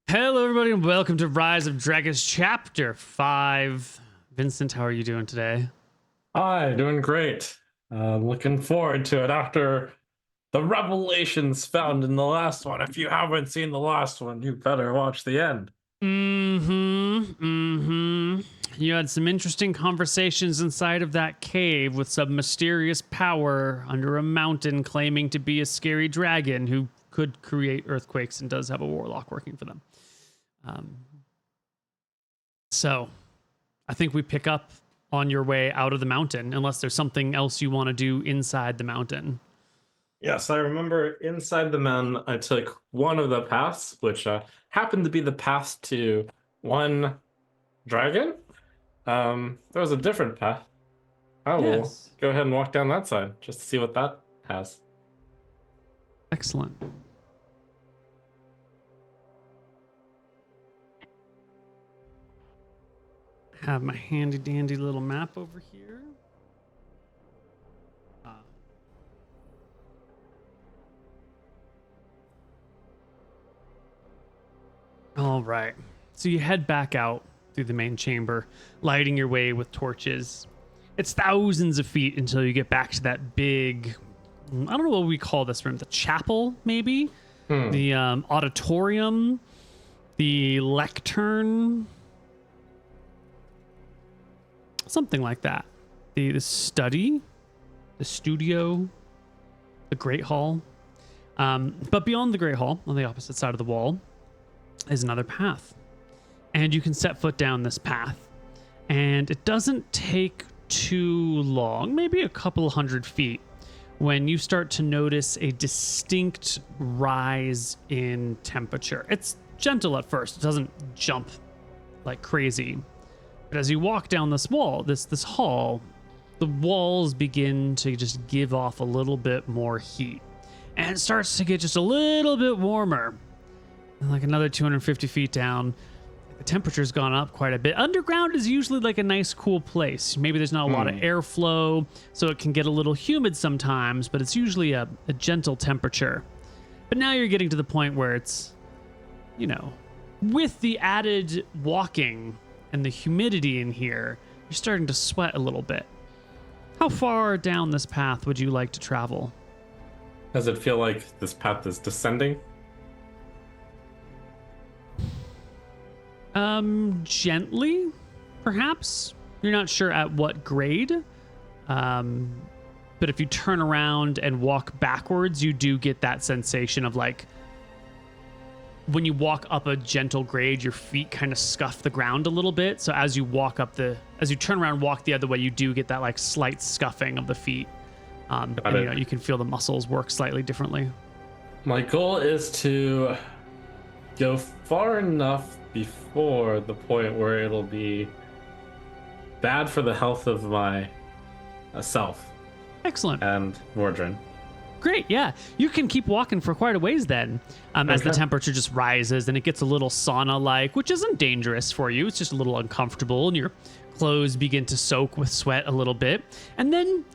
Hello, everybody, and welcome to Rise of Drekis Chapter 5. Vincent, how are you doing today? Hi, doing great. Looking forward to it after the revelations found in the last one. If you haven't seen the last one, you better watch the end. You had some interesting conversations inside of that cave with some mysterious power under a mountain claiming to be a scary dragon who could create earthquakes and does have a warlock working for them. So I think we pick up on your way out of the mountain, unless there's something else you want to do inside the mountain. Yes, I remember inside the mountain, I took one of the paths, which happened to be the path to one dragon. There was a different path. I will Yes. go ahead and walk down that side just to see what that has. Excellent. Have my handy dandy little map over here. All right. So you head back out through the main chamber, lighting your way with torches. It's thousands of feet until you get back to that big, I don't know what we call this room, the chapel, maybe? The auditorium, the lectern, something like that. The study, the studio, the Great Hall. But beyond the Great Hall, on the opposite side of the wall, is another path. And you can set foot down this path. And it doesn't take too long, maybe a couple hundred feet, when you start to notice a distinct rise in temperature. It's gentle at first. It doesn't jump like crazy. But as you walk down this wall, this hall, the walls begin to just give off a little bit more heat. And it starts to get just a little bit warmer. And like another 250 feet down, the temperature's gone up quite a bit. Underground is usually like a nice, cool place. Maybe there's not a lot of airflow, so it can get a little humid sometimes, but it's usually a gentle temperature. But now you're getting to the point where it's, with the added walking and the humidity in here, you're starting to sweat a little bit. How far down this path would you like to travel? Does it feel like this path is descending? Gently, perhaps. You're not sure at what grade. But if you turn around and walk backwards, you do get that sensation of like, when you walk up a gentle grade, your feet kind of scuff the ground a little bit. So as you turn around and walk the other way, you do get that like slight scuffing of the feet. And you can feel the muscles work slightly differently. My goal is to go far enough before the point where it'll be bad for the health of my self. Excellent. And Vordrin. Great, yeah. You can keep walking for quite a ways then, as the temperature just rises and it gets a little sauna-like, which isn't dangerous for you. It's just a little uncomfortable and your clothes begin to soak with sweat a little bit. And then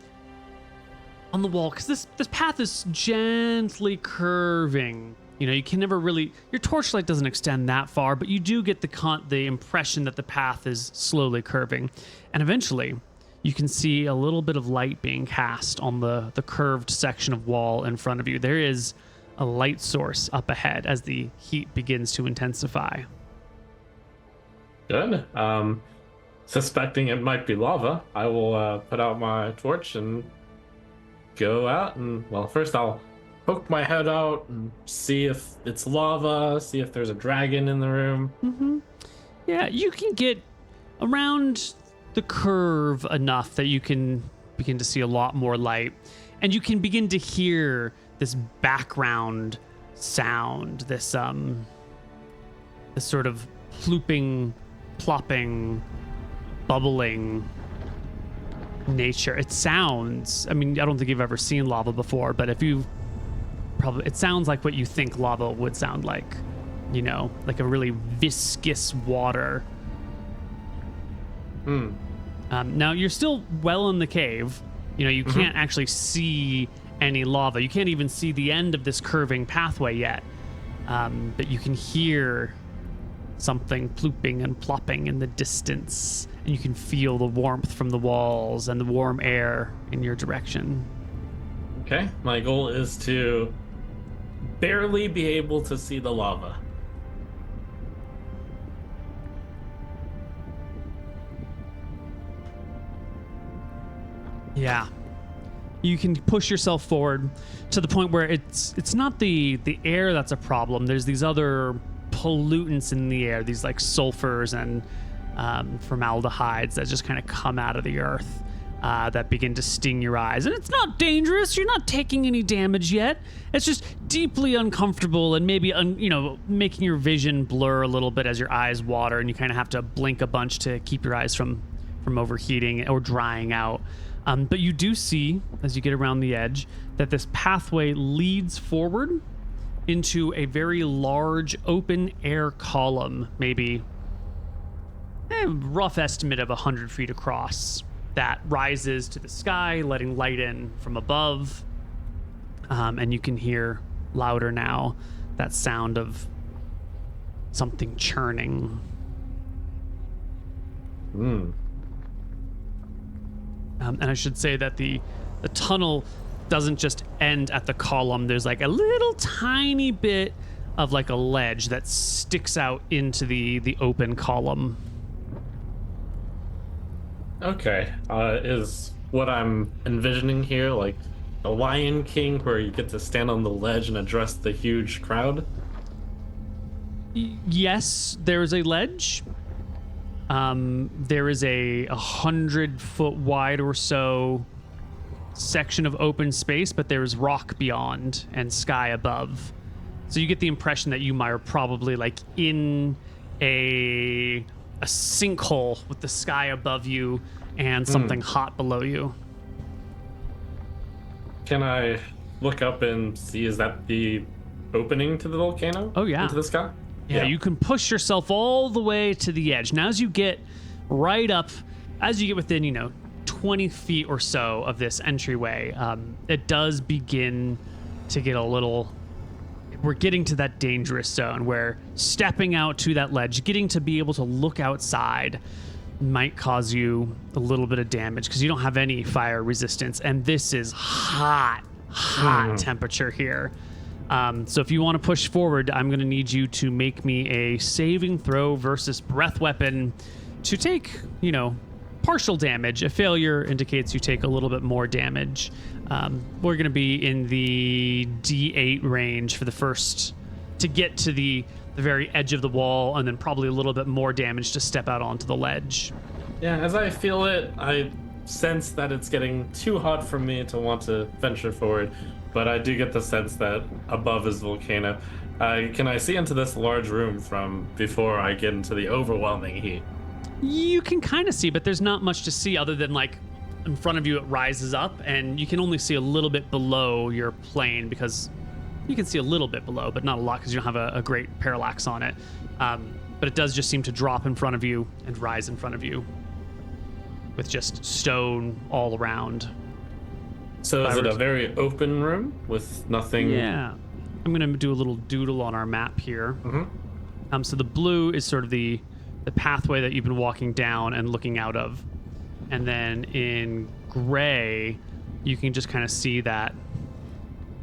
on the wall, because this path is gently curving. You can never really, your torchlight doesn't extend that far, but you do get the impression that the path is slowly curving. And eventually, you can see a little bit of light being cast on the curved section of wall in front of you. There is a light source up ahead as the heat begins to intensify. Good. Suspecting it might be lava, I will put out my torch and go out. And, well, first I'll poke my head out and see if it's lava, see if there's a dragon in the room. Yeah, you can get around the curve enough that you can begin to see a lot more light, and you can begin to hear this background sound, this sort of plooping, plopping, bubbling nature. It sounds, I don't think you've ever seen lava before, but it sounds like what you think lava would sound like, like a really viscous water. Now you're still well in the cave. You can't actually see any lava. You can't even see the end of this curving pathway yet. But you can hear something plooping and plopping in the distance, and you can feel the warmth from the walls and the warm air in your direction. Okay, my goal is to barely be able to see the lava. Yeah. You can push yourself forward to the point where it's not the air that's a problem. There's these other pollutants in the air, these like sulfurs and formaldehydes that just kind of come out of the earth that begin to sting your eyes. And it's not dangerous. You're not taking any damage yet. It's just deeply uncomfortable and maybe making your vision blur a little bit as your eyes water, and you kind of have to blink a bunch to keep your eyes from overheating or drying out. But you do see, as you get around the edge, that this pathway leads forward into a very large open air column, maybe a rough estimate of 100 feet across, that rises to the sky, letting light in from above. And you can hear louder now that sound of something churning. And I should say that the tunnel doesn't just end at the column. There's like a little tiny bit of like a ledge that sticks out into the open column. Okay, is what I'm envisioning here like the Lion King, where you get to stand on the ledge and address the huge crowd? Yes, there's a ledge. There is a 100-foot wide or so section of open space, but there's rock beyond and sky above. So you get the impression that you are probably like in a sinkhole with the sky above you and something hot below you. Can I look up and see, is that the opening to the volcano? Oh, yeah. Into the sky? Yeah, you can push yourself all the way to the edge. Now, as you get right up, as you get within, 20 feet or so of this entryway, it does begin to get a little... We're getting to that dangerous zone where stepping out to that ledge, getting to be able to look outside might cause you a little bit of damage because you don't have any fire resistance. And this is hot temperature here. So if you want to push forward, I'm going to need you to make me a saving throw versus breath weapon to take, partial damage. A failure indicates you take a little bit more damage. We're going to be in the D8 range for the first, to get to the very edge of the wall, and then probably a little bit more damage to step out onto the ledge. Yeah, as I feel it, I sense that it's getting too hot for me to want to venture forward, but I do get the sense that above is volcano. Can I see into this large room from before I get into the overwhelming heat? You can kind of see, but there's not much to see other than like in front of you it rises up, and you can only see a little bit below your plane because you can see a little bit below, but not a lot because you don't have a great parallax on it. But it does just seem to drop in front of you and rise in front of you with just stone all around. So is it a very open room with nothing? Yeah. I'm going to do a little doodle on our map here. So the blue is sort of the pathway that you've been walking down and looking out of. And then in gray, you can just kind of see that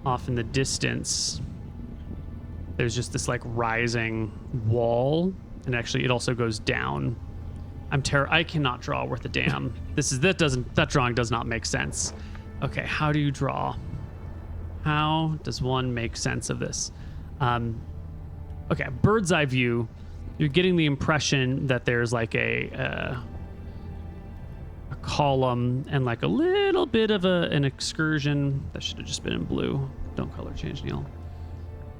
off in the distance, there's just this like rising wall. And actually it also goes down. I cannot draw worth a damn. That drawing does not make sense. Okay, how do you draw? How does one make sense of this? Okay, bird's eye view. You're getting the impression that there's like a column and like a little bit of an excursion. That should have just been in blue. Don't color change, Neal.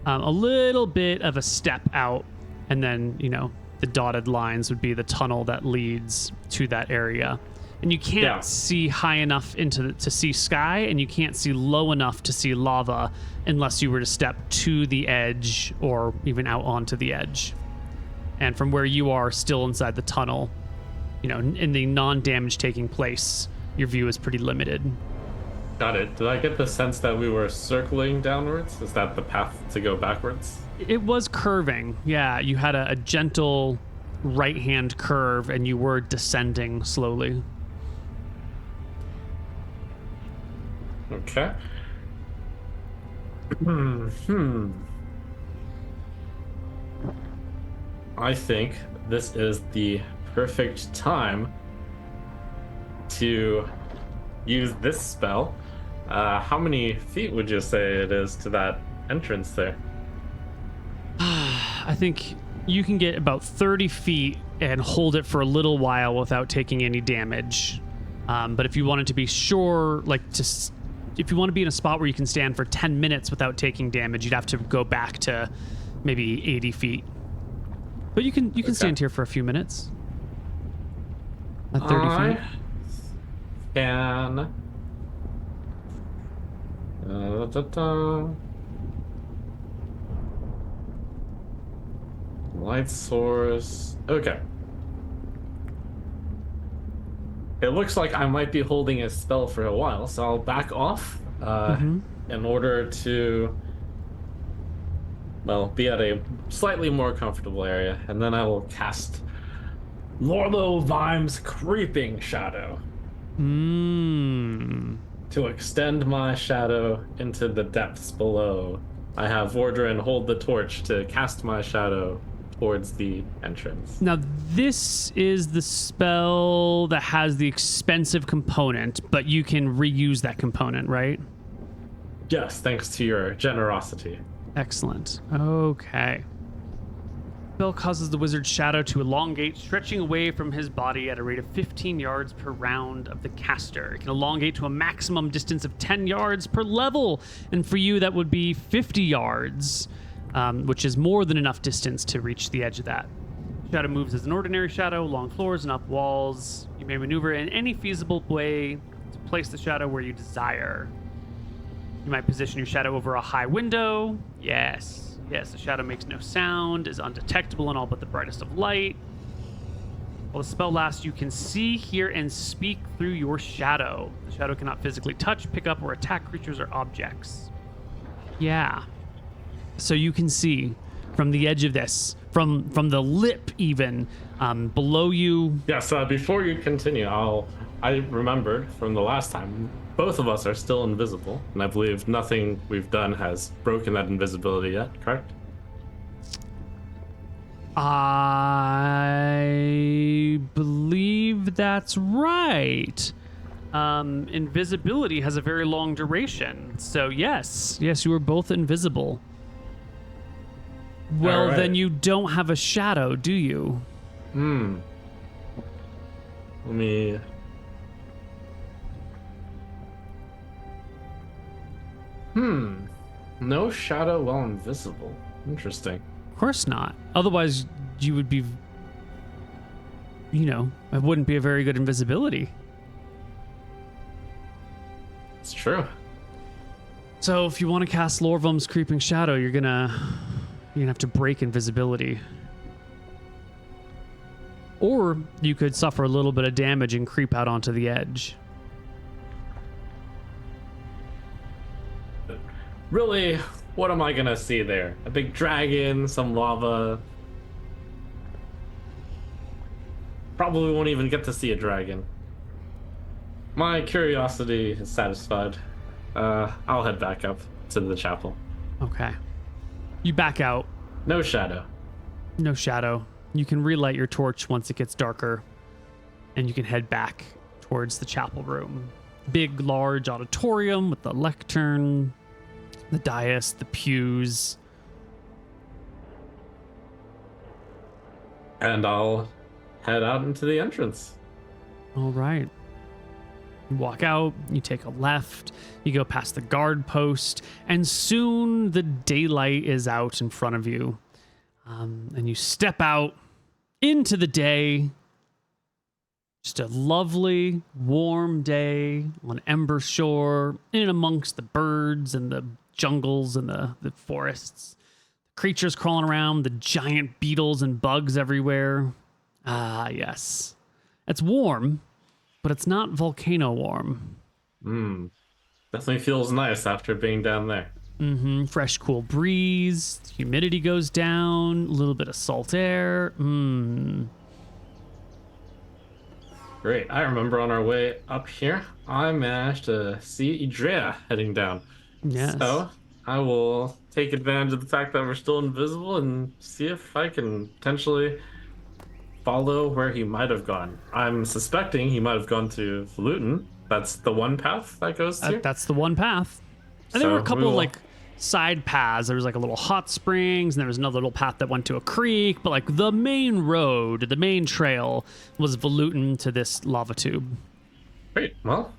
A little bit of a step out, and then, the dotted lines would be the tunnel that leads to that area. And you can't see high enough to see sky, and you can't see low enough to see lava unless you were to step to the edge or even out onto the edge. And from where you are still inside the tunnel, in the non-damage taking place, your view is pretty limited. Got it. Did I get the sense that we were circling downwards? Is that the path to go backwards? It was curving. Yeah, you had a gentle right-hand curve, and you were descending slowly. Okay. I think this is the perfect time to use this spell. How many feet would you say it is to that entrance there? I think you can get about 30 feet and hold it for a little while without taking any damage. But if you wanted to be sure, if you want to be in a spot where you can stand for 10 minutes without taking damage, you'd have to go back to maybe 80 feet. But you can stand here for a few minutes. At 30 feet. Can. Light source. Okay. It looks like I might be holding a spell for a while, so I'll back off in order to, well, be at a slightly more comfortable area, and then I will cast Lorlo Vime's Creeping Shadow. To extend my shadow into the depths below. I have Vordrin hold the torch to cast my shadow towards the entrance. Now, this is the spell that has the expensive component, but you can reuse that component, right? Yes, thanks to your generosity. Excellent. Okay. Spell causes the wizard's shadow to elongate, stretching away from his body at a rate of 15 yards per round of the caster. It can elongate to a maximum distance of 10 yards per level, and for you that would be 50 yards, which is more than enough distance to reach the edge of that. Shadow moves as an ordinary shadow, along floors and up walls. You may maneuver in any feasible way to place the shadow where you desire. You might position your shadow over a high window. Yes, the shadow makes no sound, is undetectable in all but the brightest of light. While the spell lasts, you can see, hear, and speak through your shadow. The shadow cannot physically touch, pick up, or attack creatures or objects. Yeah. So you can see from the edge of this, from the lip even, below you. Yes, before you continue, I remembered from the last time, both of us are still invisible, and I believe nothing we've done has broken that invisibility yet, correct? I believe that's right. Invisibility has a very long duration. So yes, you are both invisible. Well, right. Then you don't have a shadow, do you? Let me... No shadow while invisible. Interesting. Of course not. Otherwise, you would be... it wouldn't be a very good invisibility. It's true. So if you want to cast Lorvum's Creeping Shadow, you're gonna have to break invisibility. Or you could suffer a little bit of damage and creep out onto the edge. Really, what am I gonna see there? A big dragon, some lava. Probably won't even get to see a dragon. My curiosity is satisfied. I'll head back up to the chapel. Okay. You back out. No shadow. No shadow. You can relight your torch once it gets darker, and you can head back towards the chapel room. Big, large auditorium with the lectern, the dais, the pews. And I'll head out into the entrance. All right. You walk out, you take a left, you go past the guard post, and soon the daylight is out in front of you. And you step out into the day. Just a lovely, warm day on Ember Shore, in and amongst the birds and the jungles and the forests. Creatures crawling around, the giant beetles and bugs everywhere. Ah, yes. It's warm, but it's not volcano warm. Definitely feels nice after being down there. Fresh, cool breeze. Humidity goes down. A little bit of salt air. Great. I remember on our way up here, I managed to see Idria heading down. Yes. So I will take advantage of the fact that we're still invisible and see if I can potentially follow where he might have gone. I'm suspecting he might have gone to Falutin. That's the one path that goes to. That's the one path. And there were So a we couple of will. like side paths. There was like a little hot springs, and there was another little path that went to a creek. But like the main road, the main trail was Volutin to this lava tube. Great. Well,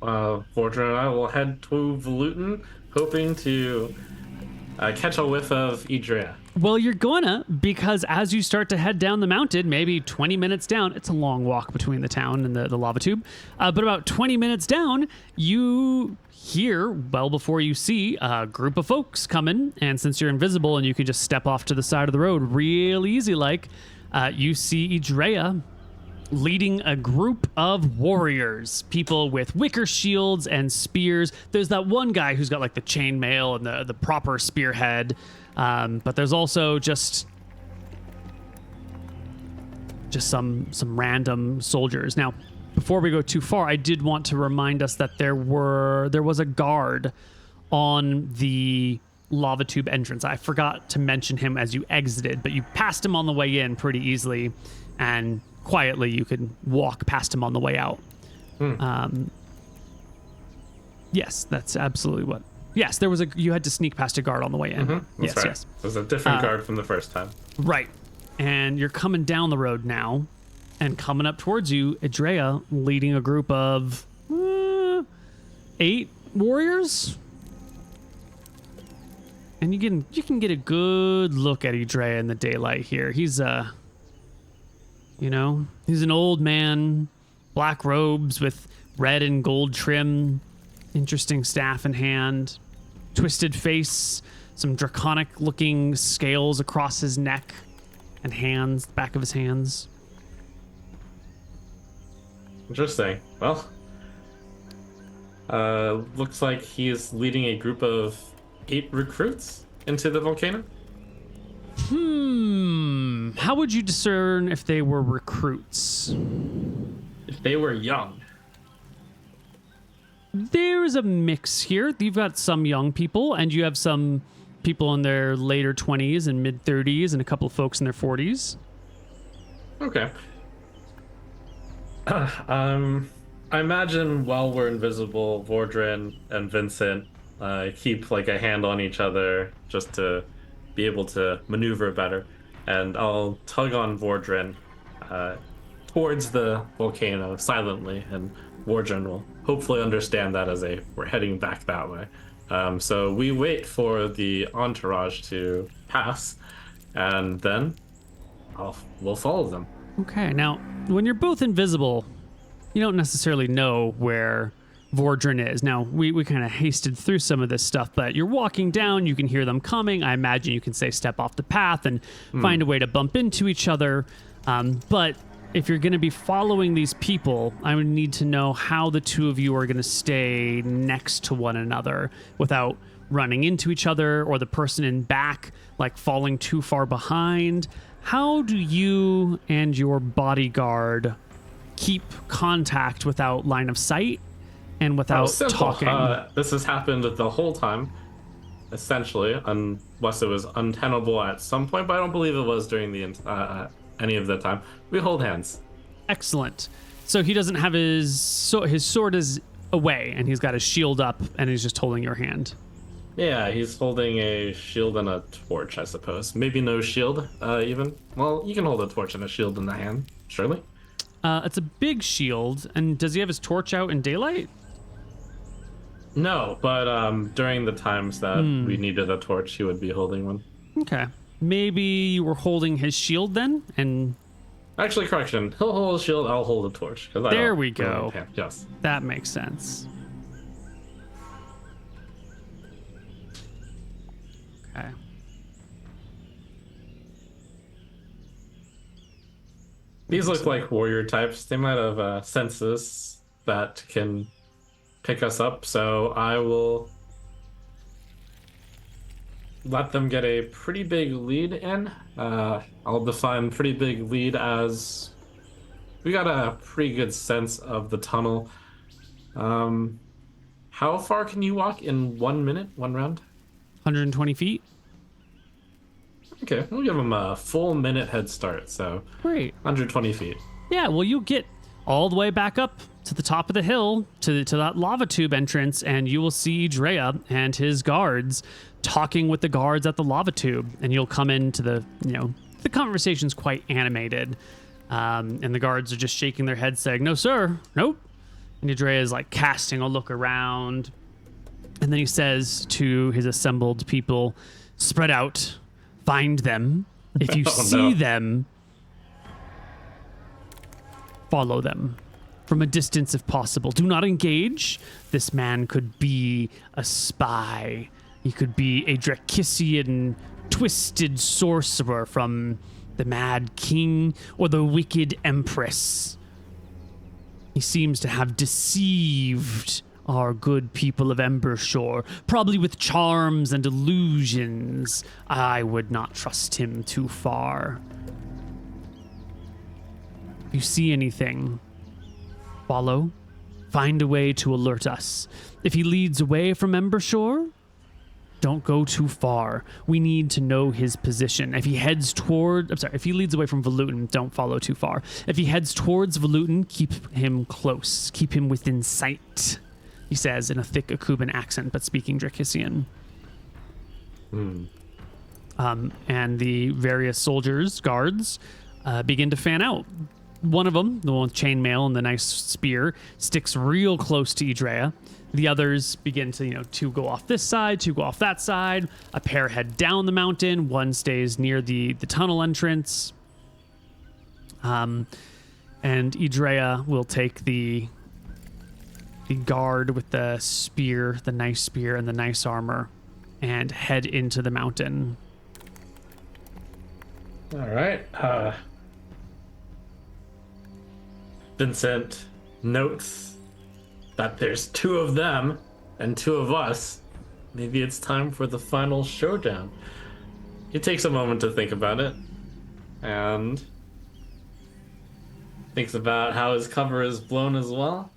Vordran and I will head to Falutin, hoping to catch a whiff of Idria. Well, you're gonna, because as you start to head down the mountain, maybe 20 minutes down, it's a long walk between the town and the lava tube, but about 20 minutes down, you hear, well before you see, a group of folks coming, and since you're invisible and you can just step off to the side of the road real easy like, you see Idrea leading a group of warriors, people with wicker shields and spears. There's that one guy who's got like the chainmail and the proper spearhead, but there's also just some random soldiers. Now, before we go too far, I did want to remind us that there was a guard on the lava tube entrance. I forgot to mention him as you exited, but you passed him on the way in pretty easily, and quietly you could walk past him on the way out. Yes, that's absolutely what. Yes, there was you had to sneak past a guard on the way in. That's right. Yes. It was a different guard from the first time. Right. And you're coming down the road now, and coming up towards you, Idrea leading a group of 8 warriors. And you can get a good look at Idrea in the daylight here. He's he's an old man, black robes with red and gold trim, interesting staff in hand, twisted face, some draconic looking scales across his neck and hands, back of his hands. Interesting. Well, looks like he is leading a group of 8 recruits into the volcano. How would you discern if they were recruits? If they were young. There's a mix here. You've got some young people, and you have some people in their later 20s and mid 30s, and a couple of folks in their 40s. Okay. I imagine while we're invisible, Vordran and Vincent keep like a hand on each other just to be able to maneuver better. And I'll tug on Vordran towards the volcano silently, and Vordran will hopefully understand that as we're heading back that way. So we wait for the entourage to pass, and then we'll follow them. Okay, now, when you're both invisible, you don't necessarily know where Vordran is. Now, we kind of hasted through some of this stuff, but you're walking down, you can hear them coming. I imagine you can say step off the path and find a way to bump into each other. But if you're going to be following these people, I would need to know how the two of you are going to stay next to one another without running into each other, or the person in back like falling too far behind. How do you and your bodyguard keep contact without line of sight and without talking? This has happened the whole time, essentially, unless it was untenable at some point, but I don't believe it was during the any of the time. We hold hands. Excellent. So he doesn't have his sword is away, and he's got his shield up, and he's just holding your hand. Yeah, he's holding a shield and a torch, I suppose. Maybe no shield, even. Well, you can hold a torch and a shield in the hand, surely. It's a big shield, and does he have his torch out in daylight? No, but during the times that we needed a torch, he would be holding one. Okay. Maybe you were holding his shield then, and... Actually, correction. He'll hold a shield, I'll hold a torch. There we go. Yes. That makes sense. Okay. These look like warrior types. They might have senses that can pick us up, so I will let them get a pretty big lead in. I'll define pretty big lead as we got a pretty good sense of the tunnel. Um, how far can you walk in 1 minute, one round? 120 feet. Okay, we'll give them a full minute head start, so Great. 120 feet. Yeah, well, you'll get all the way back up to the top of the hill to that lava tube entrance, and you will see Drea and his guards talking with the guards at the lava tube. And you'll come into the conversation's quite animated, and the guards are just shaking their heads, saying, "No, sir, nope." And Drea is like casting a look around, and then he says to his assembled people, "Spread out, find them. If you see them, follow them from a distance if possible. Do not engage. This man could be a spy. He could be a Drekisian twisted sorcerer from the Mad King or the Wicked Empress. He seems to have deceived our good people of Embershore, probably with charms and illusions. I would not trust him too far. If you see anything, follow. Find a way to alert us. If he leads away from Embershore, don't go too far. We need to know his position. If he leads away from Volutin, don't follow too far. If he heads towards Volutin, keep him close. Keep him within sight," he says in a thick Akuban accent, but speaking Drekisian. And the various soldiers, guards, begin to fan out. One of them, the one with chainmail and the nice spear, sticks real close to Idria. The others begin to, two go off this side, two go off that side. A pair head down the mountain. One stays near the tunnel entrance. And Idria will take the guard with the spear, the nice spear and the nice armor, and head into the mountain. All right. Vincent notes that there's two of them and two of us. Maybe it's time for the final showdown. He takes a moment to think about it and thinks about how his cover is blown as well.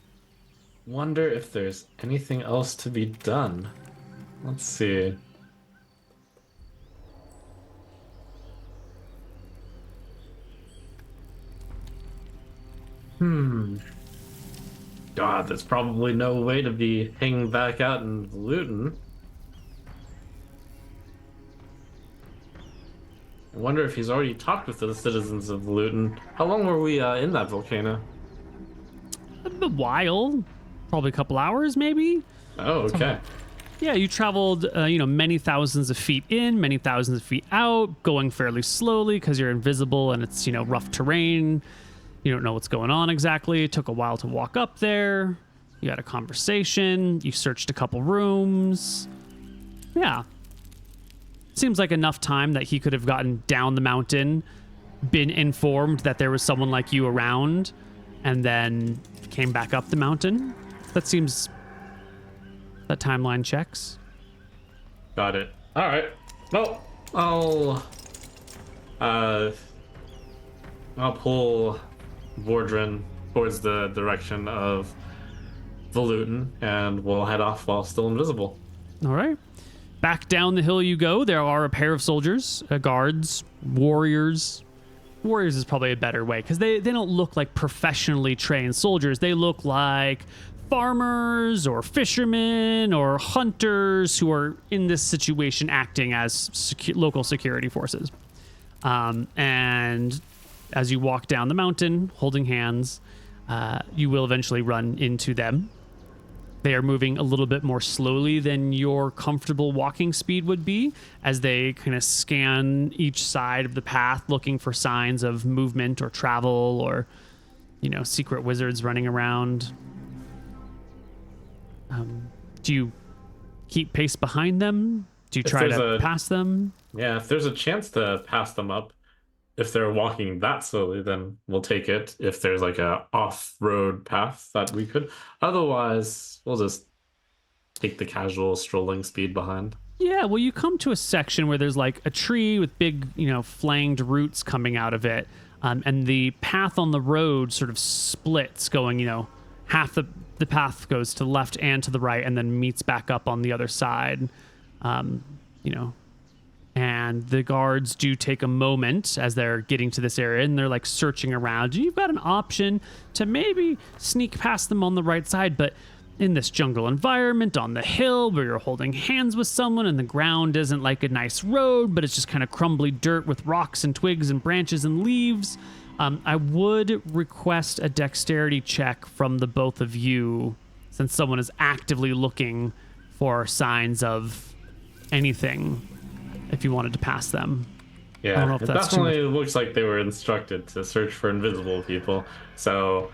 Wonder if there's anything else to be done. Let's see. God, there's probably no way to be hanging back out in Luton. I wonder if he's already talked with the citizens of Luton. How long were we in that volcano? A while. Probably a couple hours, maybe? Oh, okay. Yeah, you traveled, many thousands of feet in, many thousands of feet out, going fairly slowly because you're invisible and it's, rough terrain. You don't know what's going on exactly. It took a while to walk up there. You had a conversation. You searched a couple rooms. Yeah. Seems like enough time that he could have gotten down the mountain, been informed that there was someone like you around, and then came back up the mountain. That timeline checks. Got it. All right. Well, I'll pull Vordren towards the direction of Volutin, and we'll head off while still invisible. All right. Back down the hill you go. There are a pair of soldiers, guards, warriors. Warriors is probably a better way because they don't look like professionally trained soldiers. They look like farmers or fishermen or hunters who are in this situation acting as local security forces. And as you walk down the mountain holding hands, you will eventually run into them. They are moving a little bit more slowly than your comfortable walking speed would be as they kind of scan each side of the path looking for signs of movement or travel or, secret wizards running around. Do you keep pace behind them? Do you try to pass them? Yeah, if there's a chance to pass them up, if they're walking that slowly, then we'll take it. If there's like a off-road path that we could, otherwise we'll just take the casual strolling speed behind. Yeah, well, you come to a section where there's like a tree with big, flanged roots coming out of it. And the path on the road sort of splits, going, half the path goes to the left and to the right and then meets back up on the other side. And the guards do take a moment as they're getting to this area and they're like searching around. You've got an option to maybe sneak past them on the right side, but in this jungle environment on the hill where you're holding hands with someone and the ground isn't like a nice road, but it's just kind of crumbly dirt with rocks and twigs and branches and leaves. I would request a dexterity check from the both of you since someone is actively looking for signs of anything if you wanted to pass them. I don't know Yeah, if it that's definitely looks like they were instructed to search for invisible people. So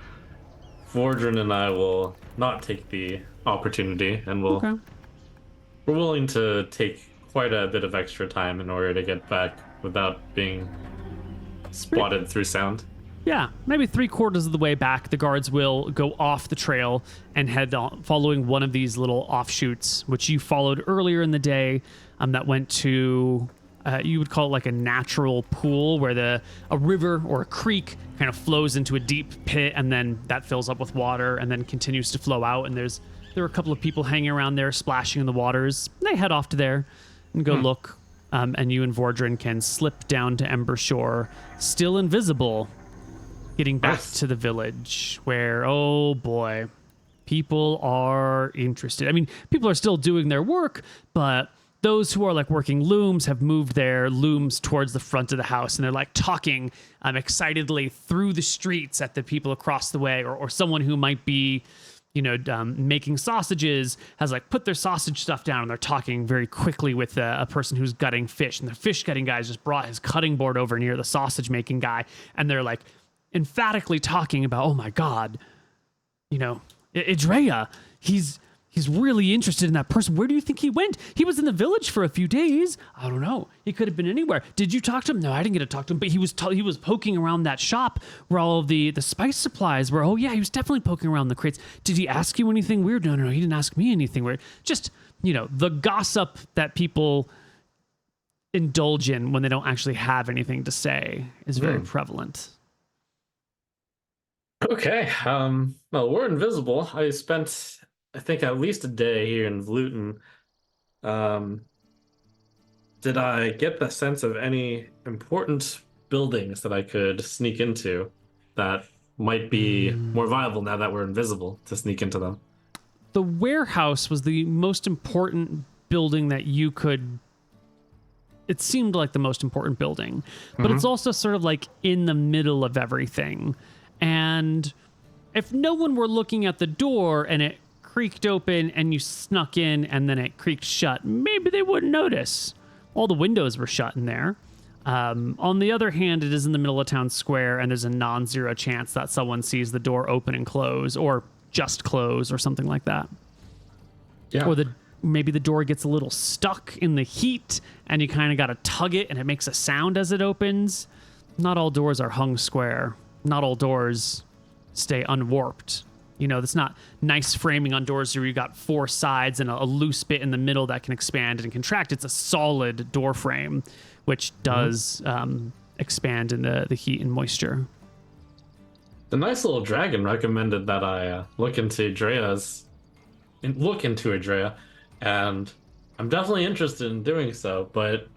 Vordran and I will not take the opportunity, and Okay. we're willing to take quite a bit of extra time in order to get back without being spotted through sound. Yeah, maybe 3/4 of the way back, the guards will go off the trail and head on, following one of these little offshoots, which you followed earlier in the day, that went to, you would call it like a natural pool where a river or a creek kind of flows into a deep pit and then that fills up with water and then continues to flow out. And there are a couple of people hanging around there splashing in the waters. They head off to there and go look. And you and Vordran can slip down to Ember Shore, still invisible, getting back to the village where, oh boy, people are interested. I mean, people are still doing their work, but those who are like working looms have moved their looms towards the front of the house and they're like talking excitedly through the streets at the people across the way, or someone who might be making sausages has like put their sausage stuff down and they're talking very quickly with a person who's gutting fish, and the fish gutting guy just brought his cutting board over near the sausage making guy and they're like emphatically talking about, oh my god, Idria, he's really interested in that person. Where do you think he went? He was in the village for a few days. I don't know. He could have been anywhere. Did you talk to him? No, I didn't get to talk to him, but he was poking around that shop where all of the spice supplies were. Oh yeah, he was definitely poking around the crates. Did he ask you anything weird? No, he didn't ask me anything weird. Just, the gossip that people indulge in when they don't actually have anything to say is very prevalent. Okay. Well, we're invisible. I spent, I think, at least a day here in Vlutin. Did I get the sense of any important buildings that I could sneak into that might be more viable now that we're invisible to sneak into them? The warehouse was the most important building that you could. It seemed like the most important building, but it's also sort of like in the middle of everything. And if no one were looking at the door and it creaked open and you snuck in and then it creaked shut, maybe they wouldn't notice. All the windows were shut in there. On the other hand, it is in the middle of town square and there's a non-zero chance that someone sees the door open and close or just close or something like that. Yeah. Or maybe the door gets a little stuck in the heat and you kind of got to tug it and it makes a sound as it opens. Not all doors are hung square. Not all doors stay unwarped. That's not nice framing on doors where you got four sides and a loose bit in the middle that can expand and contract. It's a solid door frame, which does expand in the heat and moisture. The nice little dragon recommended that I look into Idria, and I'm definitely interested in doing so. But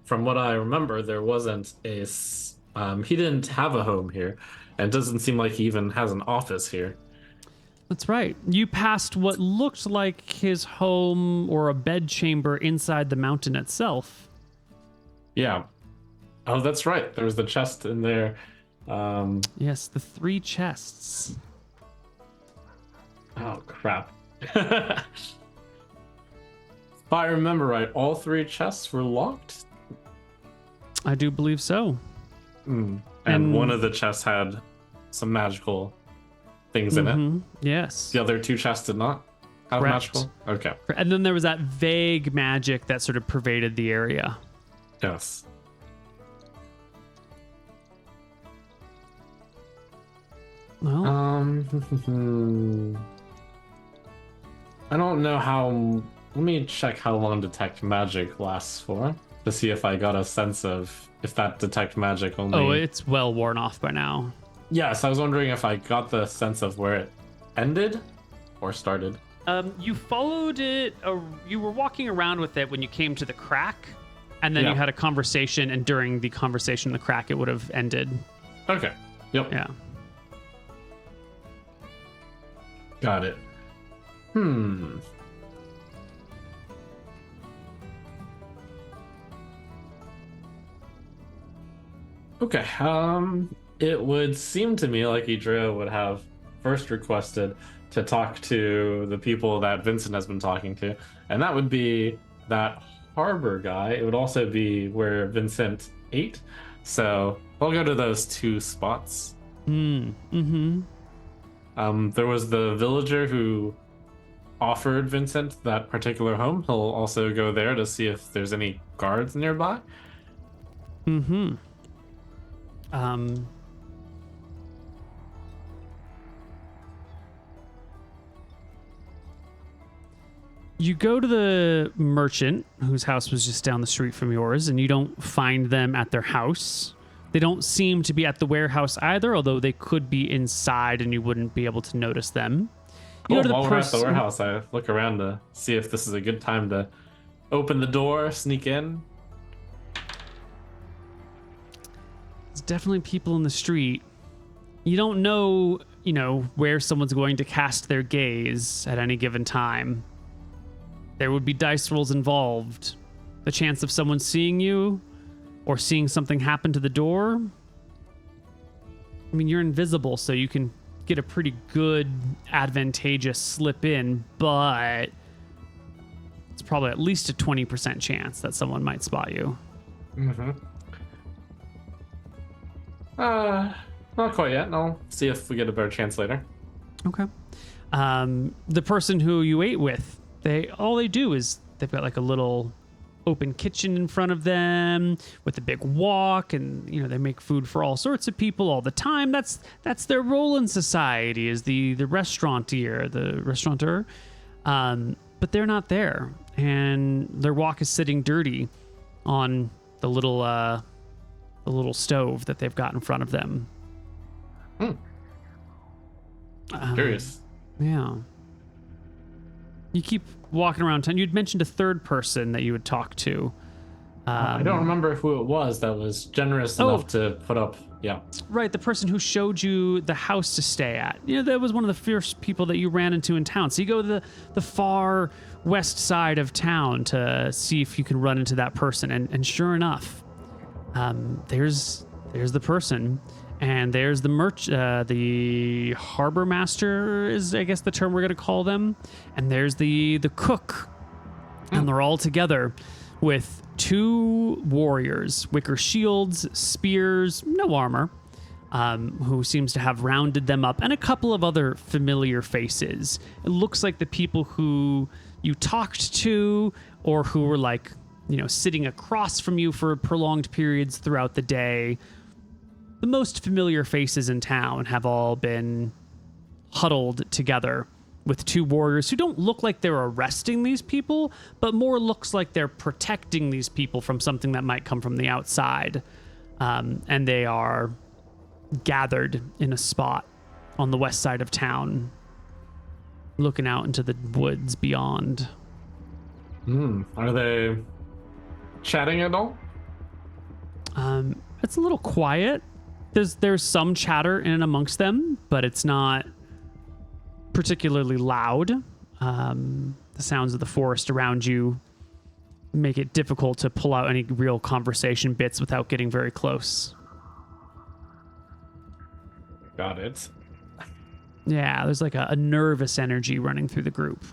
from what I remember, there wasn't he didn't have a home here, and it doesn't seem like he even has an office here. That's right. You passed what looked like his home or a bedchamber inside the mountain itself. Yeah. Oh, that's right. There was the chest in there. Yes, the 3 chests. Oh, crap. If I remember right, all 3 chests were locked? I do believe so. And one of the chests had some magical things in it. Yes. The other 2 chests did not have magical? Okay. And then there was that vague magic that sort of pervaded the area. Yes. Well, I don't know how. Let me check how long detect magic lasts for to see if I got a sense of if that detect magic only. oh, it's well worn off by now. Yes, I was wondering if I got the sense of where it ended or started. You followed it. You were walking around with it when you came to the crack, and then Yeah. you had a conversation. And during the conversation, the crack, it would have ended. Okay. Yep. Yeah. Got it. Okay. It would seem to me like Idria would have first requested to talk to the people that Vincent has been talking to, and that would be that harbor guy. It would also be where Vincent ate. So I'll go to those two spots. Mm-hmm. There was the villager who offered Vincent that particular home. He'll also go there to see if there's any guards nearby. Mm-hmm. You go to the merchant whose house was just down the street from yours, and you don't find them at their house. They don't seem to be at the warehouse either, although they could be inside and you wouldn't be able to notice them. You Cool. go to the While we're at the person- warehouse, I look around to see if this is a good time to open the door, sneak in. There's definitely people in the street. You don't know, where someone's going to cast their gaze at any given time. There would be dice rolls involved. The chance of someone seeing you or seeing something happen to the door. I mean, you're invisible, so you can get a pretty good, advantageous slip in, but it's probably at least a 20% chance that someone might spot you. Mm-hmm. Not quite yet. I'll see if we get a better chance later. Okay. The person who you ate with, all they do is they've got like a little open kitchen in front of them with a big wok, and they make food for all sorts of people all the time. That's their role in society, is the restaurateur. But they're not there, and their wok is sitting dirty on the little stove that they've got in front of them. Curious. Yeah. You keep walking around town. You'd mentioned a third person that you would talk to. I don't remember who it was that was generous enough to put up. Yeah. Right, the person who showed you the house to stay at. That was one of the first people that you ran into in town. So you go to the far west side of town to see if you can run into that person. And sure enough, there's the person. And there's the harbor master is, I guess, the term we're going to call them. And there's the cook. And they're all together with two warriors, wicker shields, spears, no armor, who seems to have rounded them up, and a couple of other familiar faces. It looks like the people who you talked to or who were sitting across from you for prolonged periods throughout the day. The most familiar faces in town have all been huddled together with two warriors who don't look like they're arresting these people, but more looks like they're protecting these people from something that might come from the outside. And they are gathered in a spot on the west side of town, looking out into the woods beyond. Are they chatting at all? It's a little quiet. There's some chatter in and amongst them, but it's not particularly loud. The sounds of the forest around you make it difficult to pull out any real conversation bits without getting very close. Got it. Yeah, there's like a nervous energy running through the group.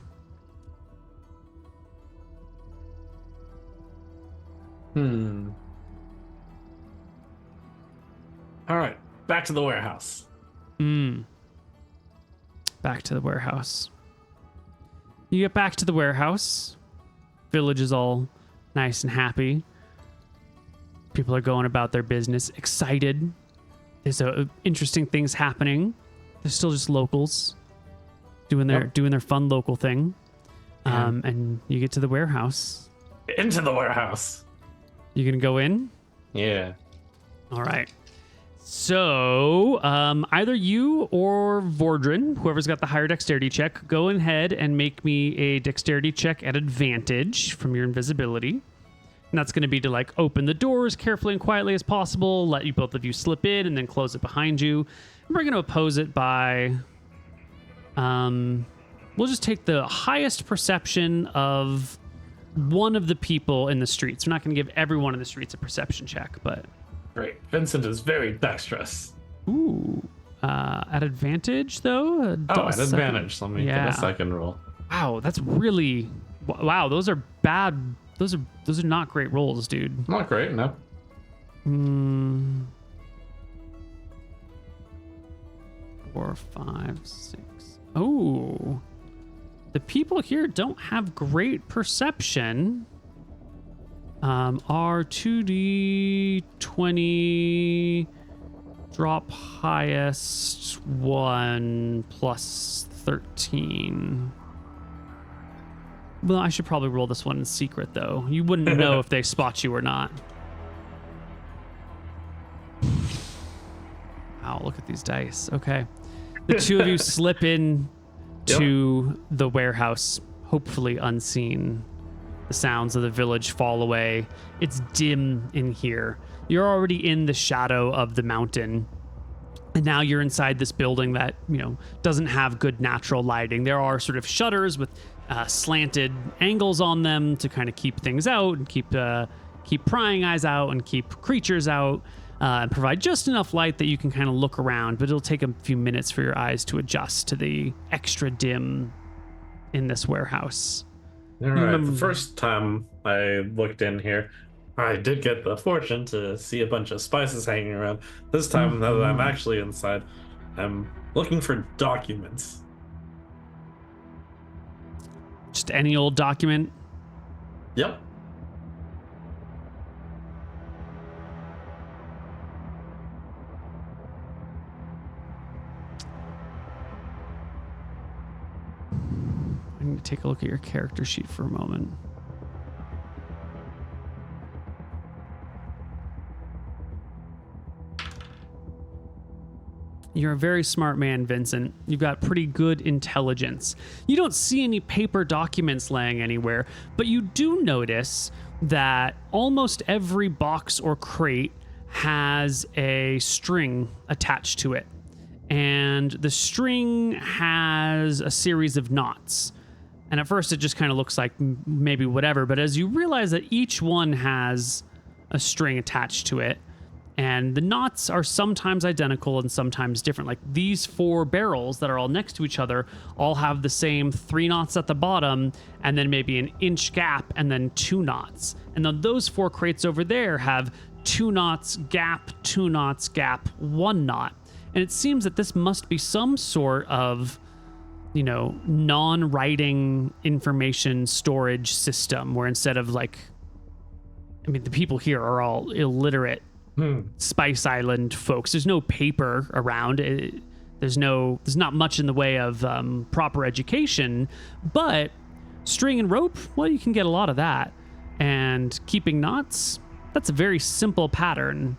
All right, back to the warehouse. Back to the warehouse. You get back to the warehouse. Village is all nice and happy. People are going about their business, excited. There's interesting things happening. They're still just locals doing their fun local thing. And you get to the warehouse. Into the warehouse. You gonna go in? Yeah. All right. So either you or Vordrin, whoever's got the higher dexterity check, go ahead and make me a dexterity check at advantage from your invisibility. And that's going to be to like open the doors carefully and quietly as possible, let you both of you slip in, and then close it behind you. And we're going to oppose it by, we'll just take the highest perception of one of the people in the streets. We're not going to give everyone in the streets a perception check, but... Great. Vincent is very dexterous. Ooh. At advantage, though? At advantage. Let me get a second roll. Wow, that's really... Wow, those are bad... Those are not great rolls, dude. Not great, no. 4, 5, 6. Oh. The people here don't have great perception. Our 2d20 drop highest 1 plus 13. Well, I should probably roll this one in secret, though. You wouldn't know if they spot you or not. Wow, look at these dice. Okay. The two of you slip in to the warehouse, hopefully unseen. The sounds of the village fall away. It's dim in here. You're already in the shadow of the mountain. And now you're inside this building that, doesn't have good natural lighting. There are sort of shutters with slanted angles on them to kind of keep things out and keep prying eyes out and keep creatures out and provide just enough light that you can kind of look around. But it'll take a few minutes for your eyes to adjust to the extra dim in this warehouse. All right. The first time I looked in here, I did get the fortune to see a bunch of spices hanging around. This time, now that I'm actually inside, I'm looking for documents. Just any old document? Yep. I need to take a look at your character sheet for a moment. You're a very smart man, Vincent. You've got pretty good intelligence. You don't see any paper documents laying anywhere, but you do notice that almost every box or crate has a string attached to it. And the string has a series of knots. And at first it just kind of looks like maybe whatever, but as you realize that each one has a string attached to it, and the knots are sometimes identical and sometimes different. Like these 4 barrels that are all next to each other all have the same 3 knots at the bottom and then maybe an inch gap and then 2 knots. And then those 4 crates over there have 2 knots, gap, 2 knots, gap, 1 knot. And it seems that this must be some sort of, non-writing information storage system where instead of the people here are all illiterate Spice Island folks. There's no paper around. There's not much in the way of proper education, but string and rope, well, you can get a lot of that. And keeping knots, that's a very simple pattern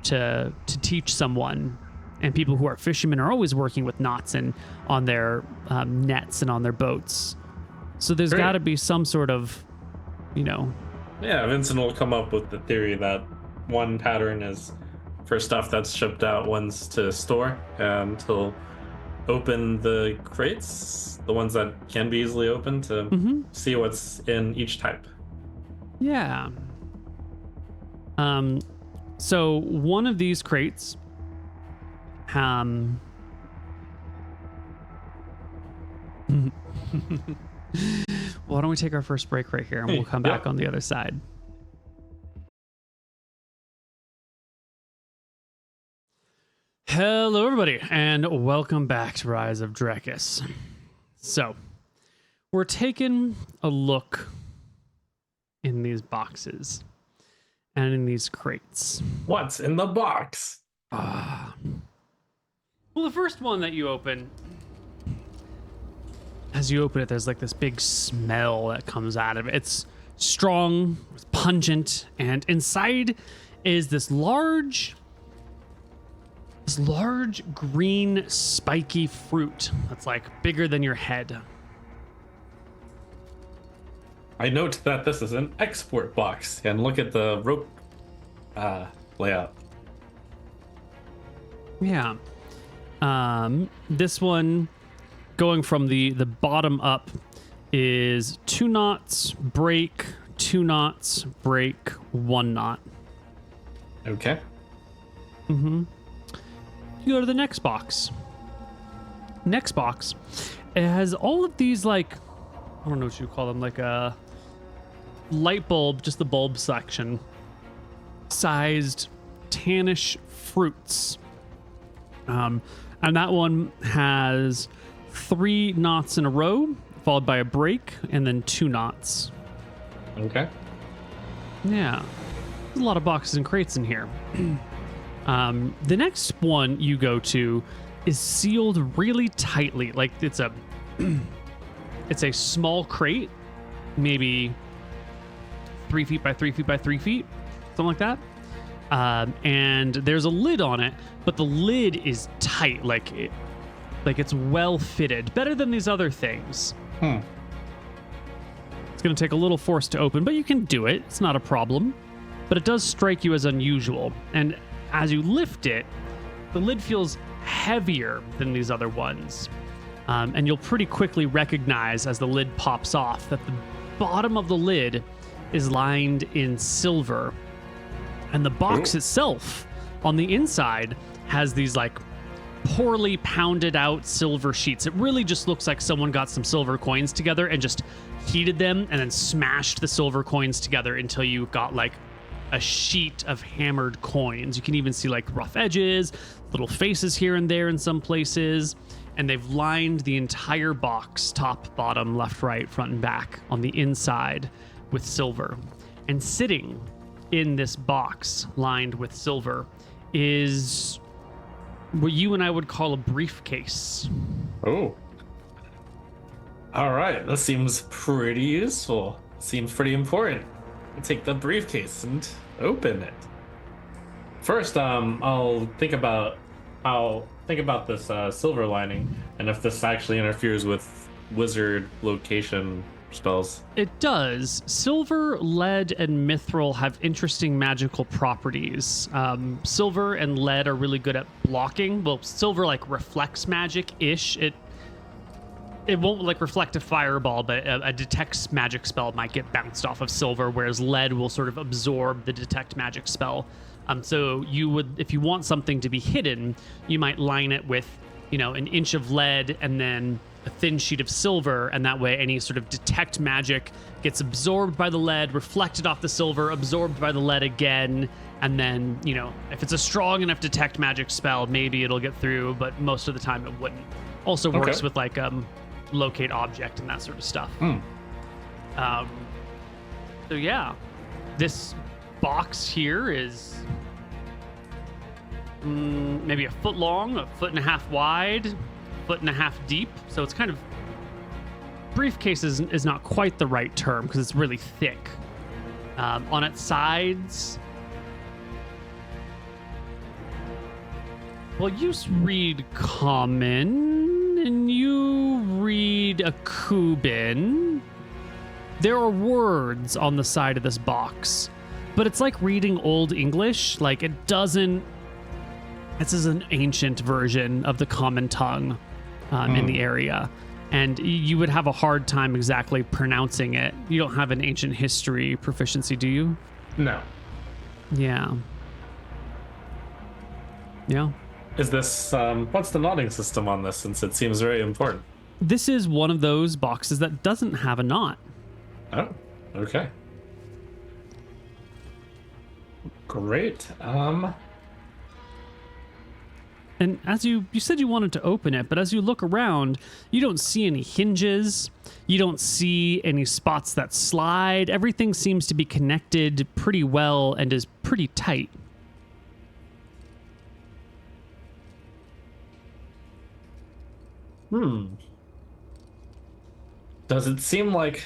to teach someone. And people who are fishermen are always working with knots and on their nets and on their boats. So there's got to be some sort of, Yeah, Vincent will come up with the theory that one pattern is for stuff that's shipped out, one's to store, and he'll open the crates, the ones that can be easily opened, to see what's in each type. Yeah. So one of these crates, why don't we take our first break right here and we'll come back on the other side. Hello, everybody, and welcome back to Rise of Drekis. So, we're taking a look in these boxes and in these crates. What's in the box? Well, the first one that you open, as you open it, there's like this big smell that comes out of it. It's strong, it's pungent, and inside is this large green spiky fruit that's like bigger than your head. I note that this is an export box, and look at the rope layout. Yeah. This one, going from the bottom up, is 2 knots, break, 2 knots, break, 1 knot. Okay. You go to the next box. Next box, it has all of these, like, I don't know what you call them, like a light bulb, just the bulb section, sized tannish fruits. And that one has 3 knots in a row, followed by a break, and then 2 knots. Okay. Yeah. There's a lot of boxes and crates in here. The next one you go to is sealed really tightly. Like it's a small crate, maybe 3 feet by 3 feet by 3 feet, something like that. And there's a lid on it, but the lid is tight, like it's well fitted, better than these other things. It's going to take a little force to open, but you can do it. It's not a problem. But it does strike you as unusual. And as you lift it, the lid feels heavier than these other ones. And you'll pretty quickly recognize as the lid pops off that the bottom of the lid is lined in silver. And the box itself on the inside has these like poorly pounded out silver sheets. It really just looks like someone got some silver coins together and just heated them and then smashed the silver coins together until you got like a sheet of hammered coins. You can even see like rough edges, little faces here and there in some places. And they've lined the entire box, top, bottom, left, right, front, and back on the inside with silver. And sitting in this box lined with silver is what you and I would call a briefcase. Oh. All right, that seems pretty useful. Seems pretty important. I'll take the briefcase and open it. First, I'll think about this silver lining and if this actually interferes with wizard location spells. It does. Silver, lead, and mithril have interesting magical properties. Silver and lead are really good at blocking. Well, silver like reflects magic-ish. It won't like reflect a fireball, but a detect magic spell might get bounced off of silver, whereas lead will sort of absorb the detect magic spell. So you would, if you want something to be hidden, you might line it with, an inch of lead and then a thin sheet of silver, and that way any sort of detect magic gets absorbed by the lead, reflected off the silver, absorbed by the lead again, and then, if it's a strong enough detect magic spell, maybe it'll get through, but most of the time it wouldn't. Also works with like locate object and that sort of stuff. So yeah, this box here is maybe a foot long, a foot and a half wide, foot and a half deep. So it's kind of, briefcase is not quite the right term because it's really thick. On its sides, well, you read common and you read a Kubin. There are words on the side of this box, but it's like reading Old English. Like this is an ancient version of the common tongue in the area, and you would have a hard time exactly pronouncing it. You don't have an ancient history proficiency, do you? No. Yeah. Is this, what's the knotting system on this, since it seems very important? This is one of those boxes that doesn't have a knot. Oh, okay. Great. And as you said you wanted to open it, but as you look around, you don't see any hinges. You don't see any spots that slide. Everything seems to be connected pretty well and is pretty tight. Hmm. Does it seem like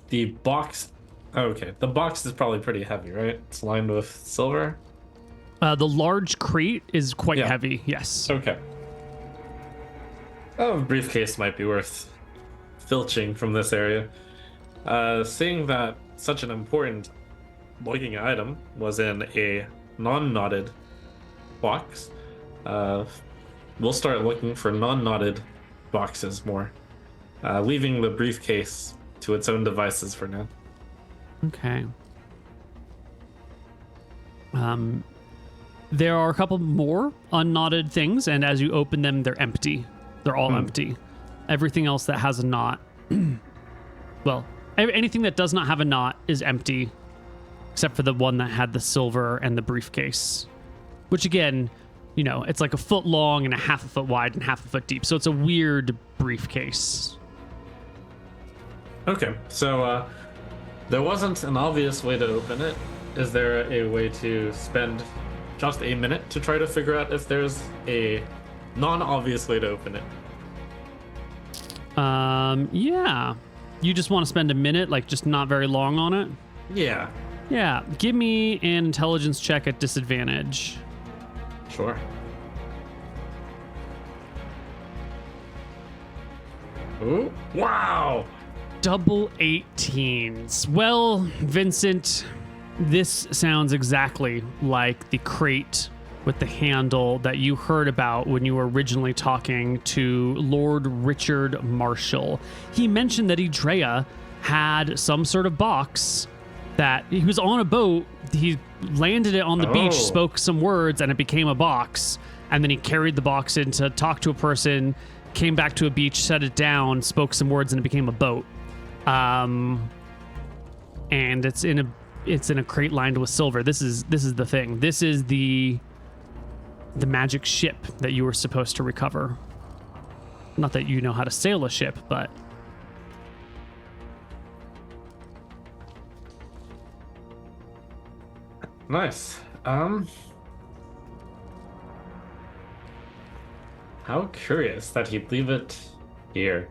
the box? Okay, the box is probably pretty heavy, right? It's lined with silver. The large crate is quite Yeah. heavy. Yes. Okay. Oh, a briefcase might be worth filching from this area. Seeing that such an important looking item was in a non-knotted box, uh, we'll start looking for non-knotted boxes more, leaving the briefcase to its own devices for now. Okay. There are a couple more unknotted things, and as you open them, they're empty. They're all empty. Everything else that has a knot, well, anything that does not have a knot is empty, except for the one that had the silver and the briefcase, which again, you know, it's like a foot long and a half a foot wide and half a foot deep. So it's a weird briefcase. Okay, so there wasn't an obvious way to open it. Is there a way to spend just a minute to try to figure out if there's a non-obvious way to open it? Yeah. You just want to spend a minute, like just not very long on it? Yeah, Yeah. Give me an intelligence check at disadvantage. sure. Ooh, wow! Double 18s. Well, Vincent, this sounds exactly like the crate with the handle that you heard about when you were originally talking to Lord Richard mMarshall. He mentioned that Idria had some sort of box that he was on a boat. He landed it on the beach, spoke some words, and it became a box. And then he carried the box in to talk to a person, came back to a beach, set it down, spoke some words, and it became a boat. And it's in a crate lined with silver. This is the thing. This is the magic ship that you were supposed to recover. Not that you know how to sail a ship, but Nice. How curious that he'd leave it here.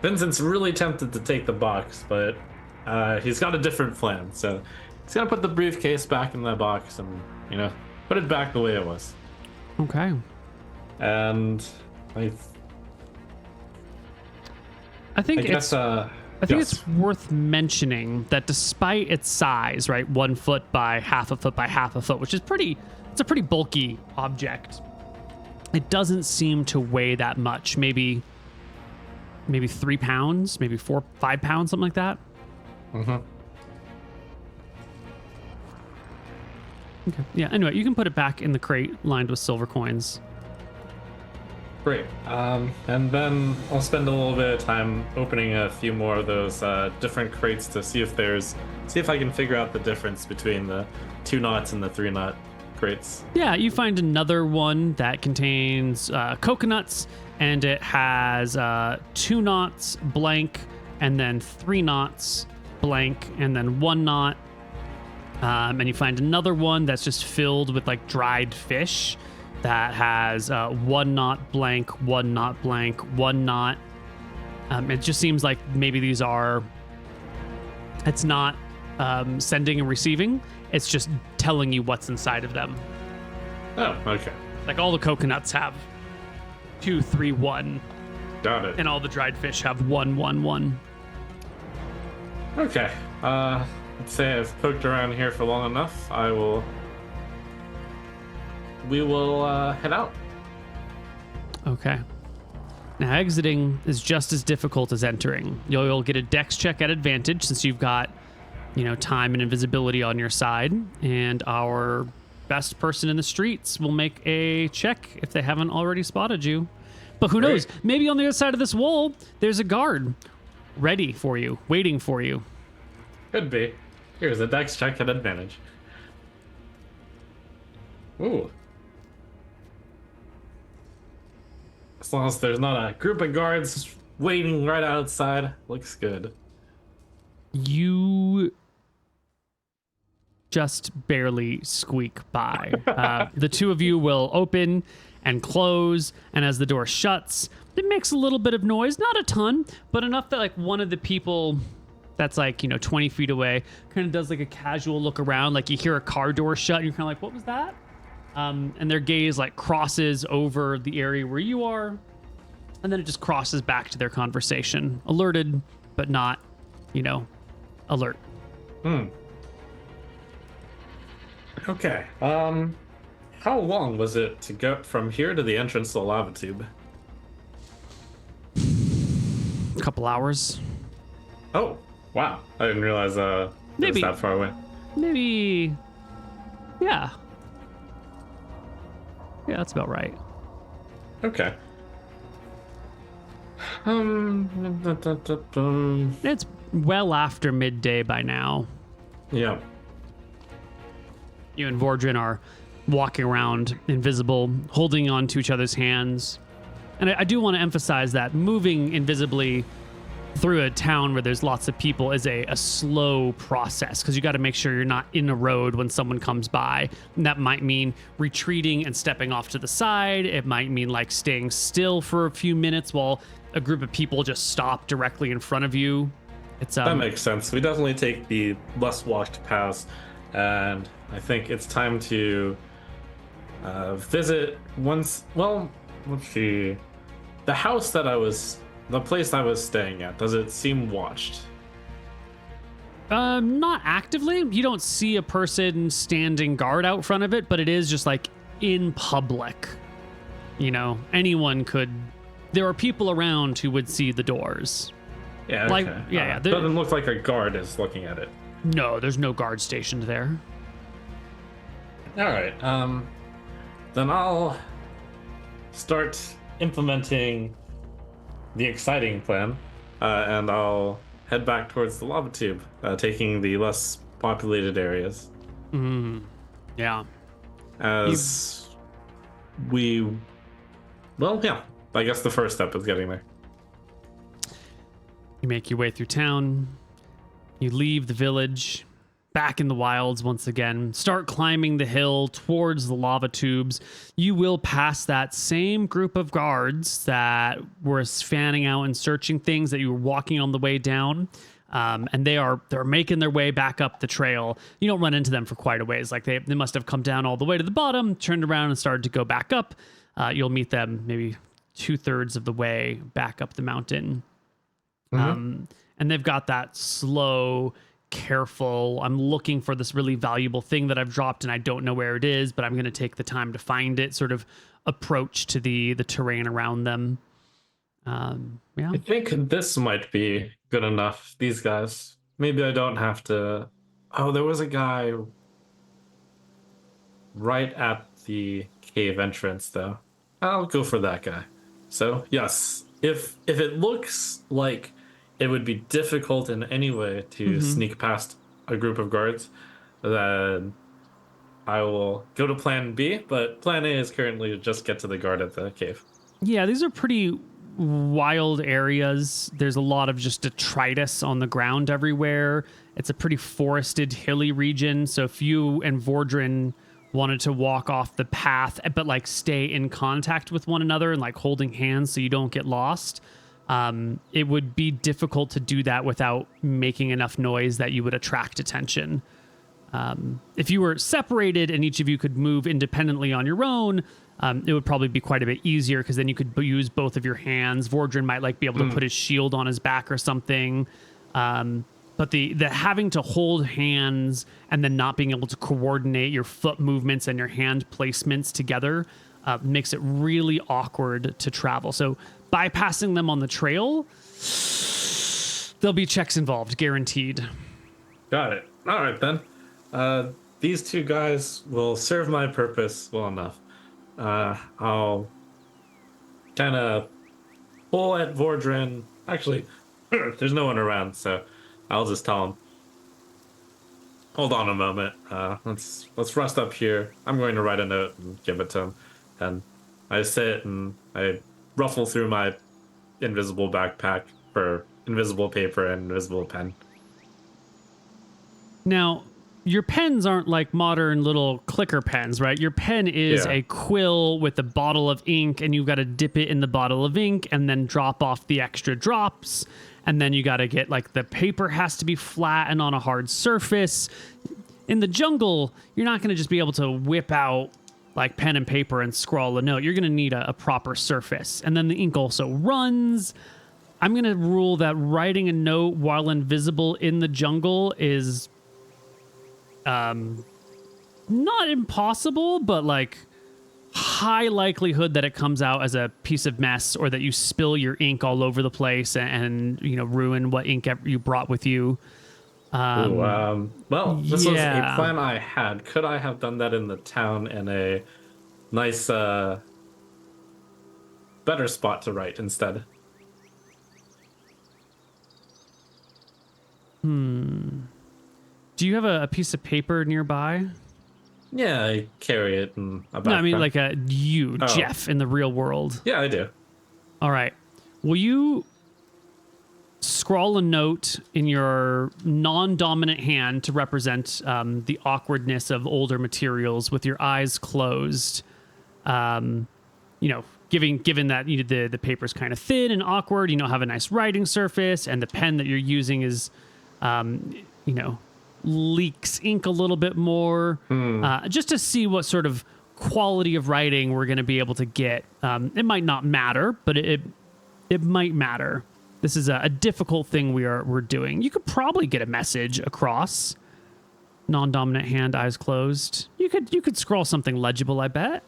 Vincent's really tempted to take the box, but he's got a different plan. So he's gonna put the briefcase back in the box and, you know, put it back the way it was. okay. And I think guess, I think yes. it's worth mentioning that despite its size, right, 1 foot by half a foot by half a foot, which is it's a pretty bulky object. It doesn't seem to weigh that much. Maybe 3 pounds, maybe 4, 5 pounds, something like that. Mm-hmm. Okay. Yeah. Anyway, you can put it back in the crate lined with silver coins. Great. And then I'll spend a little bit of time opening a few more of those different crates to see if I can figure out the difference between the 2 knots and the 3 knot crates. Yeah, you find another one that contains coconuts, and it has 2 knots blank, and then 3 knots blank, and then 1 knot. And you find another one that's just filled with like dried fish that has 1 knot blank, 1 knot blank, 1 knot. It just seems like maybe these are. It's not sending and receiving. It's just telling you what's inside of them. Oh, okay. Like all the coconuts have 2, 3, 1. Got it. And all the dried fish have 1, 1, 1. Okay. Let's say I've poked around here for long enough. We will head out. Okay. Now exiting is just as difficult as entering. You'll get a dex check at advantage since you've got, time and invisibility on your side, and our best person in the streets will make a check if they haven't already spotted you. But who knows? Maybe on the other side of this wall, there's a guard ready for you, waiting for you. Could be. Here's a dex check at advantage. Ooh. As long as there's not a group of guards waiting right outside, looks good. You just barely squeak by. The two of you will open and close, and as the door shuts, it makes a little bit of noise, not a ton, but enough that like one of the people that's like, 20 feet away kind of does like a casual look around, like you hear a car door shut and you're kind of like, what was that? And their gaze like crosses over the area where you are, and then it just crosses back to their conversation, alerted, but not, alert. Okay. How long was it to go from here to the entrance to the lava tube? A couple hours. Oh, wow. I didn't realize it was that far away. Maybe. Yeah. Yeah, that's about right. Okay. It's well after midday by now. Yeah. You and Vordrin are walking around invisible, holding on to each other's hands. And I do want to emphasize that moving invisibly through a town where there's lots of people is a slow process, because you got to make sure you're not in a road when someone comes by. And that might mean retreating and stepping off to the side. It might mean like staying still for a few minutes while a group of people just stop directly in front of you. That makes sense. We definitely take the less walked paths, and I think it's time to visit once. Well, let's see. The place I was staying at, does it seem watched? Not actively. You don't see a person standing guard out front of it, but it is just like in public. Anyone could. There are people around who would see the doors. Yeah, okay. Like, yeah. Doesn't look like a guard is looking at it. No, there's no guard stationed there. All right. Then I'll start implementing the exciting plan, and I'll head back towards the lava tube, taking the less populated areas. Yeah. As I guess the first step is getting there. You make your way through town. You leave the village, back in the wilds once again, start climbing the hill towards the lava tubes. You will pass that same group of guards that were fanning out and searching things that you were walking on the way down. And they're making their way back up the trail. You don't run into them for quite a ways. Like they must have come down all the way to the bottom, turned around and started to go back up. You'll meet them maybe 2/3 of the way back up the mountain. And they've got that slow, careful, I'm looking for this really valuable thing that I've dropped and I don't know where it is, but I'm going to take the time to find it sort of approach to the terrain around them. Yeah. I think this might be good enough. These guys. Maybe I don't have to. Oh, there was a guy right at the cave entrance, though. I'll go for that guy. So, yes, if it looks like it would be difficult in any way to sneak past a group of guards, then I will go to plan B, but plan A is currently to just get to the guard at the cave. Yeah, these are pretty wild areas. There's a lot of just detritus on the ground everywhere. It's a pretty forested, hilly region. So if you and Vordrin wanted to walk off the path, but like stay in contact with one another and like holding hands so you don't get lost, it would be difficult to do that without making enough noise that you would attract attention. If you were separated and each of you could move independently on your own, it would probably be quite a bit easier because then you could use both of your hands. Vordrin might like be able to put his shield on his back or something. But the having to hold hands and then not being able to coordinate your foot movements and your hand placements together makes it really awkward to travel. So bypassing them on the trail, there'll be checks involved, guaranteed. Got it. All right, then. These two guys will serve my purpose well enough. I'll kind of pull at Vordrin. Actually, there's no one around, so I'll just tell him, hold on a moment. Let's rest up here. I'm going to write a note and give it to him. And I sit and I ruffle through my invisible backpack for invisible paper and invisible pen. Now, your pens aren't like modern little clicker pens, right? Your pen is Yeah. a quill with a bottle of ink, and you've got to dip it in the bottle of ink and then drop off the extra drops. And then you got to get like the paper has to be flat and on a hard surface. In the jungle, you're not going to just be able to whip out like pen and paper and scrawl a note. You're going to need a proper surface. And then the ink also runs. I'm going to rule that writing a note while invisible in the jungle is not impossible, but like high likelihood that it comes out as a piece of mess, or that you spill your ink all over the place and you know, ruin what ink you brought with you. Well, this was a yeah. plan I had. Could I have done that in the town in a nice, better spot to write instead? Do you have a piece of paper nearby? Yeah, I carry it in a backpack. No, I mean like you, Oh. Jeff, in the real world. Yeah, I do. All right. Will you scrawl a note in your non-dominant hand to represent the awkwardness of older materials with your eyes closed? You know, given that the paper's kind of thin and awkward, you don't have a nice writing surface, and the pen that you're using is, you know, leaks ink a little bit more, just to see what sort of quality of writing we're going to be able to get. It might not matter, but it might matter. This is a difficult thing we're doing. You could probably get a message across. Non-dominant hand, eyes closed. You could scroll something legible, I bet.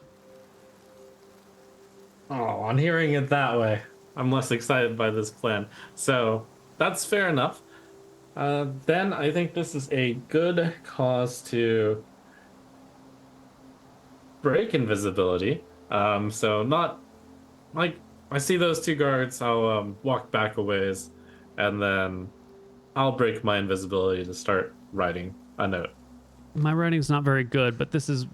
Oh, on hearing it that way, I'm less excited by this plan. So that's fair enough. Then I think this is a good cause to break invisibility. So not like I see those two guards, I'll walk back a ways, and then I'll break my invisibility to start writing a note. My writing's not very good, but this is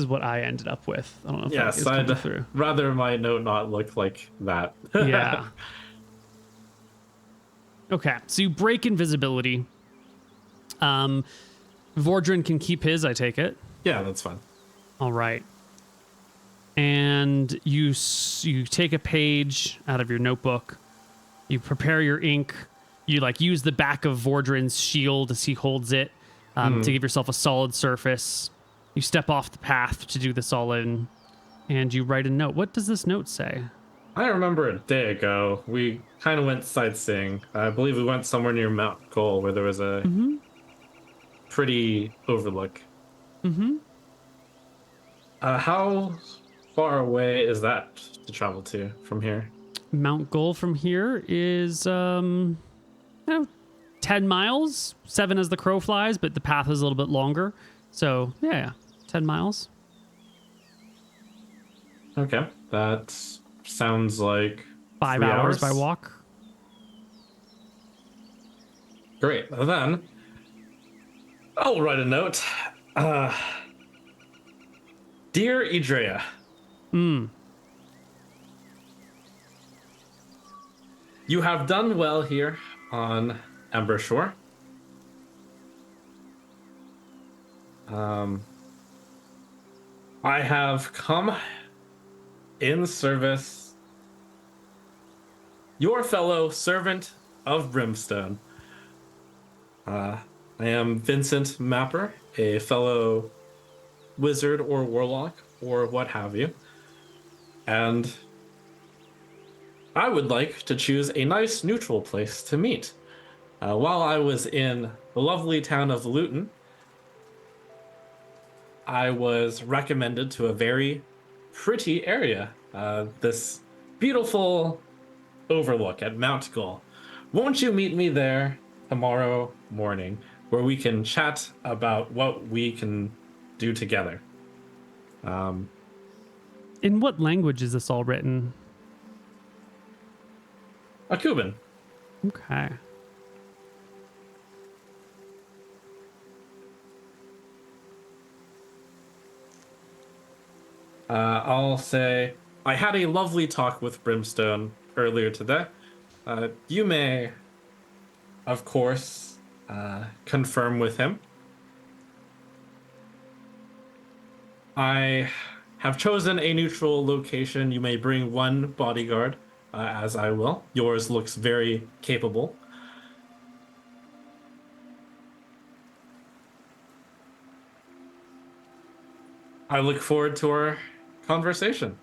what I ended up with. I don't know if that is Yes, coming I'd through. rather my note not look like that. Yeah. Okay, so you break invisibility. Vordrin can keep his, I take it. Yeah, that's fine. All right. And you take a page out of your notebook. You prepare your ink. You like use the back of Vordrin's shield as he holds it to give yourself a solid surface. You step off the path to do this all in, and you write a note. What does this note say? I remember a day ago, we kind of went sightseeing. I believe we went somewhere near Mount Goal where there was a pretty overlook. How far away is that to travel to from here? Mount Goal from here is 10 miles, 7 as the crow flies, but the path is a little bit longer. So yeah, 10 miles. Okay, that sounds like 5 3 hours by walk. Great. Then I'll write a note. Dear Idria. You have done well here on Ember Shore. I have come in service, your fellow servant of Brimstone. I am Vincent Mapper, a fellow wizard or warlock or what have you. And I would like to choose a nice neutral place to meet. While I was in the lovely town of Luton, I was recommended to a very pretty area, this beautiful overlook at Mount Gull. Won't you meet me there tomorrow morning, where we can chat about what we can do together? In what language is this all written? A Cuban. Okay. I'll say, I had a lovely talk with Brimstone earlier today. You may, of course, confirm with him. I have chosen a neutral location. You may bring one bodyguard, as I will. Yours looks very capable. I look forward to our conversation.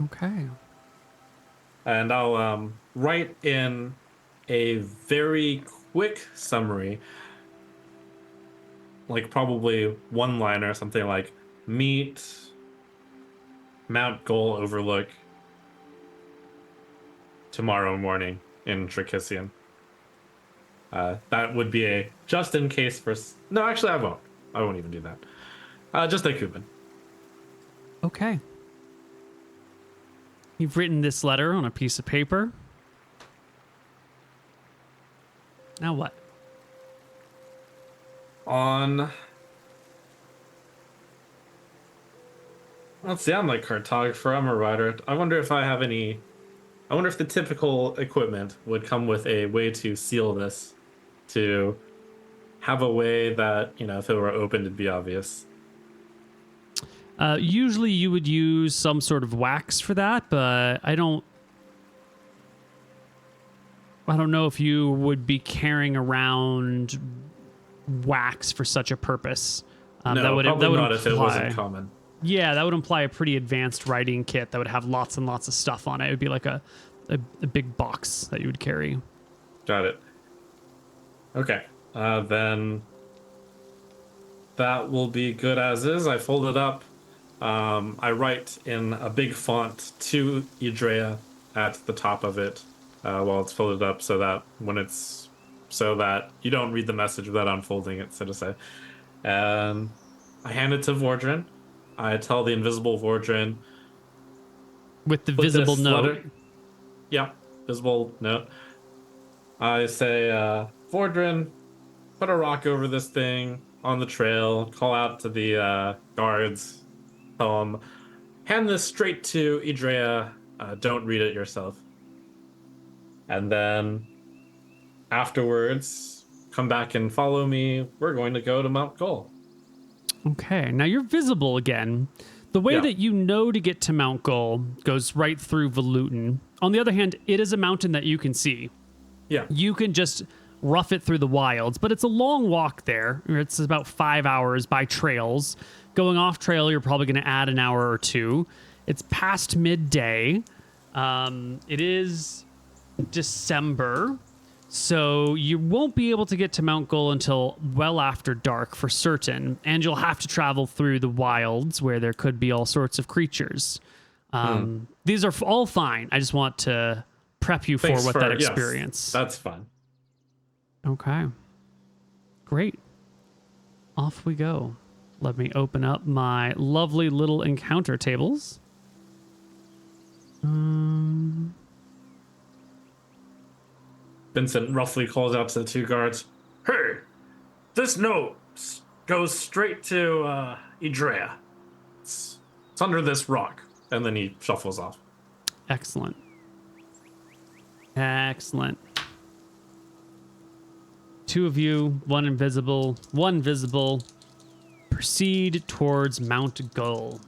Okay. And I'll write in a very quick summary, like probably one liner, something like meet Mount Goal Overlook tomorrow morning in Drekisian. That would be a just in case for. No, actually, I won't. I won't even do that. Just a Cuban. Okay. You've written this letter on a piece of paper. Now what? On. Let's see, I'm like cartographer, I'm a writer. I wonder if I have any. I wonder if the typical equipment would come with a way to seal this, to have a way that, if it were opened, it'd be obvious. Usually you would use some sort of wax for that, but I don't know if you would be carrying around wax for such a purpose. No, probably not if it wasn't common. Yeah, that would imply a pretty advanced writing kit that would have lots and lots of stuff on it. It would be like a big box that you would carry. Got it. Okay. Then that will be good as is. I fold it up. I write in a big font to Idria at the top of it while it's folded up, so that you don't read the message without unfolding it, so to say. And I hand it to Vordrin. I tell the invisible Vordrin With the put visible this note. letter. Yeah, visible note. I say, Vordrin, put a rock over this thing on the trail. Call out to the guards. Tell them, hand this straight to Idria. Don't read it yourself. And then afterwards, come back and follow me. We're going to go to Mount Goal. Okay, now you're visible again. The way Yeah. that you know to get to Mount Goal goes right through Volutin. On the other hand, it is a mountain that you can see. Yeah. You can just rough it through the wilds, but it's a long walk there. It's about 5 hours by trails. Going off trail, you're probably going to add an hour or two. It's past midday. It is December, so you won't be able to get to Mount Goal until well after dark for certain, and you'll have to travel through the wilds where there could be all sorts of creatures. These are all fine. I just want to prep you for that experience. Yes, that's fun. Okay. Great. Off we go. Let me open up my lovely little encounter tables. Vincent roughly calls out to the two guards. Hey, this note goes straight to Idria. It's under this rock. And then he shuffles off. Excellent. Excellent. Two of you, one invisible, one visible. Proceed towards Mount Goal.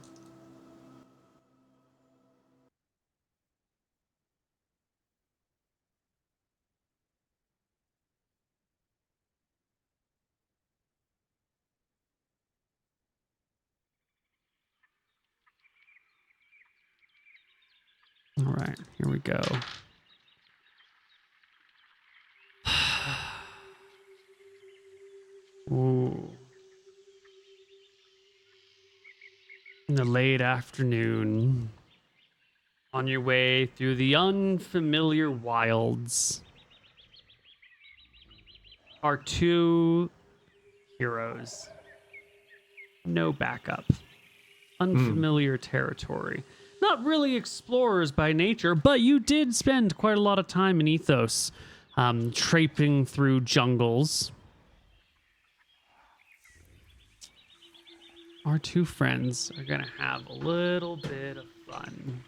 All right, here we go. Ooh. In the late afternoon, on your way through the unfamiliar wilds, are two heroes. No backup. Unfamiliar territory. Not really explorers by nature, but you did spend quite a lot of time in Ethos, traipsing through jungles. Our two friends are gonna have a little bit of fun.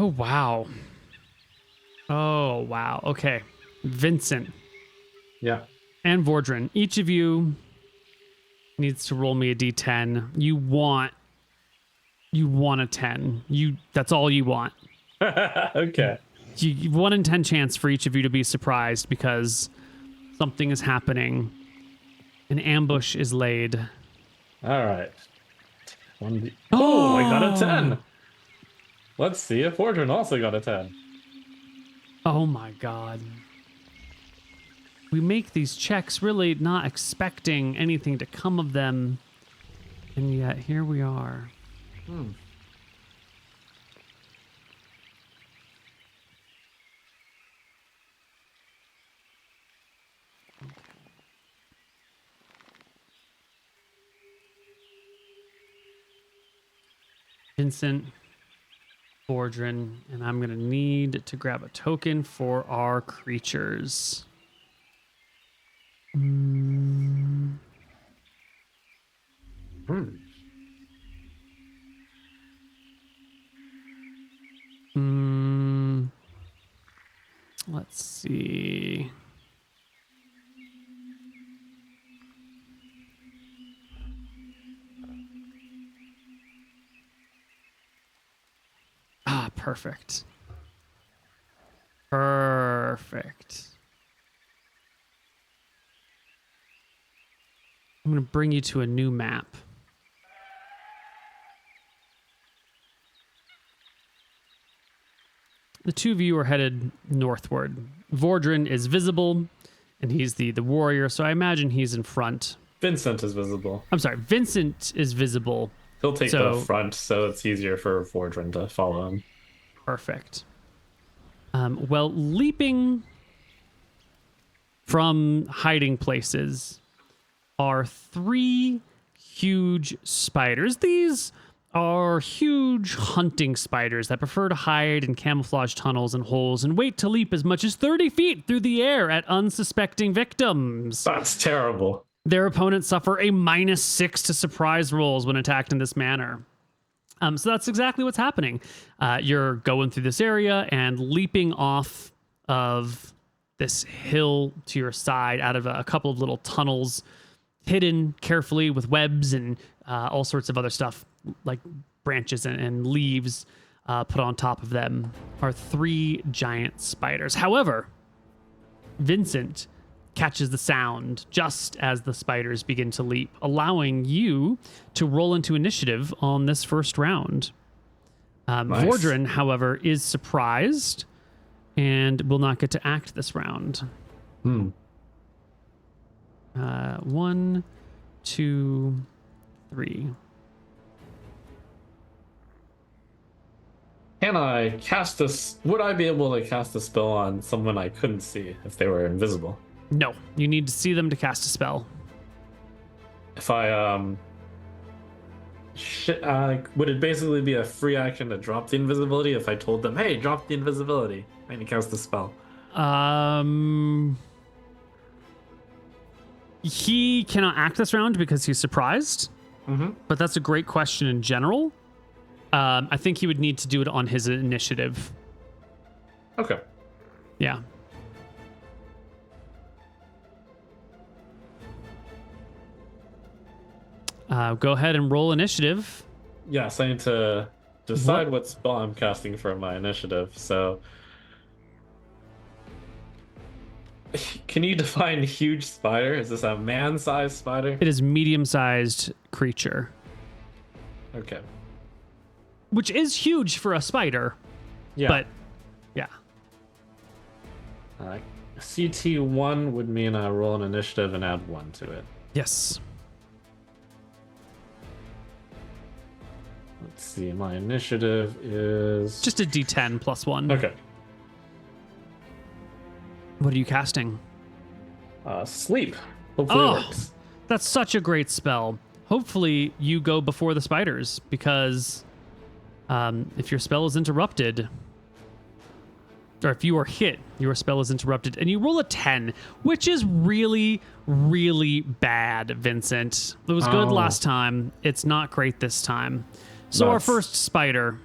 Oh, wow. Oh, wow. Okay. Vincent Yeah. and Vordrin, each of you needs to roll me a d10. You want a 10. That's all you want. Okay. You 1 in 10 chance for each of you to be surprised because something is happening. An ambush is laid. All right. Oh, I got a 10. Let's see if Vordrin also got a 10. Oh my god. We make these checks really not expecting anything to come of them. And yet here we are. Vincent, Vordrin, and I'm going to need to grab a token for our creatures. Let's see. Ah, perfect. Perfect. I'm going to bring you to a new map. The two of you are headed northward. Vordrin is visible, and he's the warrior, so I imagine he's in front. Vincent is visible. I'm sorry, Vincent is visible. He'll take the front, so it's easier for Vordrin to follow him. Perfect. Well, leaping from hiding places are 3 huge spiders. These are huge hunting spiders that prefer to hide in camouflage tunnels and holes and wait to leap as much as 30 feet through the air at unsuspecting victims. That's terrible. Their opponents suffer a -6 to surprise rolls when attacked in this manner. So that's exactly what's happening. You're going through this area and leaping off of this hill to your side out of a couple of little tunnels hidden carefully with webs and all sorts of other stuff like branches and leaves put on top of them are 3 giant spiders. However, Vincent catches the sound just as the spiders begin to leap, allowing you to roll into initiative on this first round. Nice. Vordrin, however, is surprised and will not get to act this round. 1, 2, 3. Can I cast this? Would I be able to cast a spell on someone I couldn't see if they were invisible? No, you need to see them to cast a spell. If I would it basically be a free action to drop the invisibility if I told them, "Hey, drop the invisibility," and to cast the spell? He cannot act this round because he's surprised. But that's a great question in general. I think he would need to do it on his initiative. Okay. Yeah. Go ahead and roll initiative. Yes, I need to decide what spell I'm casting for my initiative. So, can you define huge spider? Is this a man-sized spider? It is medium-sized creature. Okay. Which is huge for a spider. Yeah. But, yeah. CT1 would mean I roll an initiative and add 1 to it. Yes. Let's see, my initiative is... Just a D10 plus 1. Okay. What are you casting? Sleep. Hopefully it works. That's such a great spell. Hopefully you go before the spiders, because if your spell is interrupted, or if you are hit, your spell is interrupted, and you roll a 10, which is really, really bad, Vincent. It was good last time. It's not great this time. So our first spider,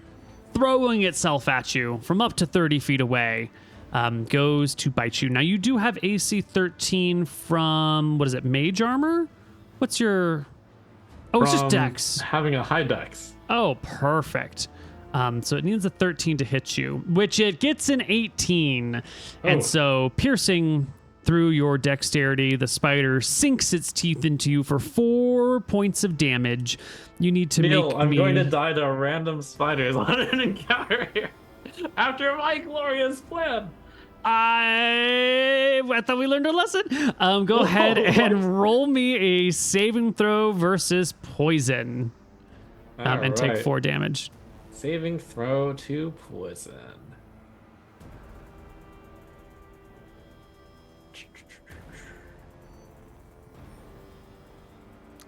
throwing itself at you from up to 30 feet away, goes to bite you. Now, you do have AC 13 from, what is it, mage armor? What's your... Oh, it's just dex. Having a high dex. Oh, perfect. So it needs a 13 to hit you, which it gets an 18. And so piercing through your dexterity, the spider sinks its teeth into you for 4 points of damage. You need to Neal, make I'm me... going to die to random spiders on an encounter here. After my glorious plan. I thought we learned a lesson. Go ahead and roll me a saving throw versus poison. And take 4 damage. Saving throw to poison.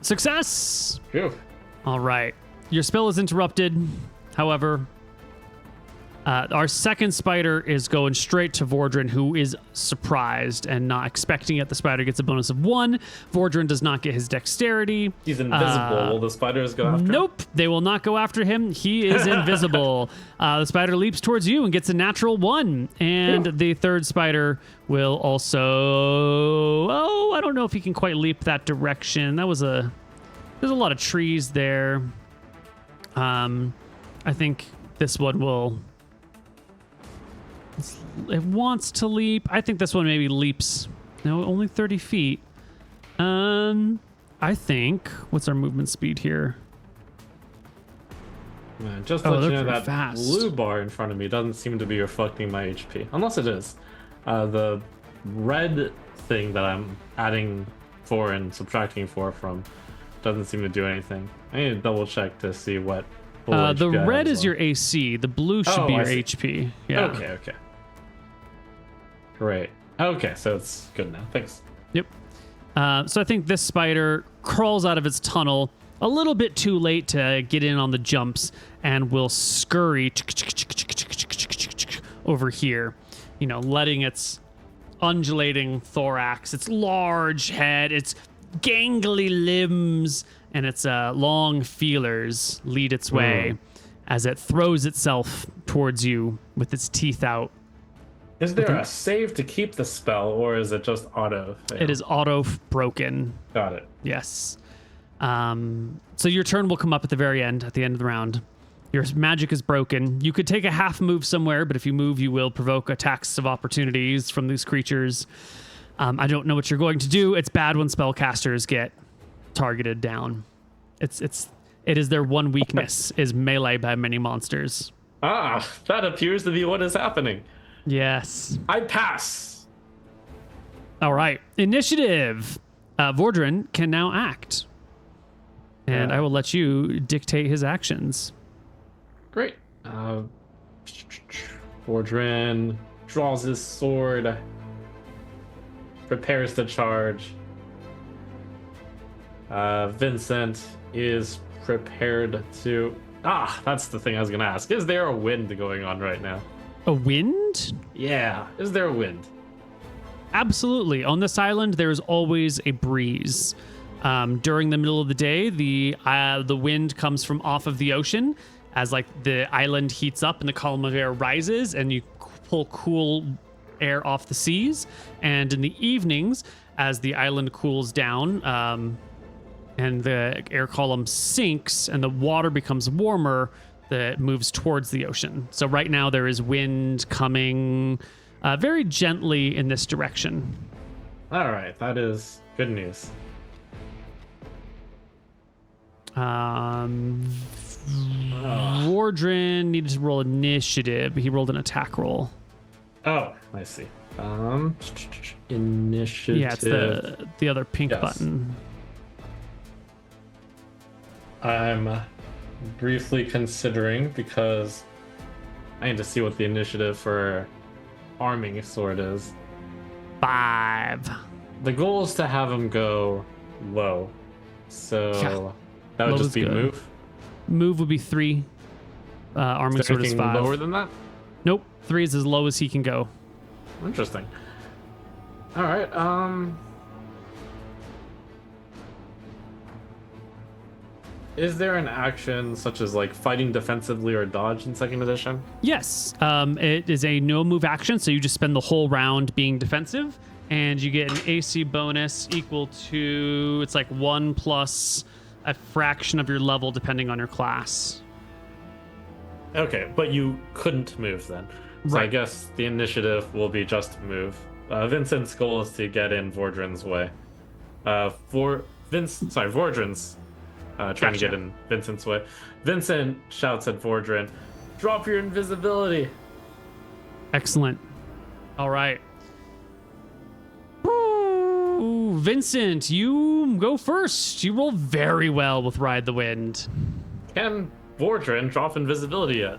Success! Phew. All right. Your spell is interrupted. However, our second spider is going straight to Vordran, who is surprised and not expecting it. The spider gets a bonus of 1. Vordran does not get his dexterity. He's invisible. Will the spiders go after him? Nope. They will not go after him. He is invisible. The spider leaps towards you and gets a natural 1. And the third spider will also... Oh, I don't know if he can quite leap that direction. There's a lot of trees there. I think this one will... It wants to leap. I think this one maybe leaps. No, only 30 feet. I think... What's our movement speed here? Man, just looking at that fast. blue bar in front of me doesn't seem to be reflecting my HP. Unless it is. The red thing that I'm adding 4 and subtracting 4 from doesn't seem to do anything. I need to double check to see what... the red is your AC. The blue should be your HP. Yeah. Okay. Great. Okay, so it's good now. Thanks. Yep. So I think this spider crawls out of its tunnel a little bit too late to get in on the jumps and will scurry over here, letting its undulating thorax, its large head, its gangly limbs, and its long feelers lead its way as it throws itself towards you with its teeth out. Is there a save to keep the spell, or is it just auto fail? It is auto broken. Got it. Yes. So your turn will come up at the very end, at the end of the round. Your magic is broken. You could take a half move somewhere, but if you move, you will provoke attacks of opportunities from these creatures. I don't know what you're going to do. It's bad when spellcasters get targeted down. It is their one weakness, is melee by many monsters. Ah, that appears to be what is happening. Yes. I pass. All right. Initiative. Vordran can now act. And I will let you dictate his actions. Great. Vordran draws his sword, prepares to charge. Vincent is prepared to... that's the thing I was going to ask. Is there a wind going on right now? A wind? Yeah. Is there a wind? Absolutely. On this island, there's always a breeze. During the middle of the day, the wind comes from off of the ocean as the island heats up and the column of air rises, and you pull cool air off the seas. And in the evenings, as the island cools down and the air column sinks and the water becomes warmer, that moves towards the ocean. So right now there is wind coming very gently in this direction. All right, that is good news. Vordran needed to roll initiative. He rolled an attack roll. Oh, I see. Initiative. Yeah, it's the other pink button. I'm briefly considering, because I need to see what the initiative for arming sword is. 5. The goal is to have him go low, so that would Low just be good. move. Move would be 3. Arming sword is 5. Lower than that? Nope, 3 is as low as he can go. Interesting. All right. Is there an action such as like fighting defensively or dodge in second edition? Yes, it is a no move action, so you just spend the whole round being defensive, and you get an AC bonus equal to, it's like 1 plus a fraction of your level depending on your class. Okay, but you couldn't move then. So I Right. guess the initiative will be just to move. Vincent's goal is to get in Vordrin's way. Vordrin's trying to get in Vincent's way. Vincent shouts at Vordrin, "Drop your invisibility!" Excellent. All right. Ooh, Vincent, you go first. You roll very well with Ride the Wind. Can Vordrin drop invisibility yet?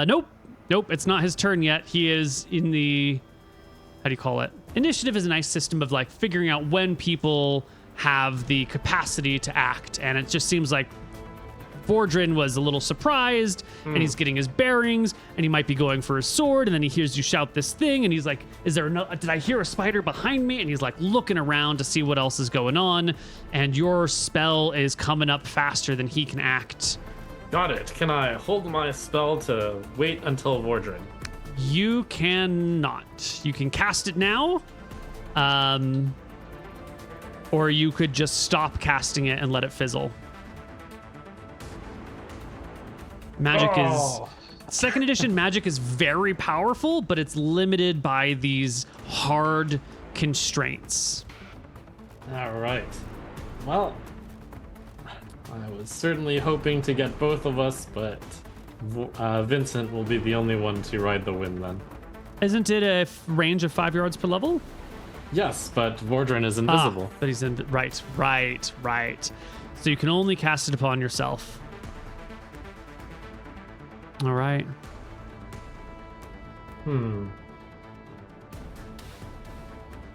Nope. Nope, it's not his turn yet. He is in the, how do you call it? Initiative is a nice system of like figuring out when people have the capacity to act, and it just seems like Vordrin was a little surprised, and he's getting his bearings, and he might be going for his sword, and then he hears you shout this thing, and he's like, did I hear a spider behind me? And he's like looking around to see what else is going on, and your spell is coming up faster than he can act. Got it. Can I hold my spell to wait until Vordrin? You cannot. You can cast it now, or you could just stop casting it and let it fizzle. Magic is second edition magic is very powerful, but it's limited by these hard constraints. All right. Well, I was certainly hoping to get both of us, but Vincent will be the only one to ride the wind then. Isn't it a range of 5 yards per level? Yes, but Vordrin is invisible. But he's in. Right. So you can only cast it upon yourself. All right.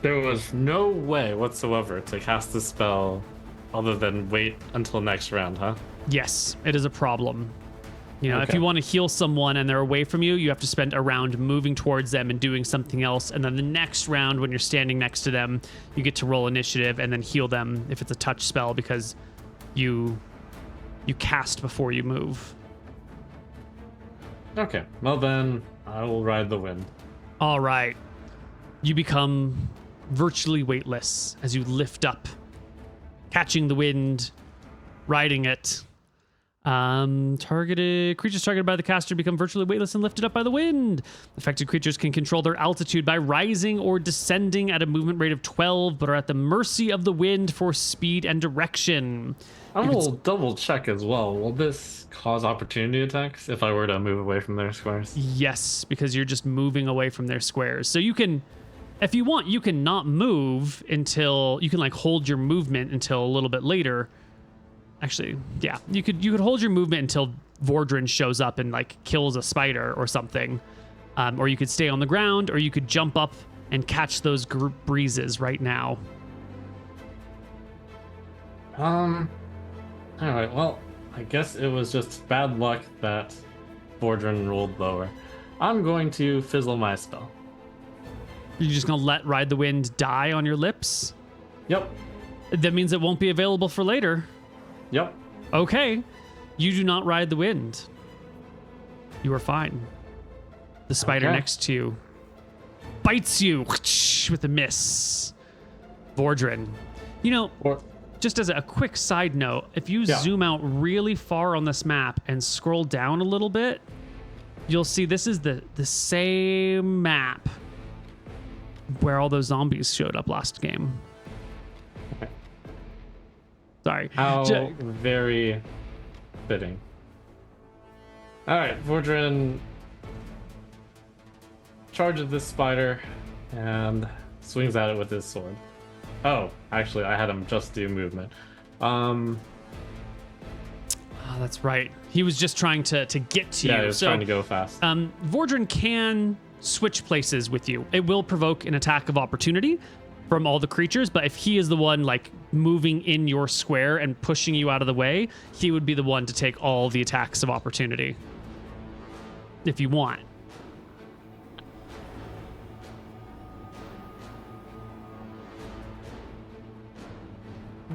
There was no way whatsoever to cast the spell other than wait until next round, huh? Yes, it is a problem. You know, if Okay. you want to heal someone and they're away from you, you have to spend a round moving towards them and doing something else. And then the next round, when you're standing next to them, you get to roll initiative and then heal them if it's a touch spell because you cast before you move. Okay, well then, I will ride the wind. All right. You become virtually weightless as you lift up, catching the wind, riding it. Creatures targeted by the caster become virtually weightless and lifted up by the wind. Affected creatures can control their altitude by rising or descending at a movement rate of 12, but are at the mercy of the wind for speed and direction. I will double check as well. Will this cause opportunity attacks if I were to move away from their squares? Yes, because you're just moving away from their squares. So you can, if you want, you can not move until you can like hold your movement until a little bit later. Actually, yeah, you could hold your movement until Vordrin shows up and like kills a spider or something, or you could stay on the ground, or you could jump up and catch those group breezes right now. All right, well, I guess it was just bad luck that Vordrin rolled lower. I'm going to fizzle my spell. You're just gonna let Ride the Wind die on your lips? Yep. That means it won't be available for later. Yep. Okay. You do not ride the wind. You are fine. The spider Okay. next to you bites you with a miss. Vordrin. You know, just as a quick side note, if you zoom out really far on this map and scroll down a little bit, you'll see this is the same map where all those zombies showed up last game. Sorry. How very fitting. All right, Vordrin charges this spider and swings at it with his sword. Oh, actually, I had him just do movement. Oh, that's right. He was just trying to get to you. Yeah, he was trying to go fast. Vordrin can switch places with you. It will provoke an attack of opportunity from all the creatures, but if he is the one like moving in your square and pushing you out of the way, he would be the one to take all the attacks of opportunity. If you want.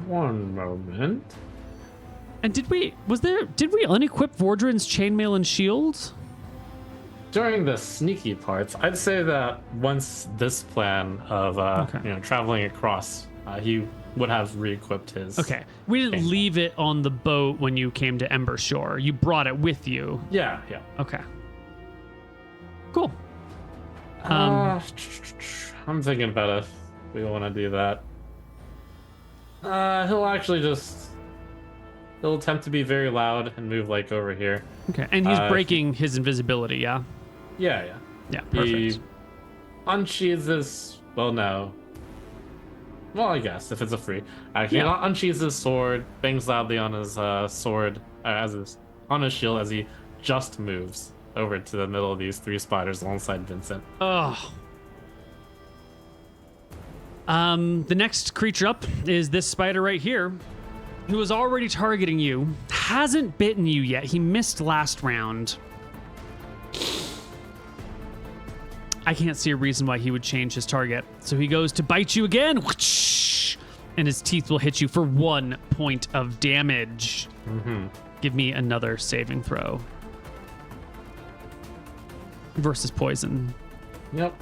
One moment. And did we unequip Vordran's chainmail and shield? During the sneaky parts, I'd say that once this plan of traveling across, he would have re-equipped his. Okay, we didn't chainmail. leave it on the boat when you came to Ember Shore. You brought it with you. Yeah. Okay. Cool. I'm thinking about if we want to do that. He'll attempt to be very loud and move like over here. Okay, and he's breaking his invisibility, yeah? Yeah. Yeah, perfect. He unsheathes his. Well, no. Well, I guess if it's a free. He unsheathes his sword, bangs loudly on his sword on his shield as he just moves over to the middle of these three spiders alongside Vincent. Oh. The next creature up is this spider right here, who is already targeting you. Hasn't bitten you yet. He missed last round. I can't see a reason why he would change his target. So he goes to bite you again. And his teeth will hit you for 1 point of damage. Give me another saving throw. Versus poison. Yep.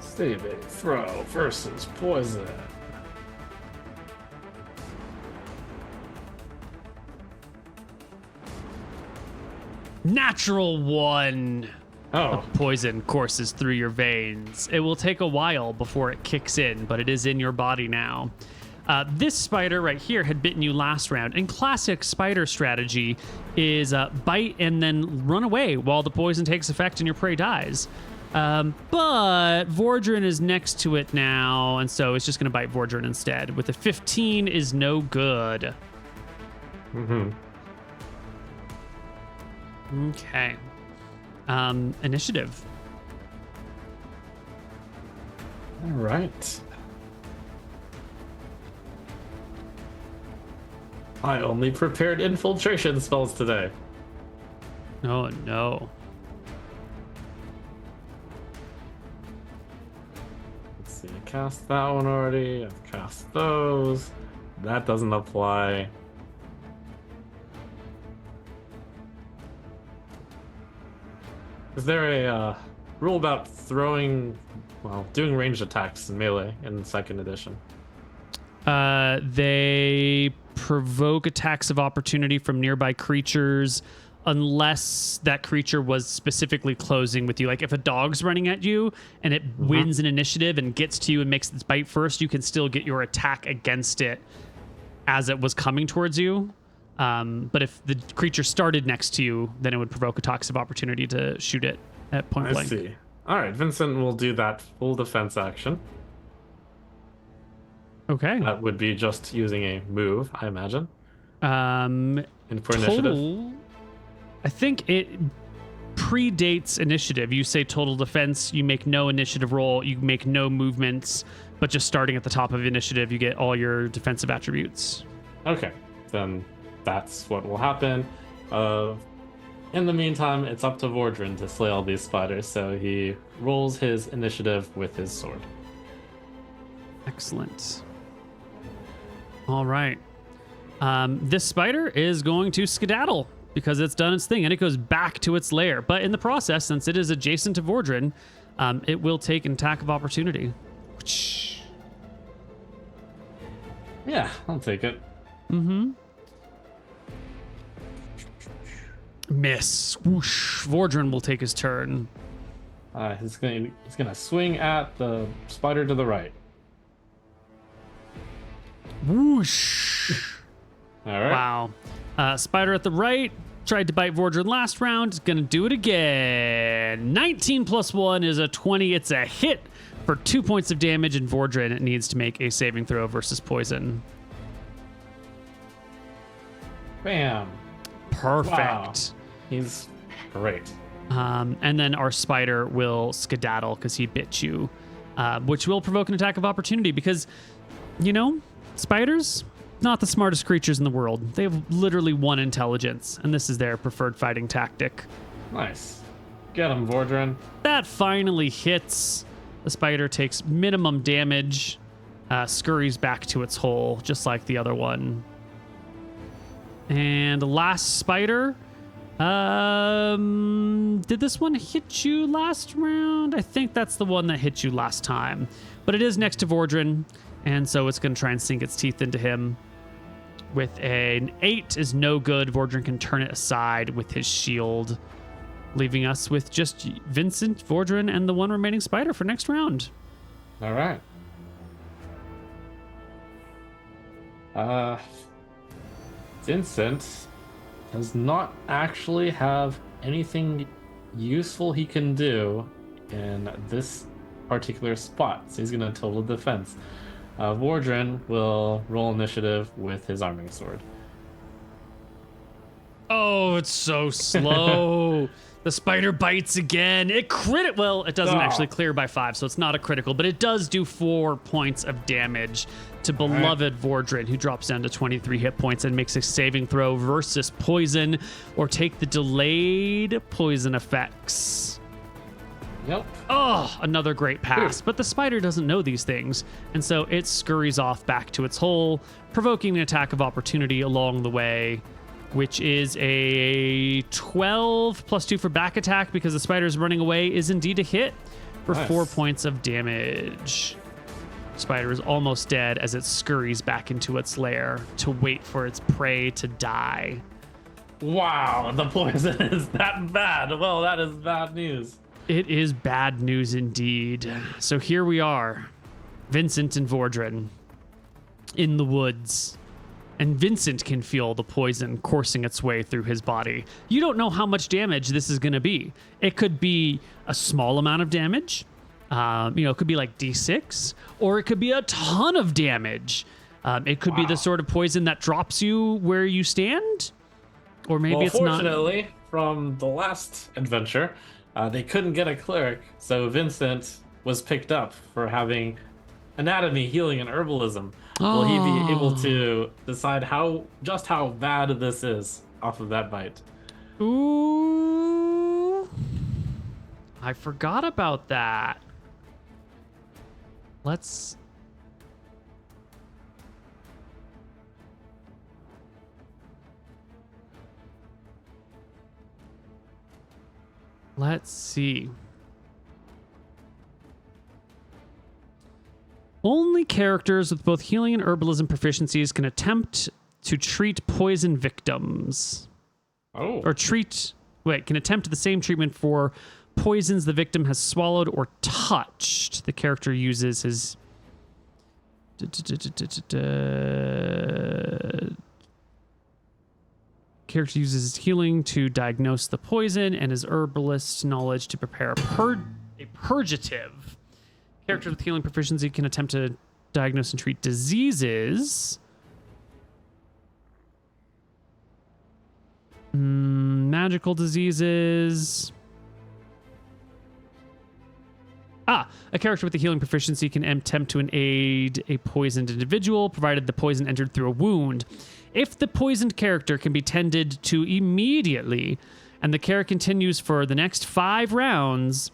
Saving throw versus poison. Natural 1. Oh. Poison courses through your veins. It will take a while before it kicks in, but it is in your body now. This spider right here had bitten you last round, and classic spider strategy is bite and then run away while the poison takes effect and your prey dies. But Vordran is next to it now, and so it's just going to bite Vordran instead. With a 15 is no good. Okay. Initiative. All right. I only prepared infiltration spells today. Oh, no. Let's see, I cast that one already. I've cast those. That doesn't apply. Is there a rule about doing ranged attacks in melee in 2nd edition? They provoke attacks of opportunity from nearby creatures unless that creature was specifically closing with you. Like if a dog's running at you and it wins an initiative and gets to you and makes its bite first, you can still get your attack against it as it was coming towards you. But if the creature started next to you, then it would provoke attacks of opportunity to shoot it at point blank. I see. All right, Vincent will do that full defense action. Okay. That would be just using a move, I imagine. And for initiative? I think it predates initiative. You say total defense, you make no initiative roll, you make no movements, but just starting at the top of initiative, you get all your defensive attributes. Okay, then that's what will happen. In the meantime, it's up to Vordran to slay all these spiders, so he rolls his initiative with his sword. Excellent. All right. This spider is going to skedaddle because it's done its thing and it goes back to its lair. But in the process, since it is adjacent to Vordran, it will take an attack of opportunity. Yeah, I'll take it. Miss. Whoosh. Vordran will take his turn. He's gonna swing at the spider to the right. Whoosh. All right. Wow. Spider at the right tried to bite Vordran last round. Gonna do it again. 19 plus 1 is a 20. It's a hit for 2 points of damage, and Vordran needs to make a saving throw versus poison. Bam. Perfect. Wow. He's great. And then our spider will skedaddle because he bit you, which will provoke an attack of opportunity because, spiders, not the smartest creatures in the world. They have literally 1 intelligence, and this is their preferred fighting tactic. Nice. Get him, Vordran. That finally hits. The spider takes minimum damage, scurries back to its hole, just like the other one. And the last spider. Did this one hit you last round? I think that's the one that hit you last time. But it is next to Vordrin, and so it's going to try and sink its teeth into him. With an 8 is no good. Vordrin can turn it aside with his shield, leaving us with just Vincent, Vordrin, and the one remaining spider for next round. All right. Vincent does not actually have anything useful he can do in this particular spot, so he's going to total defense. Vordrin will roll initiative with his arming sword. Oh, it's so slow. The spider bites again. It well, it doesn't actually clear by 5, so it's not a critical, but it does do 4 points of damage to beloved Vordrin, who drops down to 23 hit points and makes a saving throw versus poison or take the delayed poison effects. Yep. Oh, another great pass. But the spider doesn't know these things, and so it scurries off back to its hole, provoking an attack of opportunity along the way, which is a 12 plus 2 for back attack because the spider is running away is indeed a hit for 4 points of damage. Spider is almost dead as it scurries back into its lair to wait for its prey to die. Wow, the poison is that bad. Well, that is bad news. It is bad news indeed. So here we are, Vincent and Vordrin in the woods. And Vincent can feel the poison coursing its way through his body. You don't know how much damage this is going to be. It could be a small amount of damage. It could be like D6, or it could be a ton of damage. It could be the sort of poison that drops you where you stand, or maybe it's not. Fortunately, from the last adventure, they couldn't get a cleric, so Vincent was picked up for having anatomy, healing, and herbalism. Will he be able to decide how bad this is off of that bite? Ooh, I forgot about that. Let's see. Only characters with both healing and herbalism proficiencies can attempt to treat poison victims. Oh. Can attempt the same treatment for poisons the victim has swallowed or touched. The character uses his healing to diagnose the poison and his herbalist knowledge to prepare a purgative. Characters with healing proficiency can attempt to diagnose and treat diseases. Magical diseases. A character with a healing proficiency can attempt to aid a poisoned individual, provided the poison entered through a wound. If the poisoned character can be tended to immediately, and the care continues for the next 5 rounds,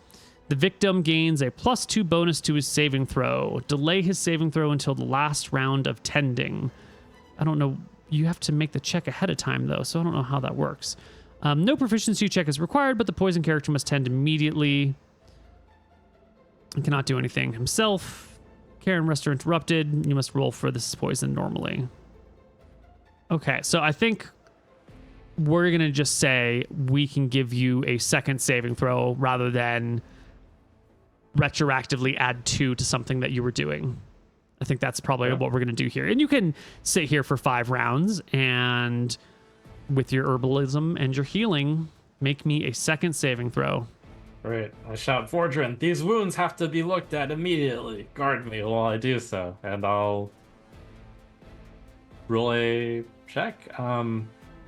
the victim gains a +2 bonus to his saving throw. Delay his saving throw until the last round of tending. I don't know. You have to make the check ahead of time, though, so I don't know how that works. No proficiency check is required, but the poison character must tend immediately. He cannot do anything himself. Care and rest are interrupted. You must roll for this poison normally. Okay, so I think we're going to just say we can give you a second saving throw rather than retroactively add 2 to something that you were doing. I think that's probably what we're going to do here. And you can sit here for 5 rounds and with your herbalism and your healing, make me a second saving throw. Right. I shout, Vordrin, these wounds have to be looked at immediately. Guard me while I do so. And I'll roll a check.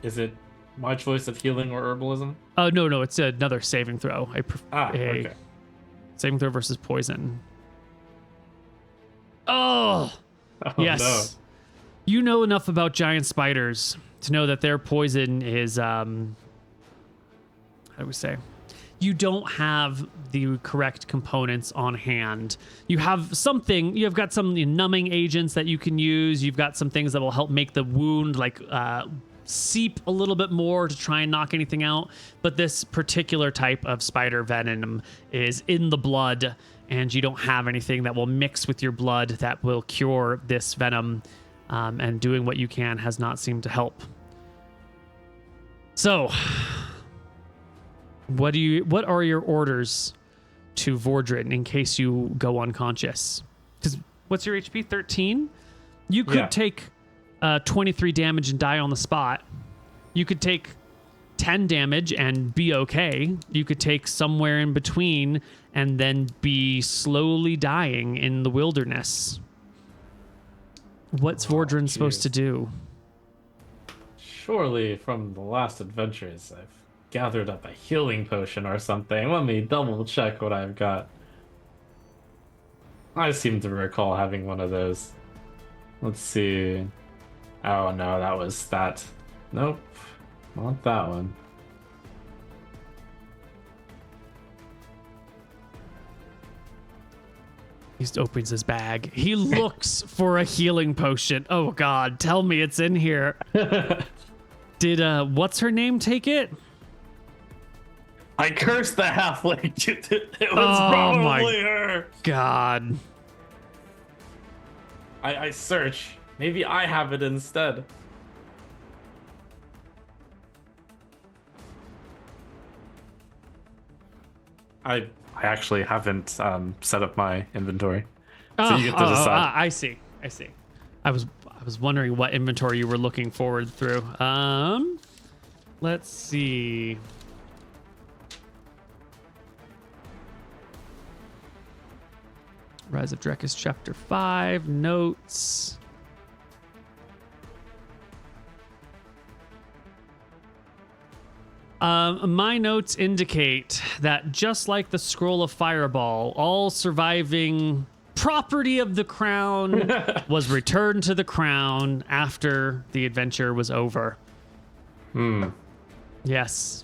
Is it my choice of healing or herbalism? Oh, no. It's another saving throw. Okay. Saving throw versus poison. Oh yes. No. You know enough about giant spiders to know that their poison is, how do we say? you don't have the correct components on hand. You have something, you've got some numbing agents that you can use. You've got some things that will help make the wound like seep a little bit more to try and knock anything out. But this particular type of spider venom is in the blood, and you don't have anything that will mix with your blood that will cure this venom. And doing what you can has not seemed to help. So, what are your orders to Vordrin in case you go unconscious? Because what's your HP? 13? You could take 23 damage and die on the spot. You could take 10 damage and be okay. You could take somewhere in between and then be slowly dying in the wilderness. What's Vordrin supposed to do? Surely from the last adventures, I've gathered up a healing potion or something. Let me double check what I've got. I seem to recall having one of those. Let's see. Oh no, that was that. Nope, not that one. He opens his bag. He looks for a healing potion. Oh God, tell me it's in here. Did what's her name take it? I cursed the halfling. It was probably her. God. I search. Maybe I have it instead. I actually haven't set up my inventory, so you get to decide. I see. I was wondering what inventory you were looking forward through. Let's see. Rise of Drekis, Chapter 5, notes. My notes indicate that just like the Scroll of Fireball, all surviving property of the crown was returned to the crown after the adventure was over. Yes.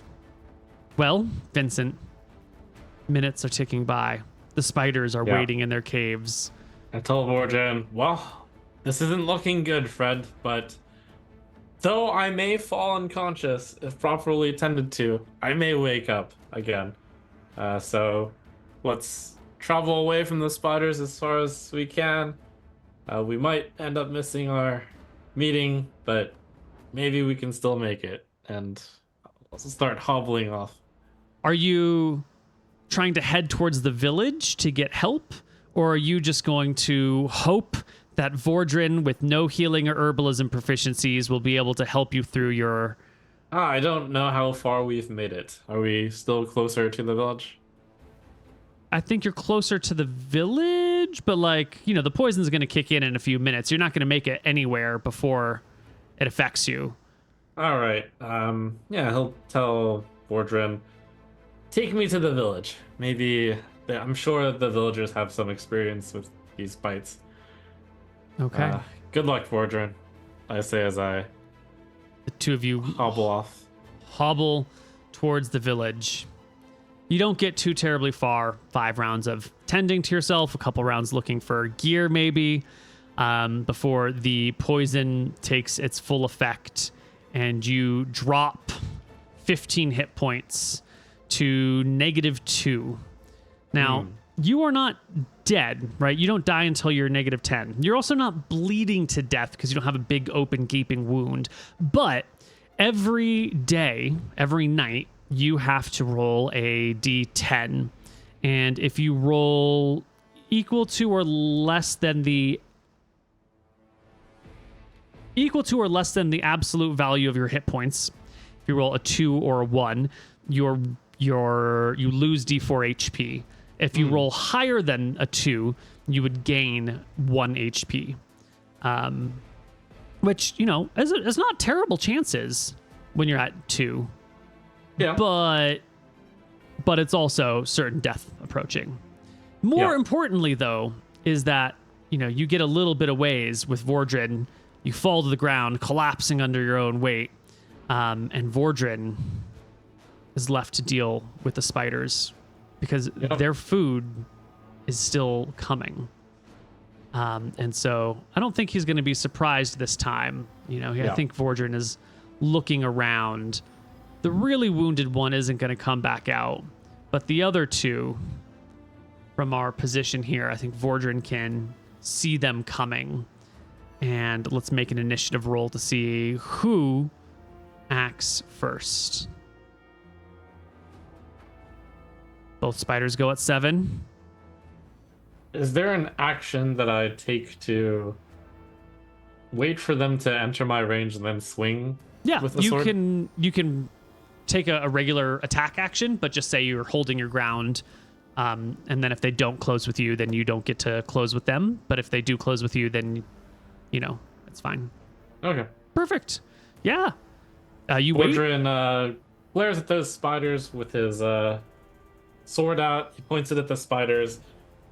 Well, Vincent, minutes are ticking by. The spiders are waiting in their caves. I told Vordrin, well, this isn't looking good, Fred, but though I may fall unconscious if properly tended to, I may wake up again. So let's travel away from the spiders as far as we can. We might end up missing our meeting, but maybe we can still make it. And I'll start hobbling off. Are you trying to head towards the village to get help? Or are you just going to hope that Vordrin, with no healing or herbalism proficiencies, will be able to help you through your... I don't know how far we've made it. Are we still closer to the village? I think you're closer to the village, but the poison's going to kick in a few minutes. You're not going to make it anywhere before it affects you. All right. Yeah, he'll tell Vordrin, take me to the village. Maybe, I'm sure the villagers have some experience with these bites. Okay. Good luck, Vordrin, I say as I the two of you hobble towards the village. You don't get too terribly far. 5 rounds of tending to yourself, a couple rounds looking for gear maybe, before the poison takes its full effect and you drop 15 hit points to -2. Now, you are not dead, right? You don't die until you're -10. You're also not bleeding to death because you don't have a big open gaping wound. But every day, every night, you have to roll a d10. And if you roll equal to or less than the absolute value of your hit points, if you roll a 2 or a 1, you lose d4 HP. If you roll higher than a 2, you would gain 1 HP. Which, is not terrible chances when you're at 2. Yeah. But it's also certain death approaching. More importantly, though, is that, you get a little bit of ways with Vordrin. You fall to the ground, collapsing under your own weight. And Vordrin, is left to deal with the spiders because Yep. their food is still coming. And so I don't think he's going to be surprised this time. I think Vordran is looking around. The really wounded one isn't going to come back out, but the other two from our position here, I think Vordran can see them coming. And let's make an initiative roll to see who acts first. Both spiders go at 7. Is there an action that I take to wait for them to enter my range and then swing? Yeah, with the you sword? can take a regular attack action, but just say you're holding your ground. And then if they don't close with you, then you don't get to close with them. But if they do close with you, then it's fine. Okay. Perfect. Yeah. You wait. Vordran glares at those spiders with his sword out. He points it at the spiders,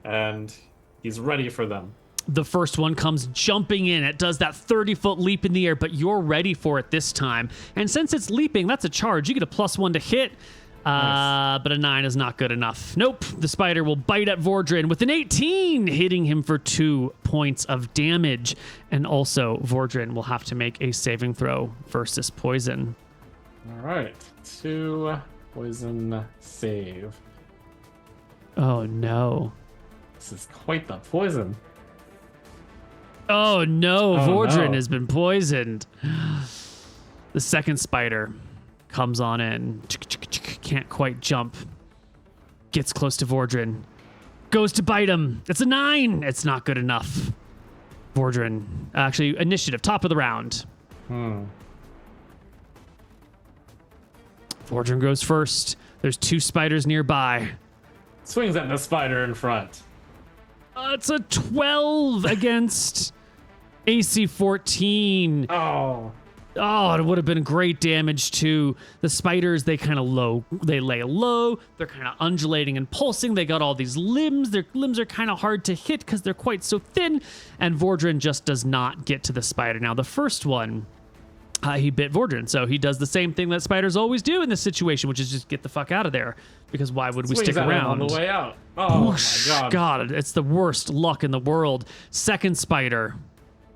and he's ready for them. The first one comes jumping in. It does that 30-foot leap in the air, but you're ready for it this time. And since it's leaping, that's a charge. You get a +1 to hit. Nice. But a 9 is not good enough. Nope. The spider will bite at Vordran with an 18, hitting him for 2 points of damage. And also, Vordran will have to make a saving throw versus poison. All right. 2 poison save. Oh, no. This is quite the poison. Oh, no. Oh, Vordran no. has been poisoned. The second spider comes on in. Can't quite jump. Gets close to Vordran. Goes to bite him. It's a 9. It's not good enough. Vordran. Actually, initiative. Top of the round. Vordran goes first. There's 2 spiders nearby. Swings at the spider in front. It's a 12 against AC 14. Oh. Oh, it would have been great damage too. The spiders, they lay low. They're kind of undulating and pulsing. They got all these limbs. Their limbs are kind of hard to hit because they're quite so thin. And Vordran just does not get to the spider. Now, the first one, he bit Vordran. So he does the same thing that spiders always do in this situation, which is just get the fuck out of there. Because why would we Swings stick at him around? on the way out. Oh, Whoosh, my God. God, it's the worst luck in the world. Second spider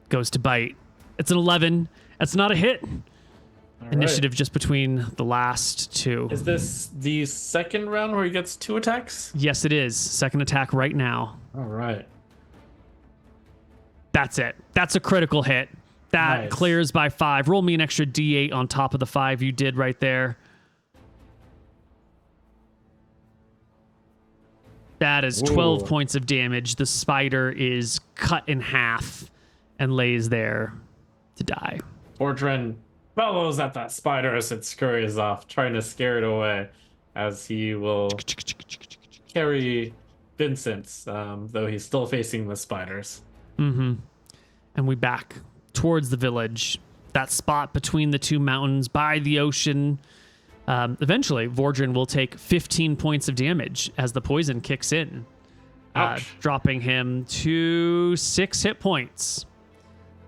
goes to bite. It's an 11. That's not a hit. All Initiative just between the last 2. Is this the second round where he gets 2 attacks? Yes, it is. Second attack right now. All right. That's it. That's a critical hit. That Nice. clears by 5. Roll me an extra D8 on top of the 5 you did right there. That is 12 Ooh. points of damage. The spider is cut in half and lays there to die. Vordran bellows at that spider as it scurries off, trying to scare it away, as he will carry Vincent, though he's still facing the spiders. And we back towards the village. That spot between the 2 mountains by the ocean. Eventually, Vordran will take 15 points of damage as the poison kicks in, dropping him to 6 hit points.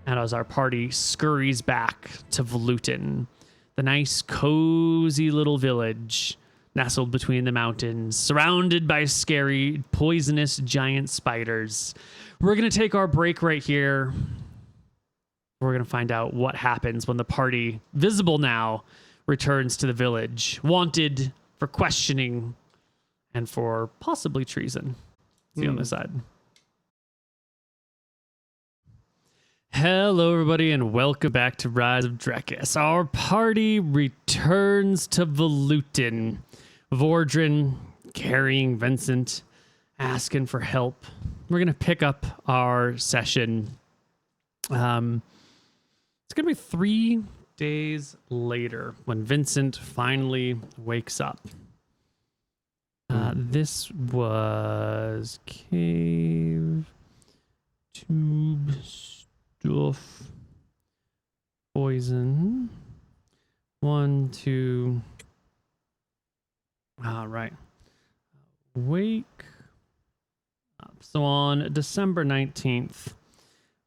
And as our party scurries back to Volutin, the nice, cozy little village nestled between the mountains, surrounded by scary, poisonous giant spiders. We're going to take our break right here. We're going to find out what happens when the party, visible now, returns to the village, wanted for questioning and for possibly treason. See you on the side. Hello, everybody, and welcome back to Rise of Drekis. Our party returns to Volutin. Vordran carrying Vincent, asking for help. We're going to pick up our session. It's going to be 3 days later when Vincent finally wakes up. This was cave, tube, stuff, poison. 1, 2. All right. Wake up. So on December 19th,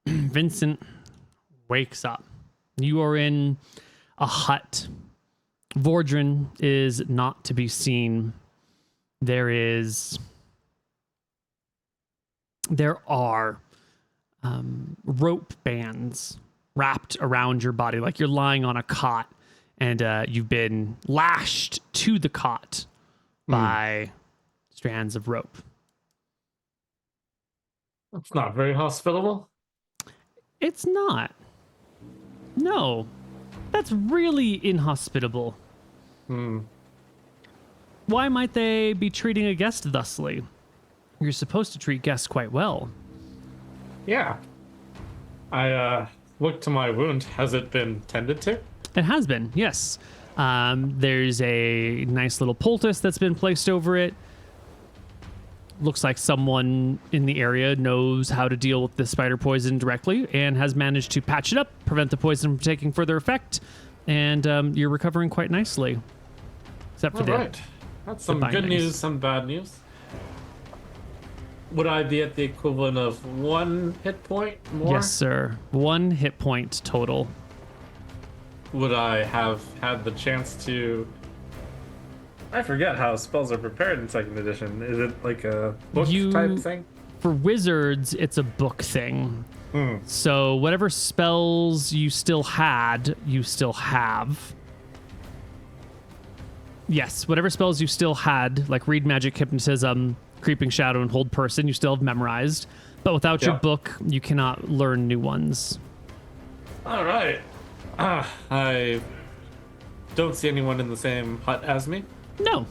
Vincent wakes up. You are in a hut Vordrin is not to be seen. There are rope bands wrapped around your body, like you're lying on a cot, and you've been lashed to the cot by strands of rope. That's not very hospitable. It's not. No. That's really inhospitable. Why might they be treating a guest thusly? You're supposed to treat guests quite well. Yeah. I looked to my wound. Has it been tended to? It has been, yes. There's a nice little poultice that's been placed over it. Looks like someone in the area knows how to deal with the spider poison directly and has managed to patch it up, prevent the poison from taking further effect, and you're recovering quite nicely. Except for right. That's some good news, some bad news. Would I be at the equivalent of 1 hit point more? Yes, sir. 1 hit point total. Would I have had the chance to... I forget how spells are prepared in 2nd edition. Is it like a book type thing? For wizards, it's a book thing. So whatever spells you still had, you still have. Yes, whatever spells you still had, like Read Magic, Hypnotism, Creeping Shadow, and Hold Person, you still have memorized. But without your book, you cannot learn new ones. All right. I don't see anyone in the same hut as me. No.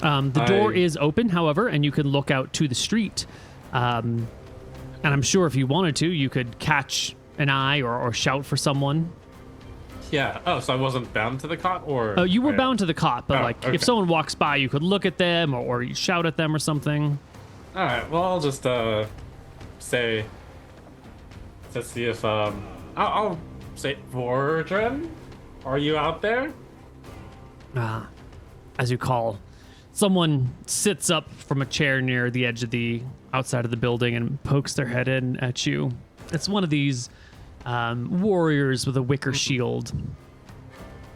The door is open, however, and you can look out to the street. And I'm sure if you wanted to, you could catch an eye or shout for someone. Yeah. Oh, so I wasn't bound to the cot, or? Oh, you were bound to the cot, but if someone walks by, you could look at them or you shout at them or something. All right. Well, I'll just say to see if I'll say, Vordrin, are you out there? As you call, someone sits up from a chair near the edge of the outside of the building and pokes their head in at you. It's one of these warriors with a wicker shield,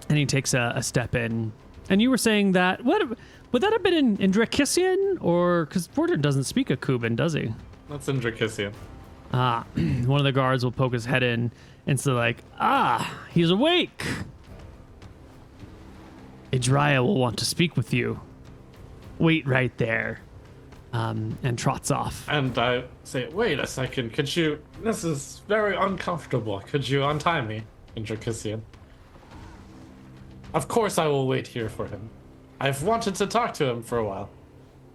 and he takes a step in. And you were saying that would that have been in Drekisian, or because Vordrin doesn't speak a Kuban, does he? That's in Drekisian. One of the guards will poke his head in and say like, he's awake. Idria will want to speak with you. Wait right there. And trots off. And I say, wait a second, could you... This is very uncomfortable. Could you untie me? In Drekisian. Of course I will wait here for him. I've wanted to talk to him for a while.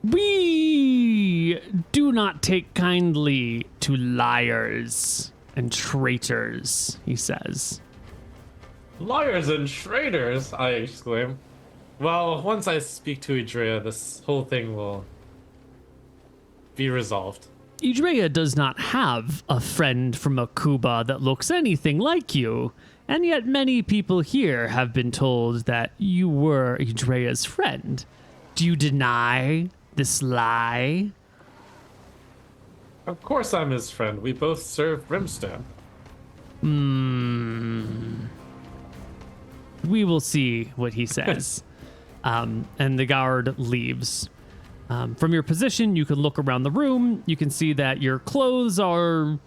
We do not take kindly to liars and traitors, he says. Liars and traitors, I exclaim. Well, once I speak to Idria, this whole thing will be resolved. Idria does not have a friend from Akuba that looks anything like you, and yet many people here have been told that you were Idria's friend. Do you deny this lie? Of course I'm his friend. We both serve Brimstone. We will see what he says. And the guard leaves. From your position, you can look around the room. You can see that your clothes are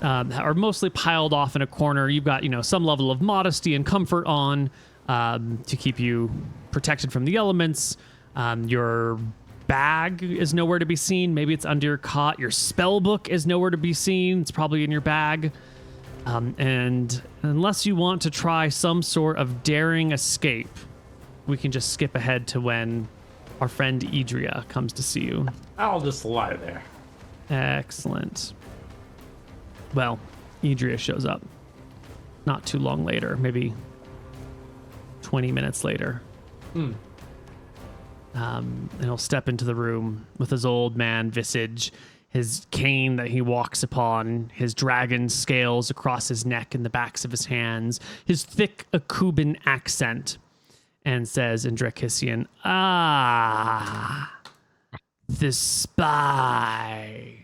mostly piled off in a corner. You've got, some level of modesty and comfort on to keep you protected from the elements. Your bag is nowhere to be seen. Maybe it's under your cot. Your spell book is nowhere to be seen. It's probably in your bag. And unless you want to try some sort of daring escape, we can just skip ahead to when our friend Idria comes to see you. I'll just lie there. Excellent. Well, Idria shows up. Not too long later, maybe 20 minutes later. And he'll step into the room with his old man visage, his cane that he walks upon, his dragon scales across his neck and the backs of his hands, his thick Akuban accent, and says in Drekisian, the spy.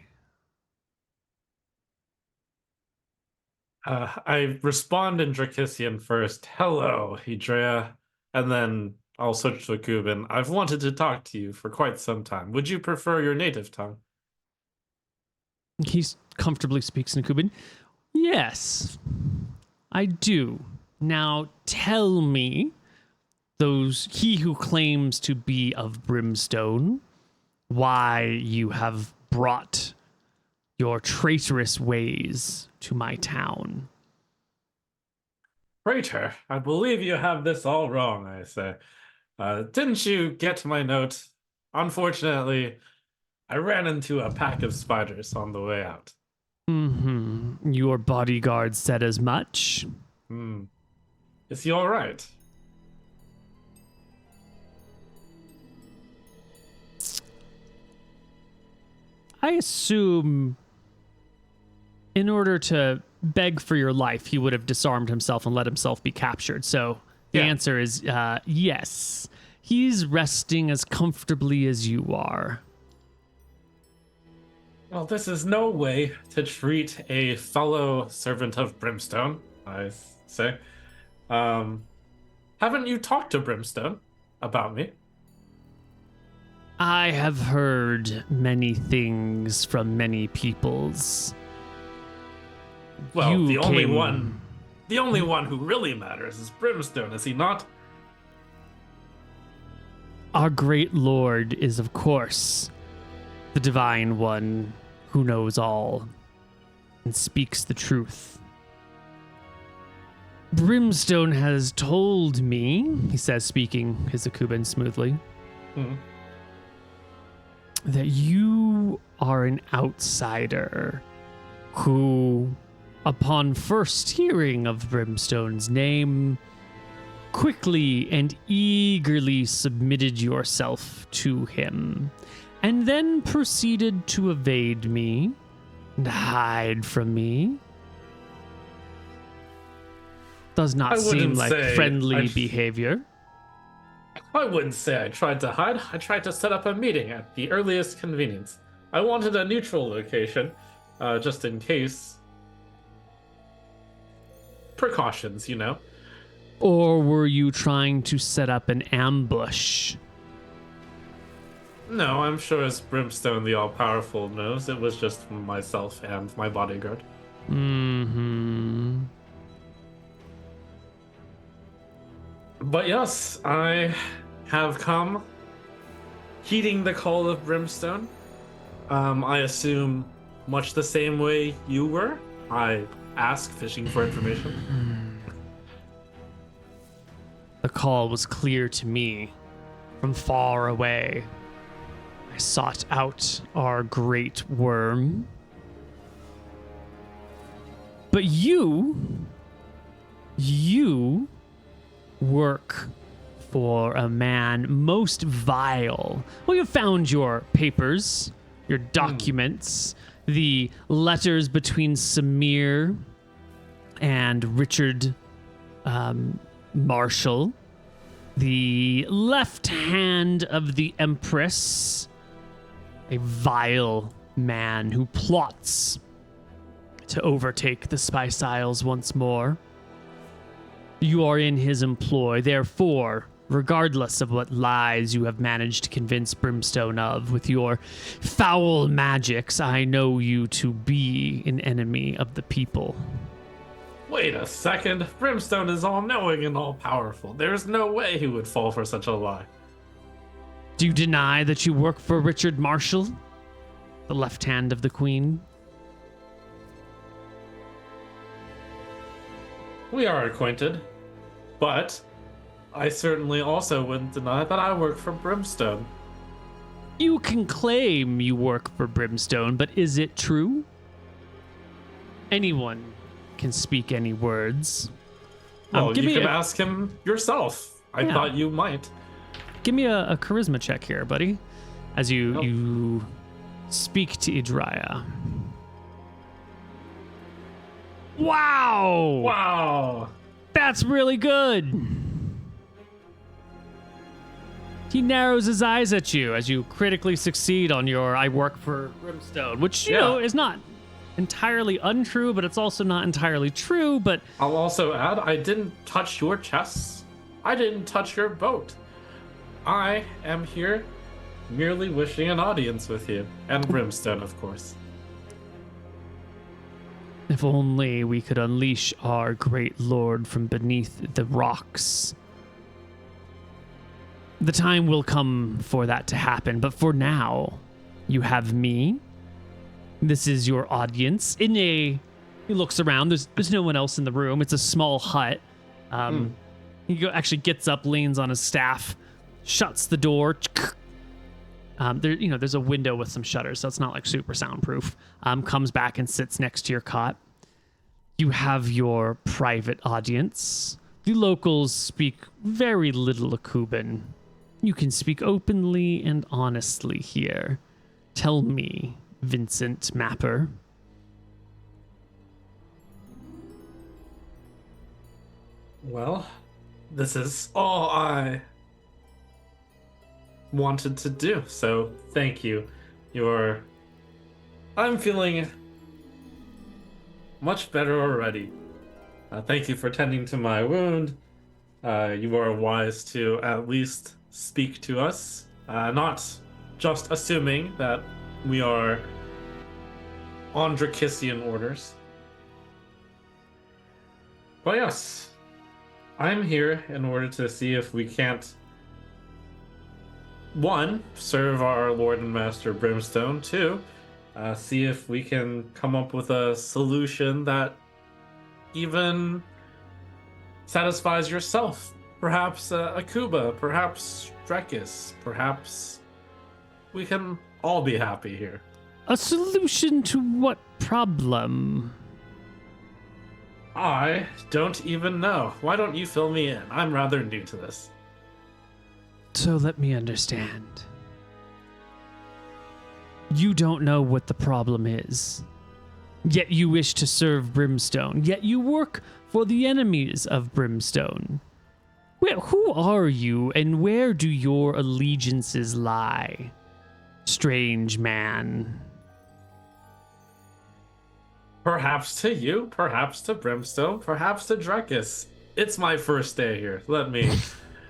I respond in Drekisian first. Hello, Idria. And then I'll switch to Cuban. I've wanted to talk to you for quite some time. Would you prefer your native tongue? He comfortably speaks in Cuban. Yes, I do. Now tell me, he who claims to be of Brimstone, why you have brought your traitorous ways to my town. Traitor, I believe you have this all wrong, I say. Didn't you get my note? Unfortunately, I ran into a pack of spiders on the way out. Mm-hmm. Your bodyguard said as much. Is he all right? I assume in order to beg for your life, he would have disarmed himself and let himself be captured. So the answer is yes. He's resting as comfortably as you are. Well, this is no way to treat a fellow servant of Brimstone, I say. Haven't you talked to Brimstone about me? I have heard many things from many peoples. Well, the only one who really matters is Brimstone, is he not? Our great lord is, of course, the divine one who knows all and speaks the truth. Brimstone has told me, he says, speaking his Akuban smoothly, that you are an outsider who, upon first hearing of Brimstone's name, quickly and eagerly submitted yourself to him, and then proceeded to evade me and hide from me. Does not seem like friendly behavior. I wouldn't say I tried to hide. I tried to set up a meeting at the earliest convenience. I wanted a neutral location, just in case. Precautions, you know. Or were you trying to set up an ambush? No, I'm sure as Brimstone the All-Powerful knows, it was just myself and my bodyguard. Mm-hmm. But yes, I have come, heeding the call of Brimstone. I assume much the same way you were. I asked, fishing for information. The call was clear to me from far away. I sought out our great worm. But you work for a man most vile. Well, you found your papers, your documents, the letters between Samir and Richard Marshall, the left hand of the Empress, a vile man who plots to overtake the Spice Isles once more. You are in his employ, therefore, regardless of what lies you have managed to convince Brimstone of with your foul magics, I know you to be an enemy of the people. Wait a second. Brimstone is all-knowing and all-powerful. There's no way he would fall for such a lie. Do you deny that you work for Richard Marshall, the left hand of the Queen? We are acquainted, but I certainly also wouldn't deny that I work for Brimstone. You can claim you work for Brimstone, but is it true? Anyone can speak any words. Well, you can ask him yourself. I thought you might. Give me a charisma check here, buddy, as you speak to Idria. Wow! Wow! That's really good. He narrows his eyes at you as you critically succeed on your I work for Brimstone, which, you know, is not entirely untrue, but it's also not entirely true. But I'll also add, I didn't touch your chests. I didn't touch your boat. I am here merely wishing an audience with you. And Brimstone, of course. if only we could unleash our great lord from beneath the rocks. The time will come for that to happen, but for now, you have me. This is your audience. He looks around. There's no one else in the room. It's a small hut. He actually gets up, leans on his staff, shuts the door. There's a window with some shutters, so it's not like super soundproof. Comes back and sits next to your cot. You have your private audience. The locals speak very little Akuban. You can speak openly and honestly here. Tell me, Vincent Mapper. Well, this is all I wanted to do, so thank you. I'm feeling much better already. Thank you for tending to my wound. You are wise to at least speak to us, not just assuming that we are on Drekisian orders. But yes, I'm here in order to see if we can't, one, serve our Lord and Master Brimstone, two, see if we can come up with a solution that even satisfies yourself. Perhaps Akuba, perhaps Drekis, perhaps we can all be happy here. A solution to what problem? I don't even know. Why don't you fill me in? I'm rather new to this. So let me understand. You don't know what the problem is, yet you wish to serve Brimstone, yet you work for the enemies of Brimstone. Who are you, and where do your allegiances lie? Strange man. Perhaps to you, perhaps to Brimstone, perhaps to Drekis. It's my first day here. Let me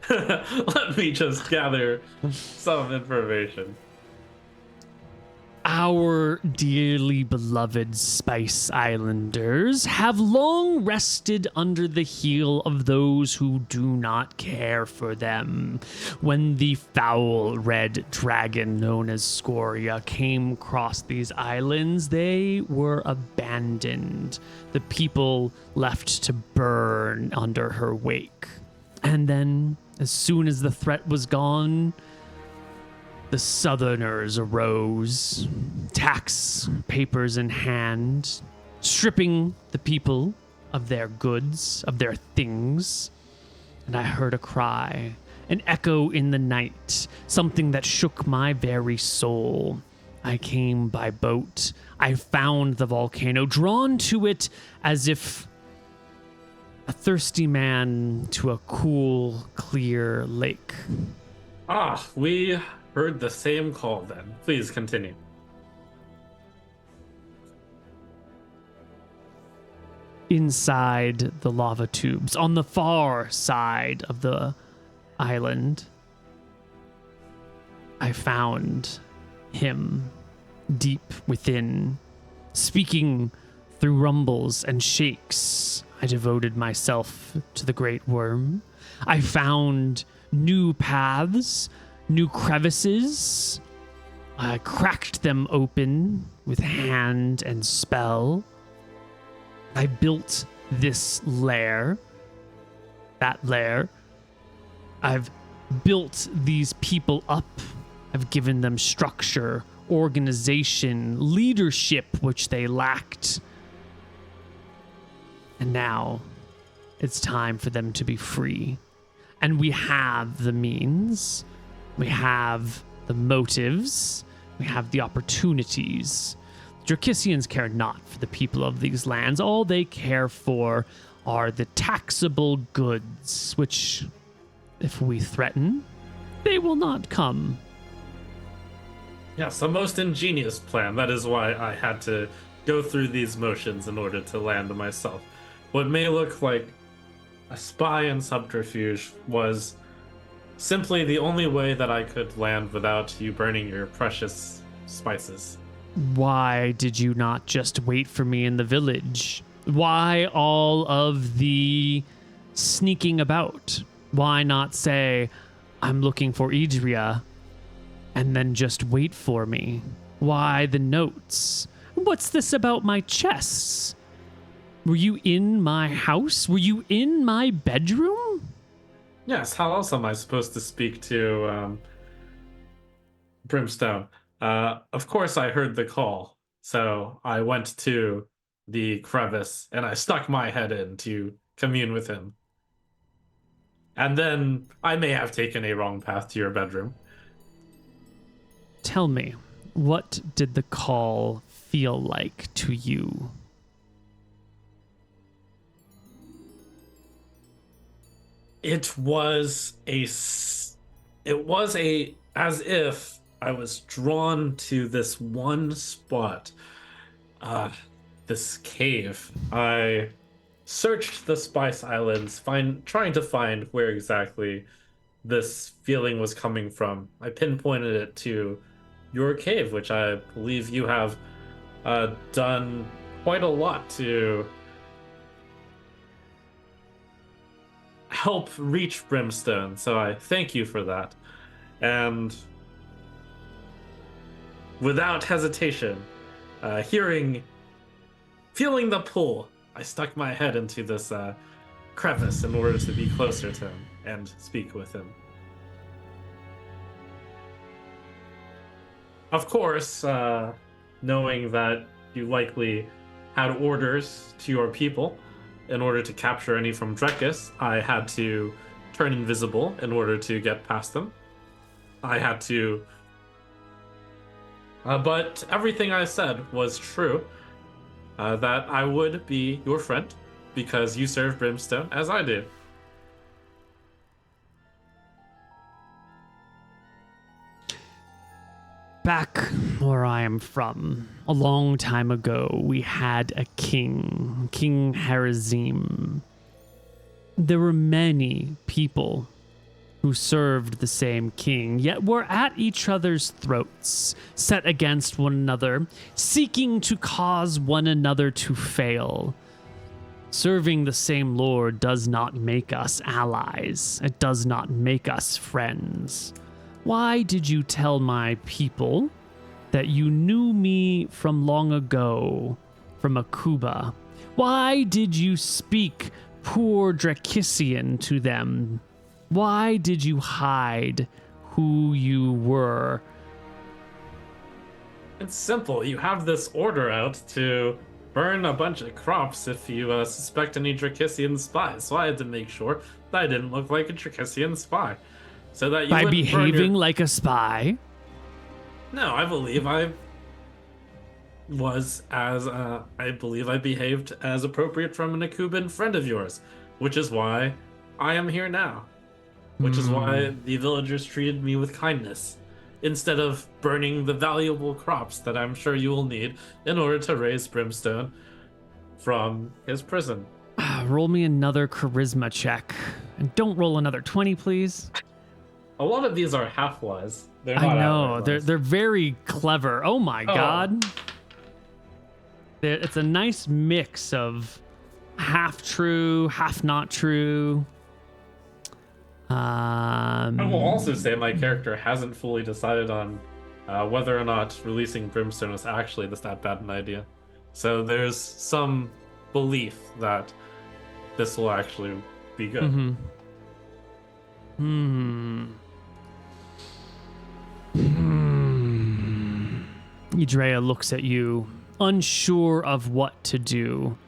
let me just gather some information. Our dearly beloved Spice Islanders have long rested under the heel of those who do not care for them. When the foul red dragon known as Scoria came across these islands, they were abandoned. The people left to burn under her wake. And then, as soon as the threat was gone, the Southerners arose, tax papers in hand, stripping the people of their goods, of their things. And I heard a cry, an echo in the night, something that shook my very soul. I came by boat. I found the volcano, drawn to it as if a thirsty man to a cool, clear lake. Ah, we heard the same call then. Please continue. Inside the lava tubes, on the far side of the island, I found him deep within, speaking through rumbles and shakes. I devoted myself to the great worm. I found new paths, new crevices. I cracked them open with hand and spell. I built this lair, that lair. I've built these people up. I've given them structure, organization, leadership, which they lacked. And now it's time for them to be free. And we have the means. We have the motives. We have the opportunities. Drekisians care not for the people of these lands. All they care for are the taxable goods, which, if we threaten, they will not come. Yes, the most ingenious plan. That is why I had to go through these motions in order to land myself. What may look like a spy and subterfuge was simply the only way that I could land without you burning your precious spices. Why did you not just wait for me in the village? Why all of the sneaking about? Why not say, I'm looking for Idria, and then just wait for me? Why the notes? What's this about my chests? Were you in my house? Were you in my bedroom? Yes, how else am I supposed to speak to Brimstone? Of course I heard the call, so I went to the crevice and I stuck my head in to commune with him. And then I may have taken a wrong path to your bedroom. Tell me, what did the call feel like to you? It was as if I was drawn to this one spot, this cave. I searched the Spice Islands, trying to find where exactly this feeling was coming from. I pinpointed it to your cave, which I believe you have done quite a lot to help reach Brimstone, so I thank you for that. And without hesitation, feeling the pull, I stuck my head into this crevice in order to be closer to him and speak with him. Of course, knowing that you likely had orders to your people in order to capture any from Drekis, I had to turn invisible in order to get past them. I had to... but everything I said was true. That I would be your friend because you serve Brimstone as I do. Back where I am from, a long time ago, we had a king, King Harazim. There were many people who served the same king, yet were at each other's throats, set against one another, seeking to cause one another to fail. Serving the same lord does not make us allies. It does not make us friends. Why did you tell my people that you knew me from long ago, from Akuba? Why did you speak poor Drekisian to them? Why did you hide who you were? It's simple. You have this order out to burn a bunch of crops if you suspect any Drekisian spies. So I had to make sure that I didn't look like a Drekisian spy. So that you By wouldn't behaving like a spy? No, I believe I behaved as appropriate from an Akuban friend of yours, which is why I am here now. Which is why the villagers treated me with kindness, instead of burning the valuable crops that I'm sure you will need in order to raise Brimstone from his prison. Roll me another charisma check. And don't roll another 20, please. A lot of these are half-wise. They're I not know. outright-wise. They're very clever. Oh my god. It's a nice mix of half true, half not true. I will also say my character hasn't fully decided on whether or not releasing Brimstone was actually that bad an idea. So there's some belief that this will actually be good. Idria looks at you, unsure of what to do.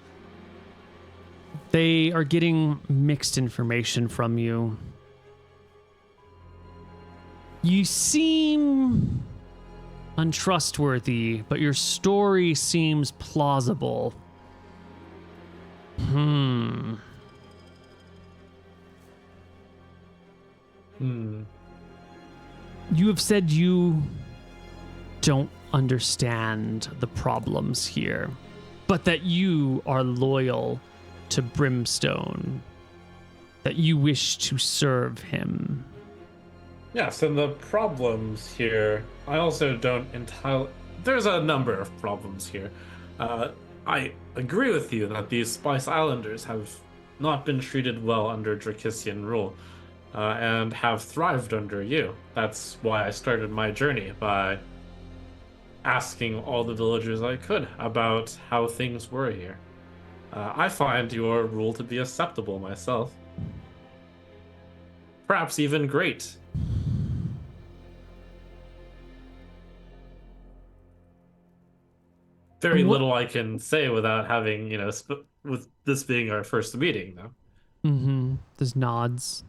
They are getting mixed information from you. You seem untrustworthy, but your story seems plausible. You have said you don't understand the problems here. but that you are loyal to Brimstone, that you wish to serve him. Yes, and the problems here, I also don't entirely. There's a number of problems here. I agree with you that these Spice Islanders have not been treated well under Drekisian rule, and have thrived under you. That's why I started my journey by asking all the villagers I could about how things were here. I find your rule to be acceptable myself. Perhaps even great. Very little I can say without having, with this being our first meeting, though. There's nods.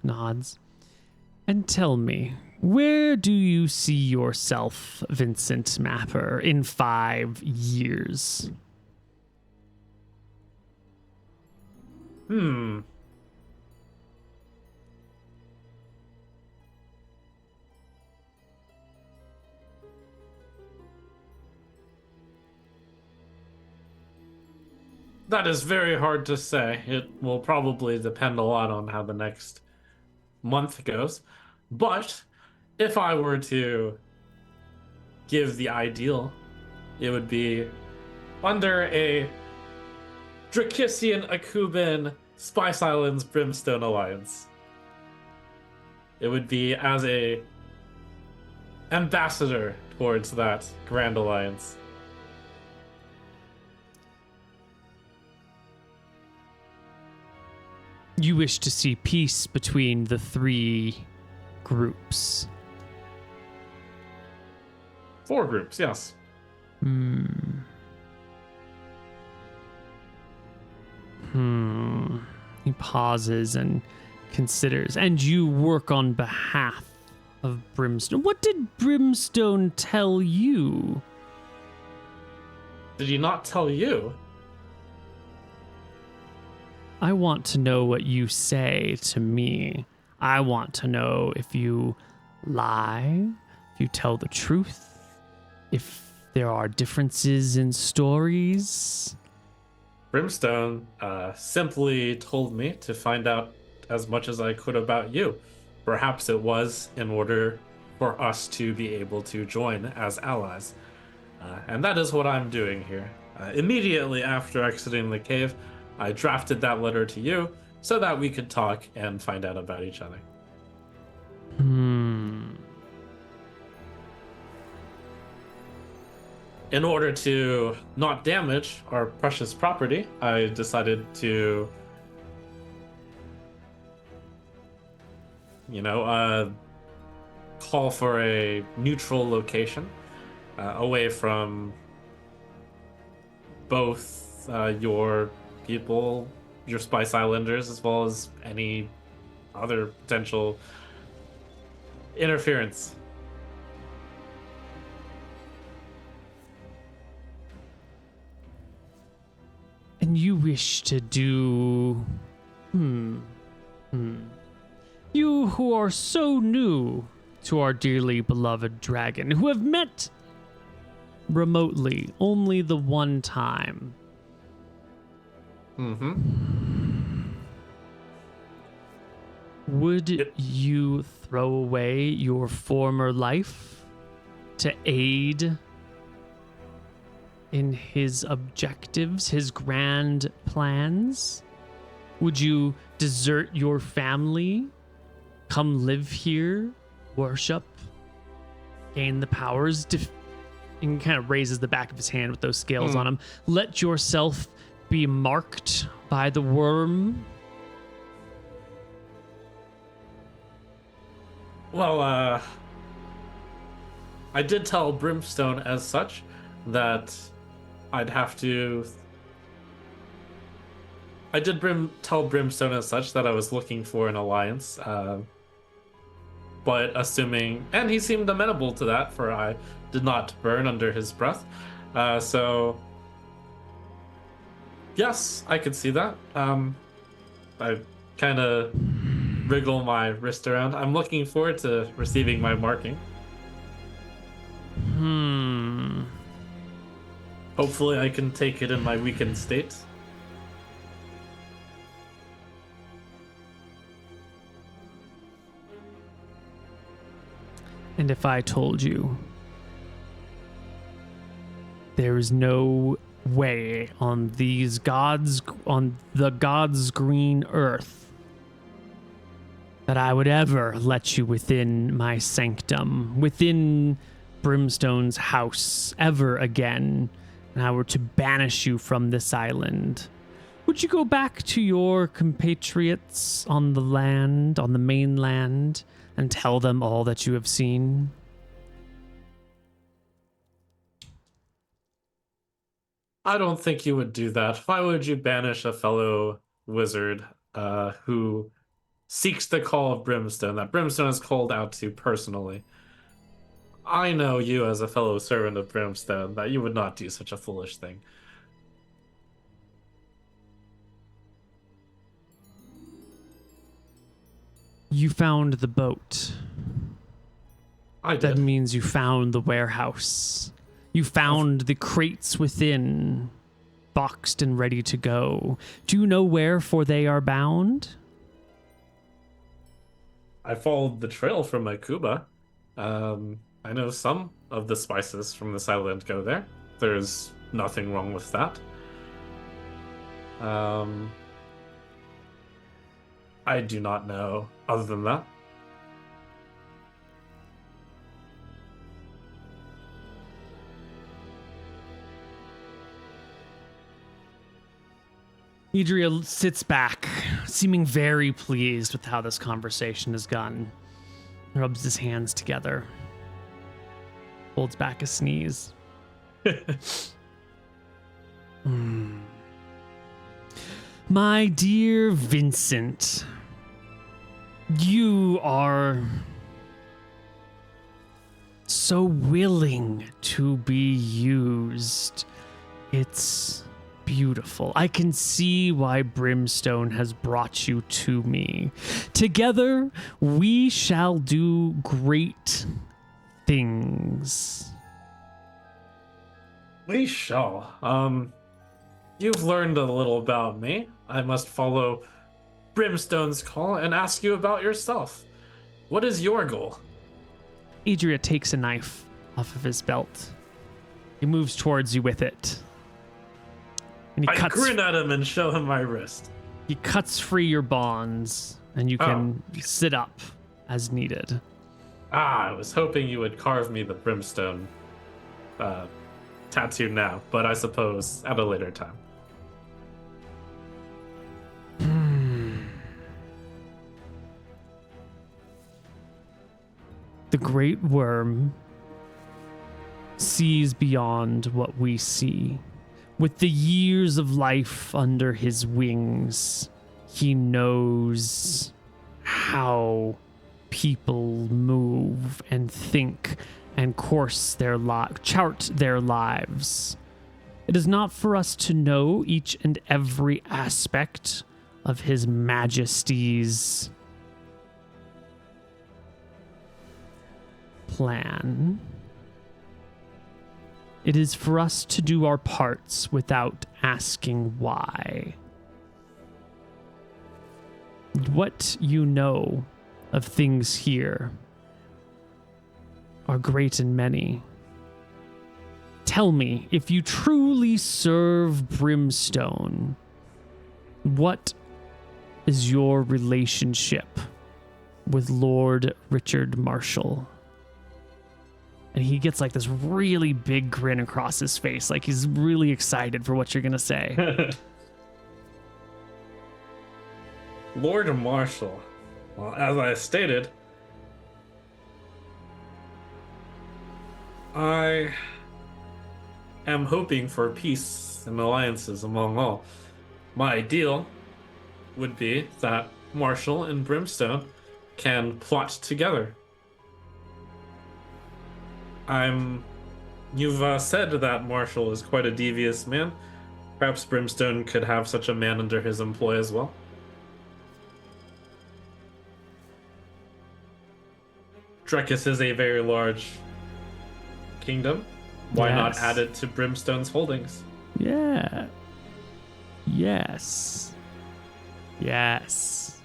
And tell me, where do you see yourself, Vincent Mapper, in 5 years? That is very hard to say. It will probably depend a lot on how the next month goes. But if I were to give the ideal, it would be under a Drekisian Akuban Spice Islands Brimstone Alliance. It would be as a ambassador towards that Grand Alliance. You wish to see peace between the 3 groups. 4 groups, yes. He pauses and considers. And you work on behalf of Brimstone. What did Brimstone tell you? Did he not tell you? I want to know what you say to me. I want to know if you lie, if you tell the truth, if there are differences in stories. Brimstone simply told me to find out as much as I could about you. Perhaps it was in order for us to be able to join as allies. And that is what I'm doing here. Immediately after exiting the cave, I drafted that letter to you so that we could talk and find out about each other. In order to not damage our precious property, I decided to, call for a neutral location away from both your people, your Spice Islanders, as well as any other potential interference. And you wish to do... You who are so new to our dearly beloved dragon, who have met remotely only the one time. Would you throw away your former life to aid in his objectives, his grand plans? Would you desert your family, come live here, worship, gain the powers, and kind of raises the back of his hand with those scales on him, let yourself be marked by the worm? Well, I did tell Brimstone as such that I'd have to... I did tell Brimstone as such that I was looking for an alliance, but assuming... And he seemed amenable to that, for I did not burn under his breath. So... Yes, I could see that. I kind of wriggle my wrist around. I'm looking forward to receiving my marking. Hopefully I can take it in my weakened state. And if I told you there is no way on the God's green earth that I would ever let you within my sanctum, within Brimstone's house ever again, and I were to banish you from this island, would you go back to your compatriots on the land, on the mainland, and tell them all that you have seen? I don't think you would do that. Why would you banish a fellow wizard who seeks the call of Brimstone, that Brimstone has called out to personally? I know you as a fellow servant of Brimstone, that you would not do such a foolish thing. You found the boat. I did. That means you found the warehouse. You found the crates within, boxed and ready to go. Do you know wherefore they are bound? I followed the trail from my Kuba. I know some of the spices from this island go there. There's nothing wrong with that. I do not know other than that. Idria sits back, seeming very pleased with how this conversation has gone. Rubs his hands together. Holds back a sneeze. My dear Vincent, you are so willing to be used. It's beautiful. I can see why Brimstone has brought you to me. Together, we shall do great things. We shall. You've learned a little about me. I must follow Brimstone's call and ask you about yourself. What is your goal? Idria takes a knife off of his belt. He moves towards you with it. And I grin at him and show him my wrist. He cuts free your bonds, and you can sit up as needed. I was hoping you would carve me the Brimstone tattoo now, but I suppose at a later time. The great worm sees beyond what we see. With the years of life under his wings, he knows how people move and think and chart their lives. It is not for us to know each and every aspect of His Majesty's plan. It is for us to do our parts without asking why. What you know of things here are great and many. Tell me, if you truly serve Brimstone, what is your relationship with Lord Richard Marshall? And he gets like this really big grin across his face, like he's really excited for what you're going to say. Lord Marshall. Well, as I stated, I am hoping for peace and alliances among all. My ideal would be that Marshall and Brimstone can plot together. You've said that Marshall is quite a devious man. Perhaps Brimstone could have such a man under his employ as well. Drekis is a very large kingdom. Why not Yes. add it to Brimstone's holdings? Yeah. Yes. Yes.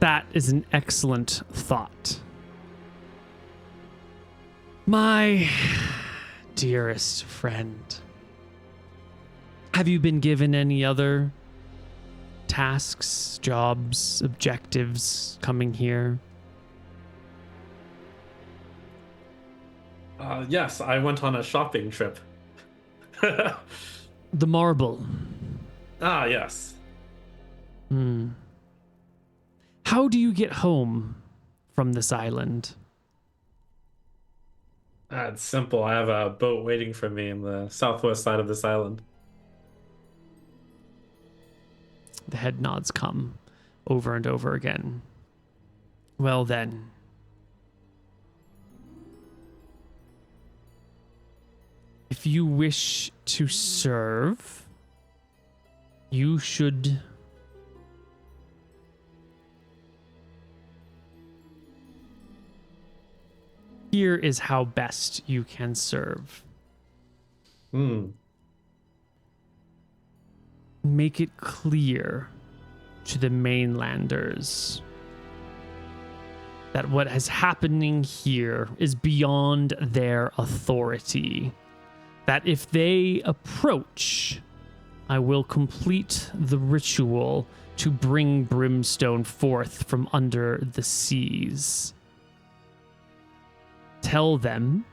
That is an excellent thought. My dearest friend, have you been given any other tasks, jobs, objectives coming here? Yes, I went on a shopping trip. The marble. Ah, yes. How do you get home from this island? It's simple. I have a boat waiting for me in the southwest side of this island. The head nods come over and over again. Well then. If you wish to serve, you should here is how best you can serve. Make it clear to the mainlanders that what is happening here is beyond their authority. That if they approach, I will complete the ritual to bring Brimstone forth from under the seas. Tell them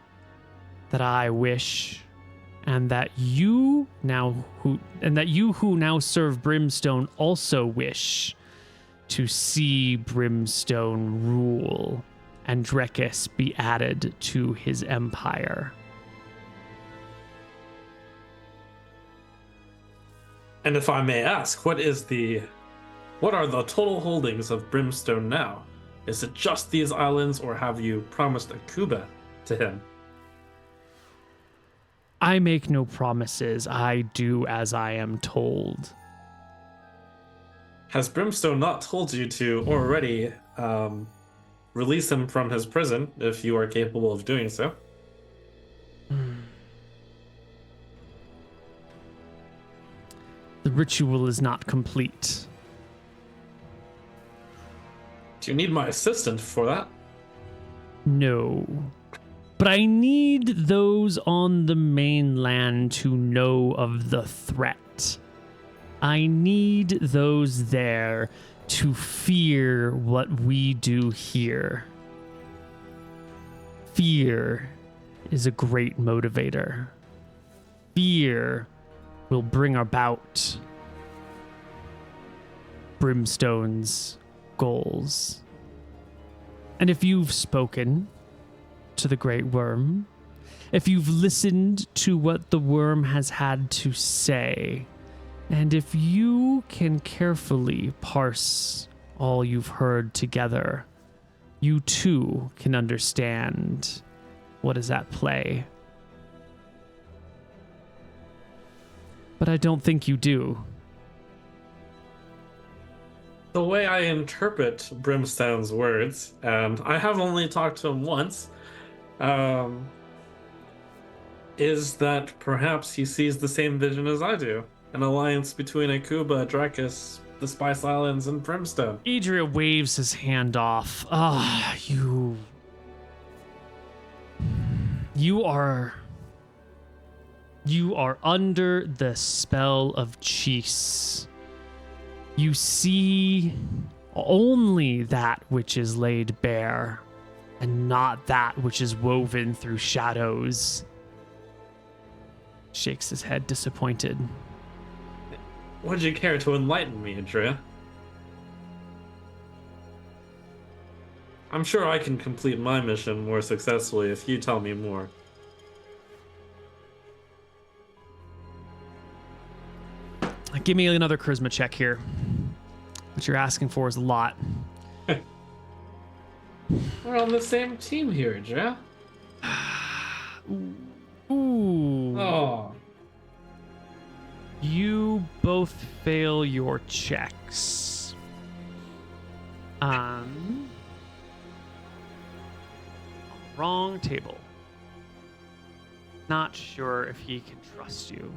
that I wish, and that you who now serve Brimstone also wish to see Brimstone rule and Drekis be added to his empire. And if I may ask, what are the total holdings of Brimstone now? Is it just these islands, or have you promised a Kuba to him? I make no promises. I do as I am told. Has Brimstone not told you to already release him from his prison, if you are capable of doing so? The ritual is not complete. Do you need my assistant for that? No. But I need those on the mainland to know of the threat. I need those there to fear what we do here. Fear is a great motivator. Fear will bring about Brimstone's goals. And if you've spoken to the Great Worm, if you've listened to what the worm has had to say, and if you can carefully parse all you've heard together, you too can understand what is at play. But I don't think you do. The way I interpret Brimstone's words, and I have only talked to him once, is that perhaps he sees the same vision as I do. An alliance between Akuba, Drekis, the Spice Islands, and Brimstone. Idria waves his hand off. You are under the spell of Cheese. You see only that which is laid bare, and not that which is woven through shadows. Shakes his head, disappointed. Would you care to enlighten me, Idria? I'm sure I can complete my mission more successfully if you tell me more. Give me another charisma check here. What you're asking for is a lot. We're on the same team here, Idria. Ooh. Oh. You both fail your checks. Wrong table. Not sure if he can trust you.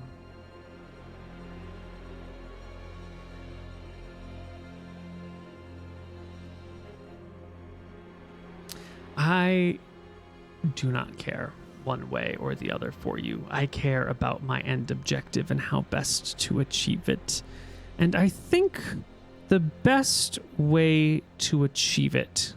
I do not care one way or the other for you. I care about my end objective and how best to achieve it. And I think the best way to achieve it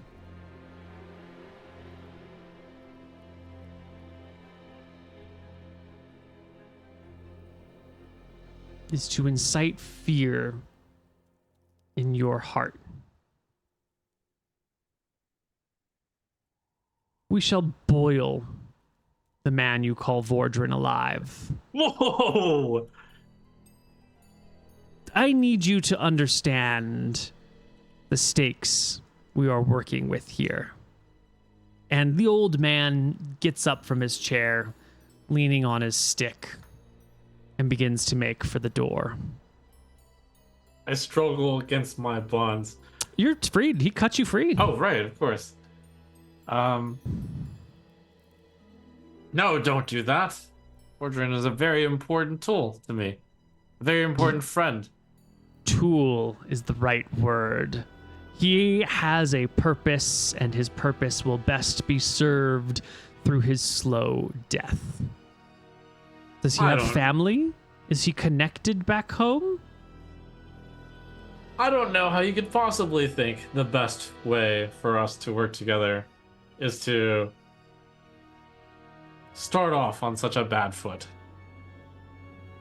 is to incite fear in your heart. We shall boil the man you call Vordran alive. Whoa! I need you to understand the stakes we are working with here. And the old man gets up from his chair, leaning on his stick, and begins to make for the door. I struggle against my bonds. You're freed. He cut you free. Oh, right, of course. No, don't do that. Vordran is a very important tool to me. A very important friend. Tool is the right word. He has a purpose, and his purpose will best be served through his slow death. Does he have family? Is he connected back home? I don't know how you could possibly think the best way for us to work together is to start off on such a bad foot.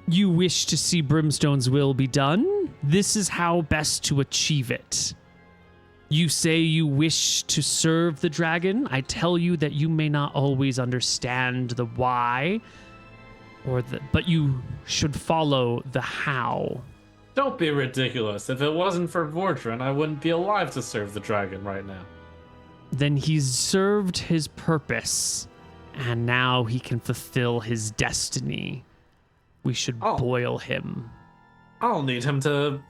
You wish to see Brimstone's will be done? This is how best to achieve it. You say you wish to serve the dragon. I tell you that you may not always understand the why, but you should follow the how. Don't be ridiculous. If it wasn't for Vordran, I wouldn't be alive to serve the dragon right now. Then he's served his purpose, and now he can fulfill his destiny. We should boil him. I'll need him to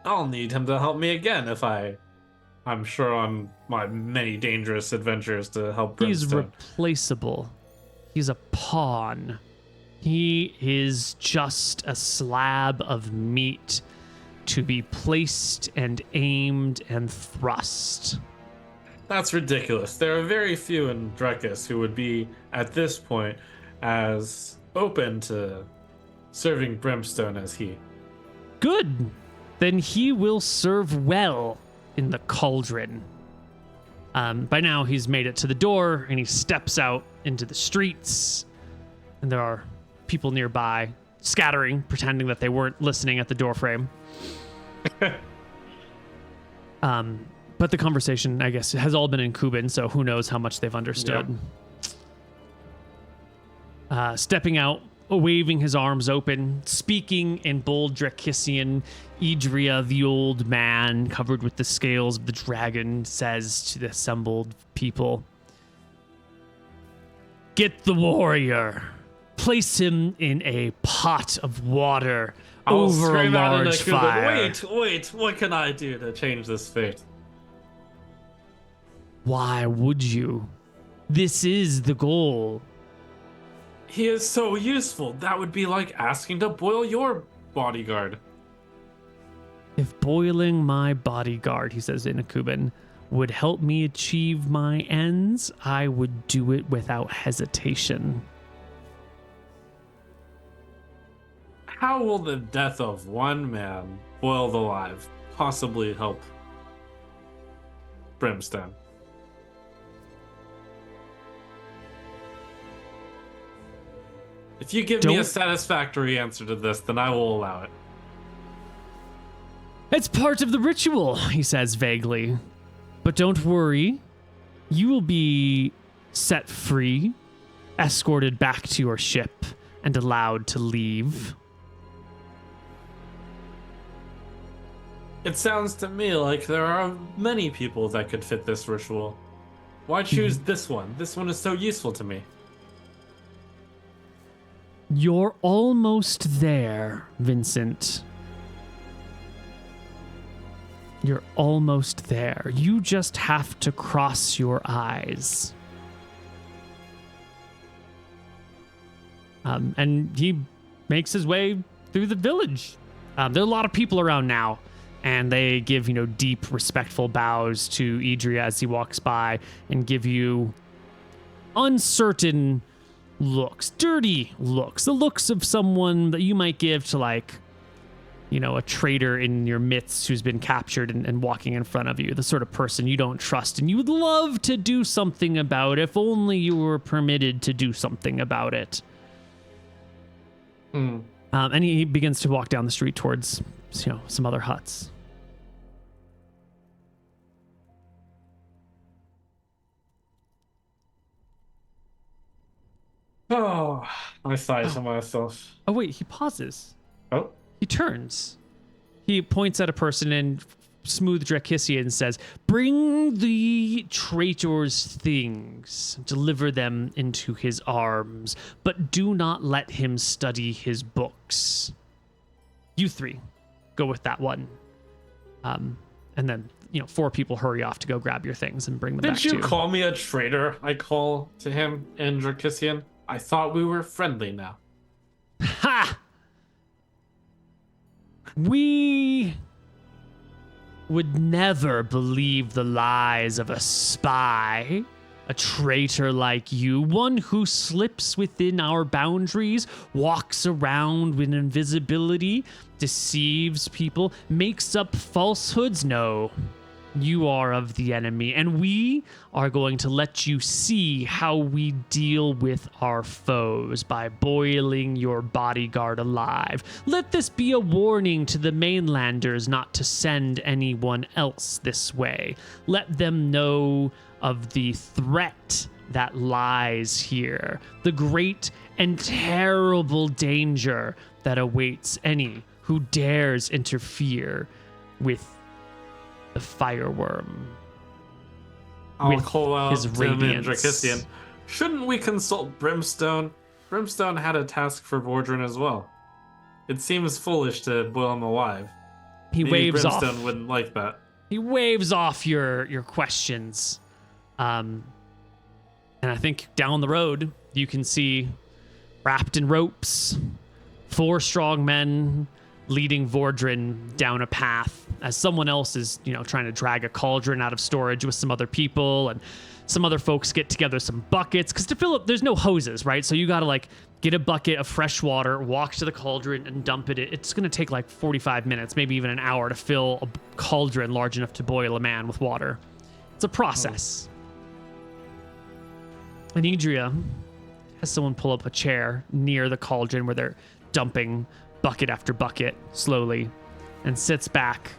help me again if I'm sure on my many dangerous adventures to help Brimstone. He's replaceable. He's a pawn. He is just a slab of meat to be placed and aimed and thrust. That's ridiculous. There are very few in Drekis who would be, at this point, as open to serving Brimstone as he. Good. Then he will serve well in the cauldron. By now, he's made it to the door, and he steps out into the streets. And there are people nearby scattering, pretending that they weren't listening at the doorframe. But the conversation, I guess, has all been in Kuban, so who knows how much they've understood. Yep. Stepping out, waving his arms open, speaking in bold Drekisian, Idria, the old man, covered with the scales of the dragon, says to the assembled people, "Get the warrior. Place him in a pot of water over a large fire." Wait, what can I do to change this fate? Why would you? This is the goal. He is so useful. That would be like asking to boil your bodyguard. If boiling my bodyguard, he says in a Kuban, would help me achieve my ends, I would do it without hesitation. How will the death of one man, boiled alive, possibly help Brimstone? If you give me a satisfactory answer to this, then I will allow it. It's part of the ritual, he says vaguely. But don't worry. You will be set free, escorted back to your ship, and allowed to leave. It sounds to me like there are many people that could fit this ritual. Why choose this one? This one is so useful to me. You're almost there, Vincent. You're almost there. You just have to cross your eyes. And he makes his way through the village. There are a lot of people around now, and they give, deep, respectful bows to Idria as he walks by and give you uncertain looks, dirty looks, the looks of someone that you might give to a traitor in your midst who's been captured and walking in front of you, the sort of person you don't trust and you would love to do something about if only you were permitted to do something about it. And he begins to walk down the street towards, some other huts. Oh, I sigh to myself. Oh, wait, he pauses. Oh? He turns. He points at a person in smooth Drekisian and says, "Bring the traitor's things, deliver them into his arms, but do not let him study his books." You three go with that one. And then, 4 people hurry off to go grab your things and bring them back to you. Did you call me a traitor? I call to him in Drekisian. I thought we were friendly now. Ha! We would never believe the lies of a spy, a traitor like you, one who slips within our boundaries, walks around with invisibility, deceives people, makes up falsehoods. No, you are of the enemy, and we are going to let you see how we deal with our foes by boiling your bodyguard alive. Let this be a warning to the mainlanders not to send anyone else this way. Let them know of the threat that lies here, the great and terrible danger that awaits any who dares interfere with the fireworm. I'll call out his to him in radiance. Drekisian. Shouldn't we consult Brimstone? Brimstone had a task for Vordran as well. It seems foolish to boil him alive. He Maybe waves off. Brimstone wouldn't like that. He waves off your questions. And I think down the road, you can see, wrapped in ropes, 4 strong men leading Vordran down a path as someone else is, trying to drag a cauldron out of storage with some other people, and some other folks get together some buckets, because to fill up, there's no hoses, right? So you got to get a bucket of fresh water, walk to the cauldron and dump it. It's going to take 45 minutes, maybe even an hour to fill a cauldron large enough to boil a man with water. It's a process. And Idria has someone pull up a chair near the cauldron where they're dumping bucket after bucket slowly, and sits back.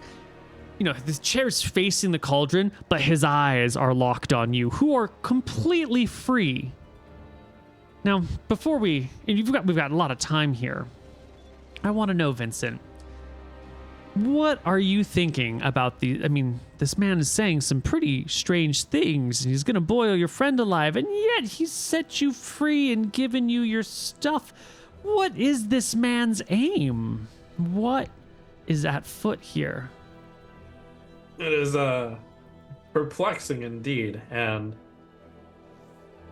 The chair's facing the cauldron, but his eyes are locked on you, who are completely free. Now, before we've got a lot of time here, I want to know, Vincent, what are you thinking about this man is saying some pretty strange things, and he's going to boil your friend alive, and yet he set you free and given you your stuff. What is this man's aim? What is at foot here? It is perplexing indeed, and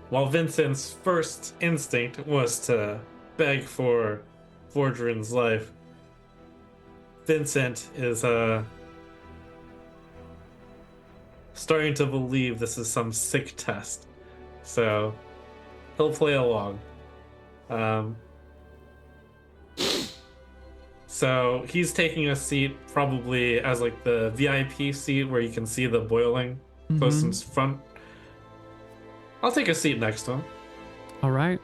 while Vincent's first instinct was to beg for Vordran's life, Vincent is starting to believe this is some sick test, so he'll play along. So he's taking a seat probably as the VIP seat where you can see the boiling close in front. I'll take a seat next to him. All right.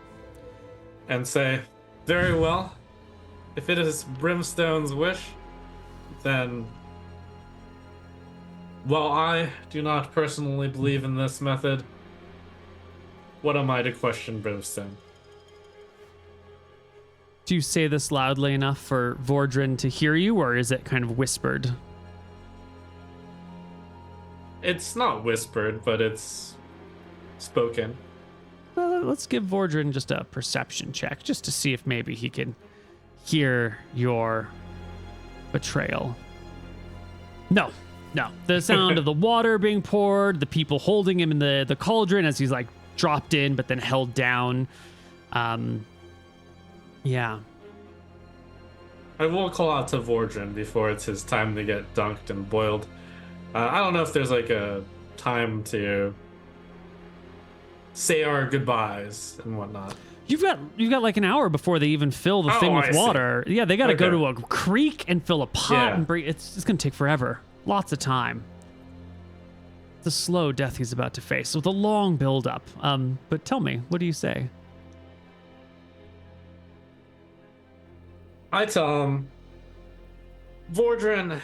And say, very well, if it is Brimstone's wish, then while I do not personally believe in this method, what am I to question Brimstone? Do you say this loudly enough for Vordran to hear you, or is it kind of whispered? It's not whispered, but it's spoken. Well, let's give Vordran just a perception check, just to see if maybe he can hear your betrayal. No. The sound of the water being poured, the people holding him in the cauldron as he's like dropped in, but then held down. Yeah. I will call out to Vordran before it's his time to get dunked and boiled. I don't know if there's like a time to say our goodbyes and whatnot. You've got like an hour before they even fill the thing with water. Yeah, they got to go to a creek and fill a pot and bring. It's gonna take forever. Lots of time. It's a slow death he's about to face with a long build up. But tell me, what do you say? I tell him, Vordran,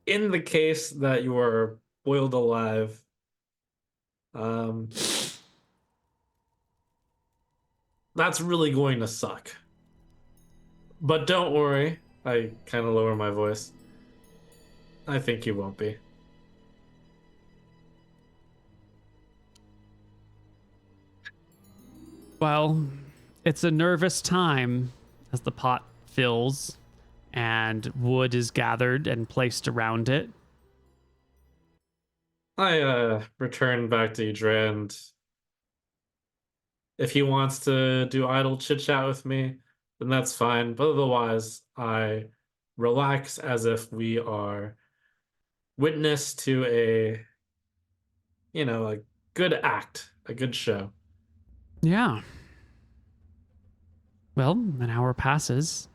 in the case that you are boiled alive, that's really going to suck. But don't worry, I kind of lower my voice. I think you won't be. Well, it's a nervous time as the pot fills and wood is gathered and placed around it. I return back to Idria, and if he wants to do idle chit-chat with me, then that's fine. But otherwise, I relax as if we are witness to a good act, a good show. Yeah. Well, an hour passes.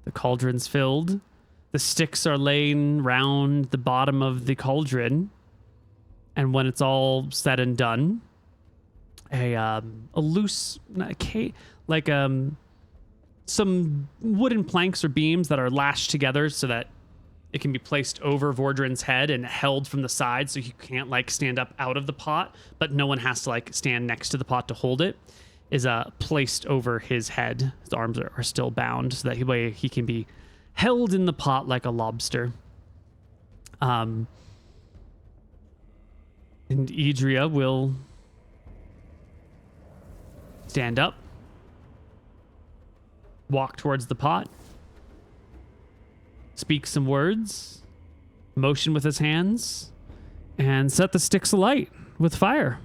The cauldron's filled. The sticks are laying round the bottom of the cauldron. And when it's all said and done, a loose, like some wooden planks or beams that are lashed together so that it can be placed over Vordran's head and held from the side, so he can't like stand up out of the pot, but no one has to like stand next to the pot to hold it, is placed over his head. His arms are still bound so that way he can be held in the pot like a lobster. And Idria will stand up, walk towards the pot, speak some words, motion with his hands, and set the sticks alight with fire.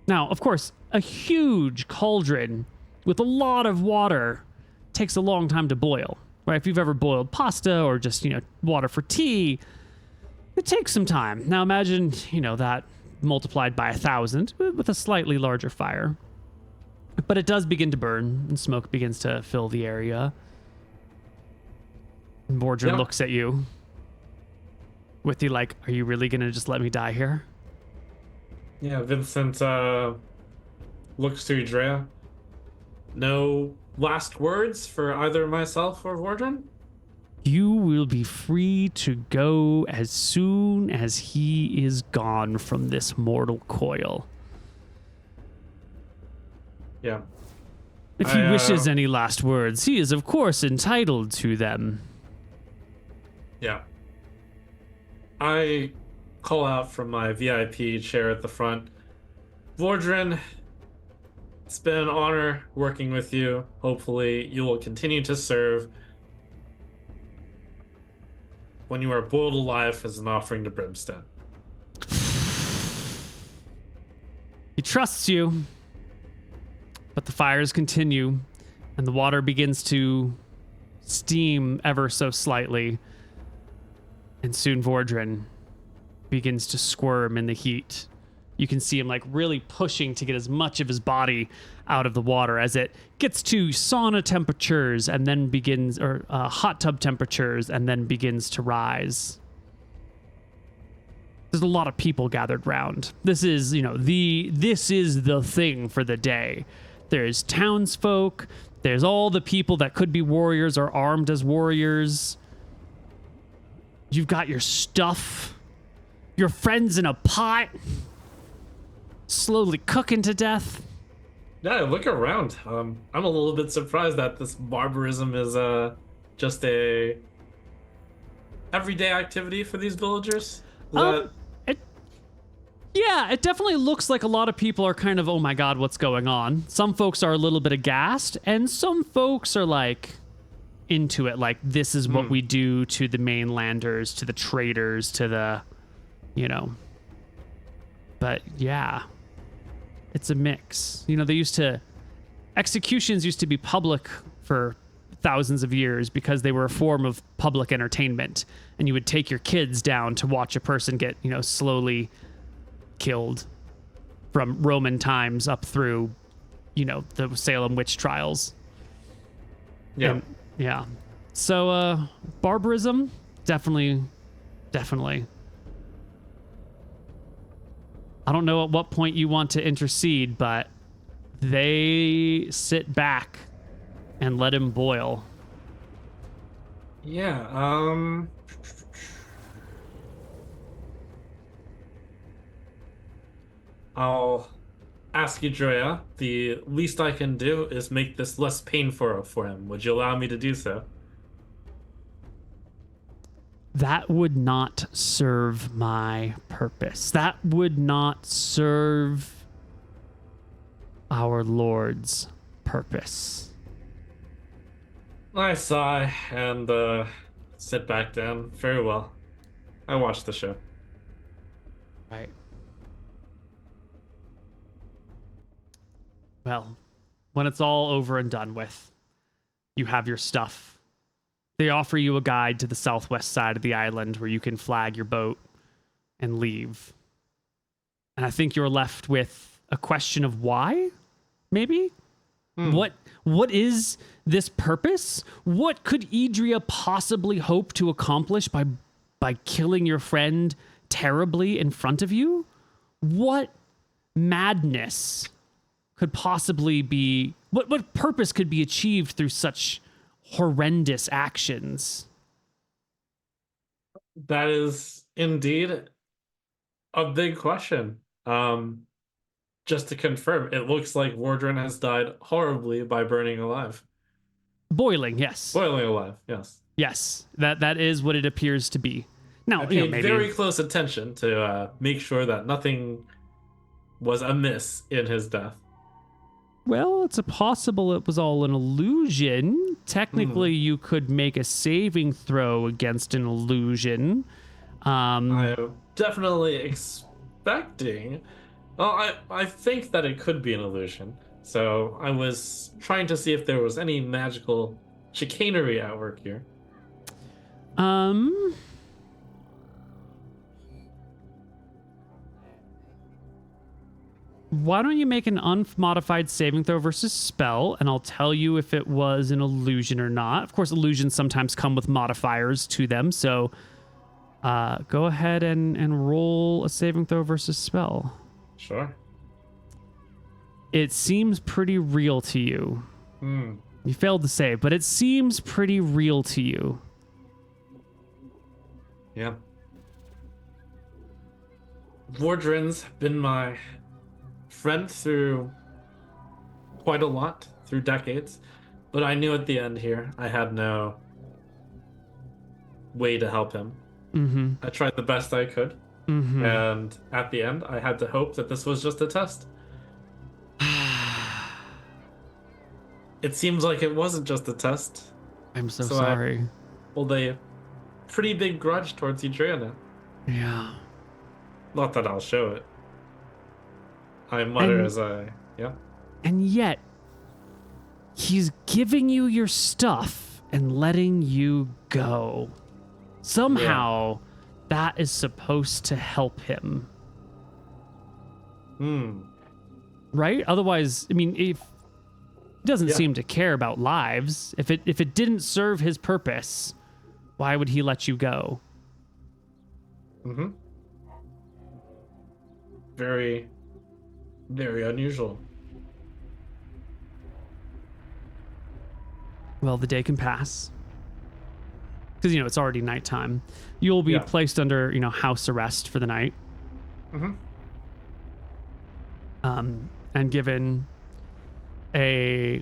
Now, of course, a huge cauldron with a lot of water takes a long time to boil, right? If you've ever boiled pasta or just, water for tea, it takes some time. Now imagine, that multiplied by 1,000 with a slightly larger fire. But it does begin to burn and smoke begins to fill the area. And Vordran looks at you with the like, are you really going to just let me die here? Yeah, Vincent looks to Idria. No last words for either myself or Vordran? You will be free to go as soon as he is gone from this mortal coil. Yeah. If he wishes any last words, he is of course entitled to them. Yeah. I call out from my VIP chair at the front. Vordran, it's been an honor working with you. Hopefully you will continue to serve when you are boiled alive as an offering to Brimstone. He trusts you, but the fires continue and the water begins to steam ever so slightly. And soon Vordran begins to squirm in the heat. You can see him like really pushing to get as much of his body out of the water as it gets to sauna temperatures and then begins, or hot tub temperatures, and then begins to rise. There's a lot of people gathered round. This is, this is the thing for the day. There's townsfolk. There's all the people that could be warriors or armed as warriors. You've got your stuff. Your friends in a pot. Slowly cooking to death. Yeah, look around. I'm a little bit surprised that this barbarism is just a everyday activity for these villagers. Yeah, it definitely looks like a lot of people are kind of, oh my god, what's going on? Some folks are a little bit aghast, and some folks are like into it, like this is what we do to the mainlanders, to the traders, to the, you know. But yeah, it's a mix. You know, executions used to be public for thousands of years because they were a form of public entertainment, and you would take your kids down to watch a person get, you know, slowly killed from Roman times up through, you know, the Salem witch trials. Yeah. And, yeah. So, barbarism, definitely. I don't know at what point you want to intercede, but they sit back and let him boil. Yeah, I'll ask you, Drea. The least I can do is make this less painful for him. Would you allow me to do so? That would not serve my purpose. That would not serve our Lord's purpose. I sigh and sit back down. Very well. I watched the show. Right. Well, when it's all over and done with, you have your stuff. They offer you a guide to the southwest side of the island where you can flag your boat and leave. And I think you're left with a question of why, maybe? What is this purpose? What could Idria possibly hope to accomplish by killing your friend terribly in front of you? What madness could possibly be, what purpose could be achieved through such horrendous actions? That is indeed a big question. Just to confirm, it looks like Wardren has died horribly by burning alive. Boiling, yes. Boiling alive, yes. Yes, that is what it appears to be. Now, I you know, paid maybe very close attention to make sure that nothing was amiss in his death. well, it's a possible it was all an illusion. Technically, you could make a saving throw against an illusion. I'm definitely expecting. Well, I think that it could be an illusion. So I was trying to see if there was any magical chicanery at work here. Why don't you make an unmodified saving throw versus spell, and I'll tell you if it was an illusion or not. Of course, illusions sometimes come with modifiers to them, so go ahead and roll a saving throw versus spell. Sure. It seems pretty real to you. You failed to save, but it seems pretty real to you. Yeah. Wardren's been my friend through quite a lot, through decades, but I knew at the end here I had no way to help him. I tried the best I could, and at the end I had to hope that this was just a test. It seems like it wasn't just a test. I'm so sorry. I hold a pretty big grudge towards Idria now. Yeah. Not that I'll show it. I mutter as I... Yeah. And yet, he's giving you your stuff and letting you go. Somehow, that is supposed to help him. Right? Otherwise, I mean, if he doesn't seem to care about lives, if it didn't serve his purpose, why would he let you go? Very, very unusual. Well, the day can pass. Because, it's already nighttime. You'll be placed under, house arrest for the night. And given a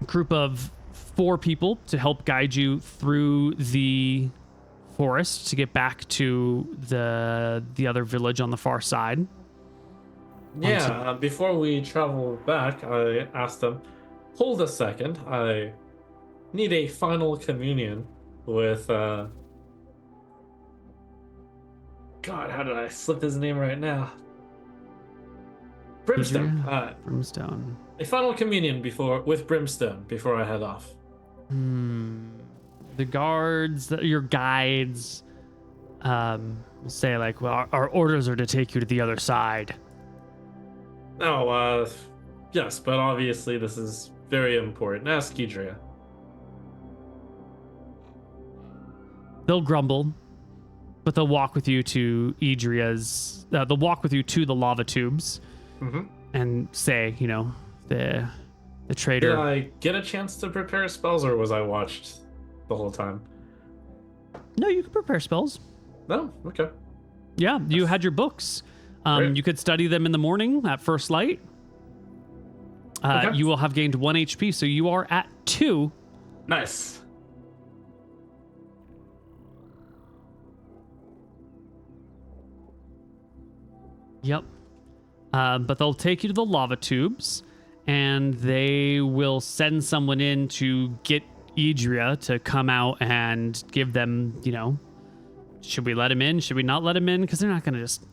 group of 4 people to help guide you through the forest to get back to the other village on the far side. Yeah, before we travel back, I asked them, hold a second, I need a final communion with, God, how did I slip his name right now? Brimstone. Idria? Brimstone. A final communion with Brimstone before I head off. The guards, your guides, will say like, well, our orders are to take you to the other side. Oh, yes, but obviously this is very important. Ask Idria. They'll grumble, but they'll walk with you to Idria's. They'll walk with you to the lava tubes, and say, you know, the trader. Did I get a chance to prepare spells, or was I watched the whole time? No, you can prepare spells. No, okay. Yeah, you had your books. Great. You could study them in the morning at first light. Okay. You will have gained 1 HP, so you are at 2. Nice. Yep. But they'll take you to the lava tubes, and they will send someone in to get Idria to come out and give them, you know, should we let him in? Should we not let him in? Because they're not gonna just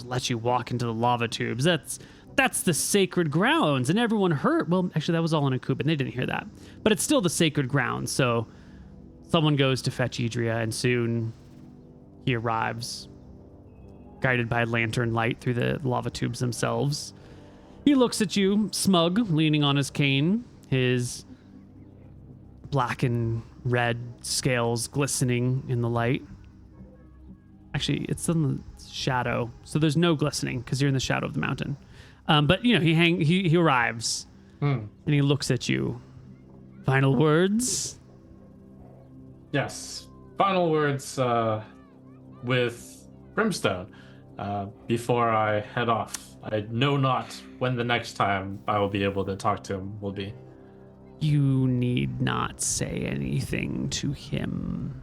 let you walk into the lava tubes. That's the sacred grounds, and everyone heard. Well, actually, that was all in a coop, and they didn't hear that. But it's still the sacred grounds. So someone goes to fetch Idria, and soon he arrives, guided by lantern light through the lava tubes themselves. He looks at you, smug, leaning on his cane, his black and red scales glistening in the light. Actually, it's in the shadow, so there's no glistening because you're in the shadow of the mountain. But you know, he arrives, and he looks at you. Final words? Yes. Final words with Brimstone before I head off. I know not when the next time I will be able to talk to him will be. You need not say anything to him.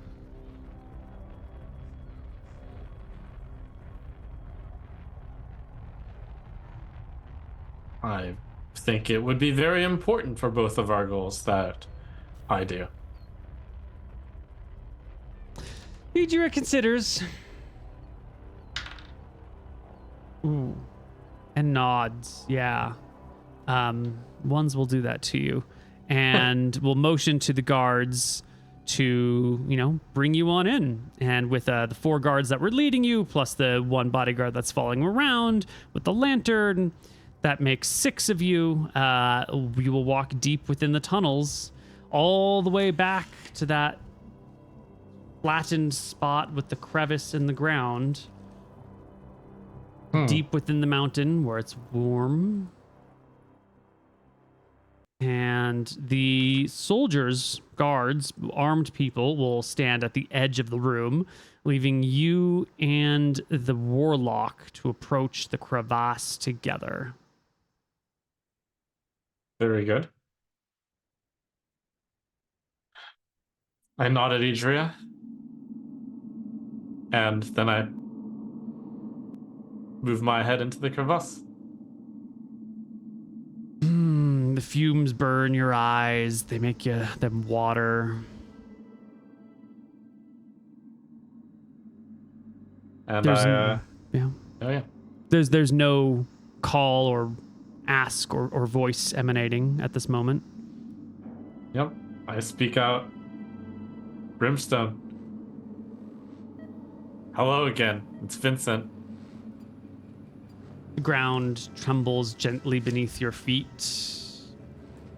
I think it would be very important for both of our goals that I do. Idria considers. Ooh. And nods, yeah. Ones will do that to you. And will motion to the guards to, you know, bring you on in. And with the 4 guards that were leading you, plus the 1 bodyguard that's following around with the lantern, that makes 6 of you. You will walk deep within the tunnels, all the way back to that flattened spot with the crevice in the ground. Deep within the mountain where it's warm. And the soldiers, guards, armed people will stand at the edge of the room, leaving you and the warlock to approach the crevasse together. Very good. I nod at Idria, and then I move my head into the crevasse. The fumes burn your eyes. They make them water. And yeah. Oh yeah. There's no call or ask or voice emanating at this moment. Yep. I speak out. Brimstone. Hello again. It's Vincent. The ground trembles gently beneath your feet.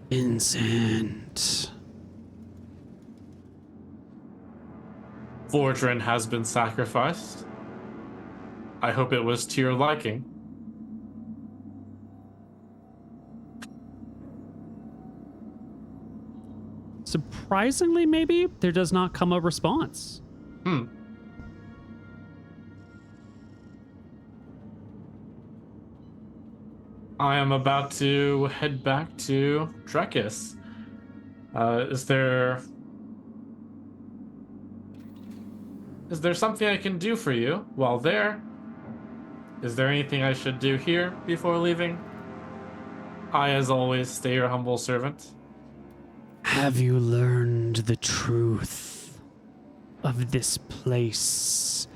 Vincent. Fordrin has been sacrificed. I hope it was to your liking. Surprisingly, maybe, there does not come a response. I am about to head back to Drekis. Is there Is there something I can do for you while there? Is there anything I should do here before leaving? I, as always, stay your humble servant. Have you learned the truth of this place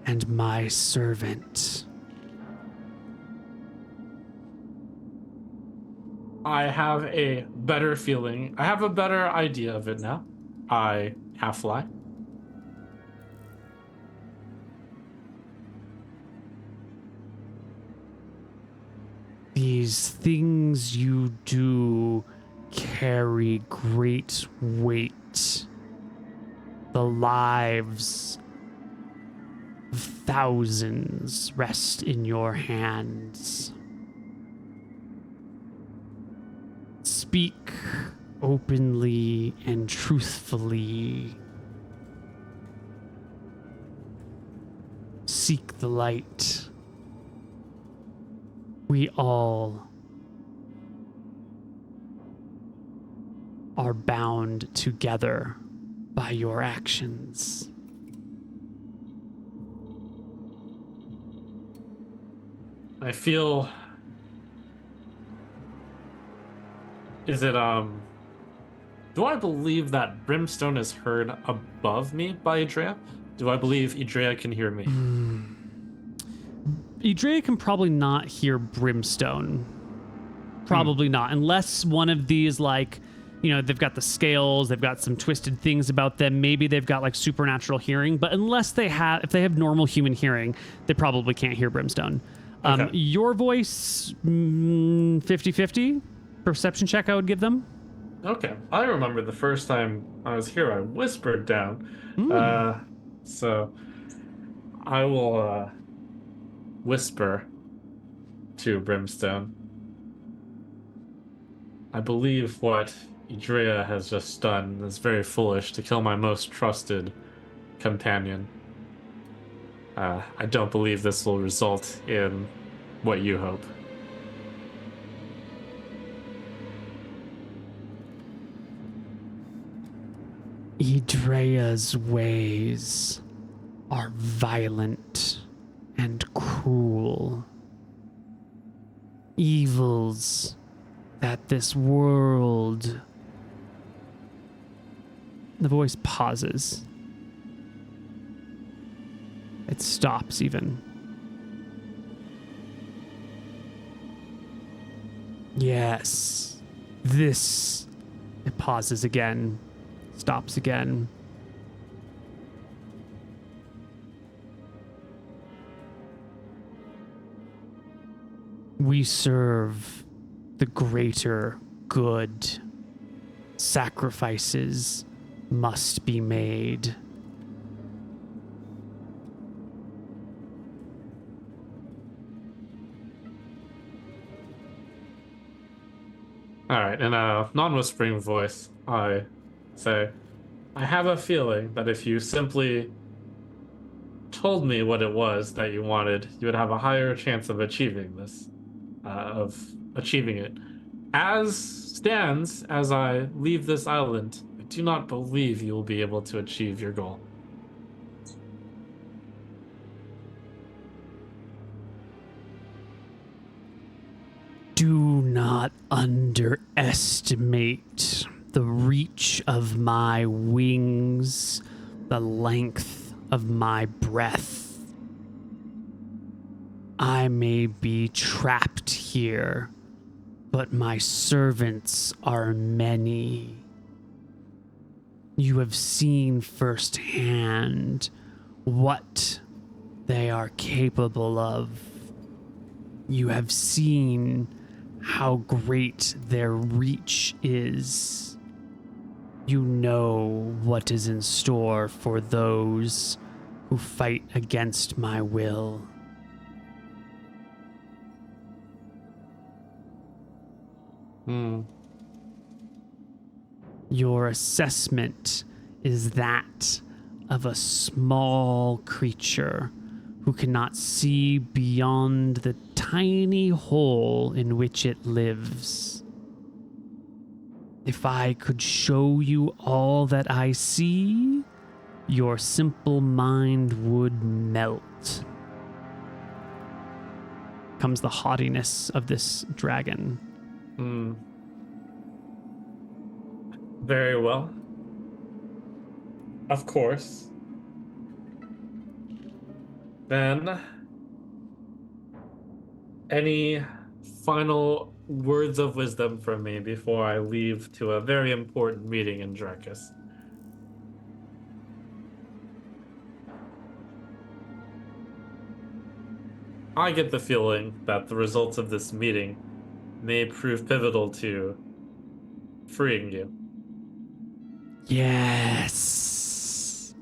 and my servant? I have a better feeling. I have a better idea of it now. I half lie. These things you do carry great weight. The lives of thousands rest in your hands. Speak openly and truthfully. Seek the light. We all are bound together by your actions. I feel. Is it, do I believe that Brimstone is heard above me by Idria? Do I believe Idria can hear me? Idria can probably not hear Brimstone. Probably not, unless one of these, like, you know, they've got the scales, they've got some twisted things about them. Maybe they've got like supernatural hearing, but unless they have, if they have normal human hearing, they probably can't hear Brimstone. Okay. Your voice, 50-50 perception check I would give them. Okay. I remember the first time I was here, I whispered down. So I will whisper to Brimstone. I believe what Idria has just done is very foolish to kill my most trusted companion. I don't believe this will result in what you hope. Idria's ways are violent and cruel. Evils that this world... The voice pauses. It stops even. Yes. This... It pauses again. Stops again. We serve the greater good. Sacrifices must be made. All right, in a non-whispering voice, I say, I have a feeling that if you simply told me what it was that you wanted, you would have a higher chance of achieving this, it. As stands, as I leave this island, I do not believe you will be able to achieve your goal. Do not underestimate the reach of my wings, the length of my breath. I may be trapped here, but my servants are many. You have seen firsthand what they are capable of. You have seen how great their reach is. You know what is in store for those who fight against my will. Your assessment is that of a small creature who cannot see beyond the tiny hole in which it lives. If I could show you all that I see, your simple mind would melt. Comes the haughtiness of this dragon. Very well. Of course. Then, any final words of wisdom from me before I leave to a very important meeting in Drekis? I get the feeling that the results of this meeting may prove pivotal to freeing you. Yes.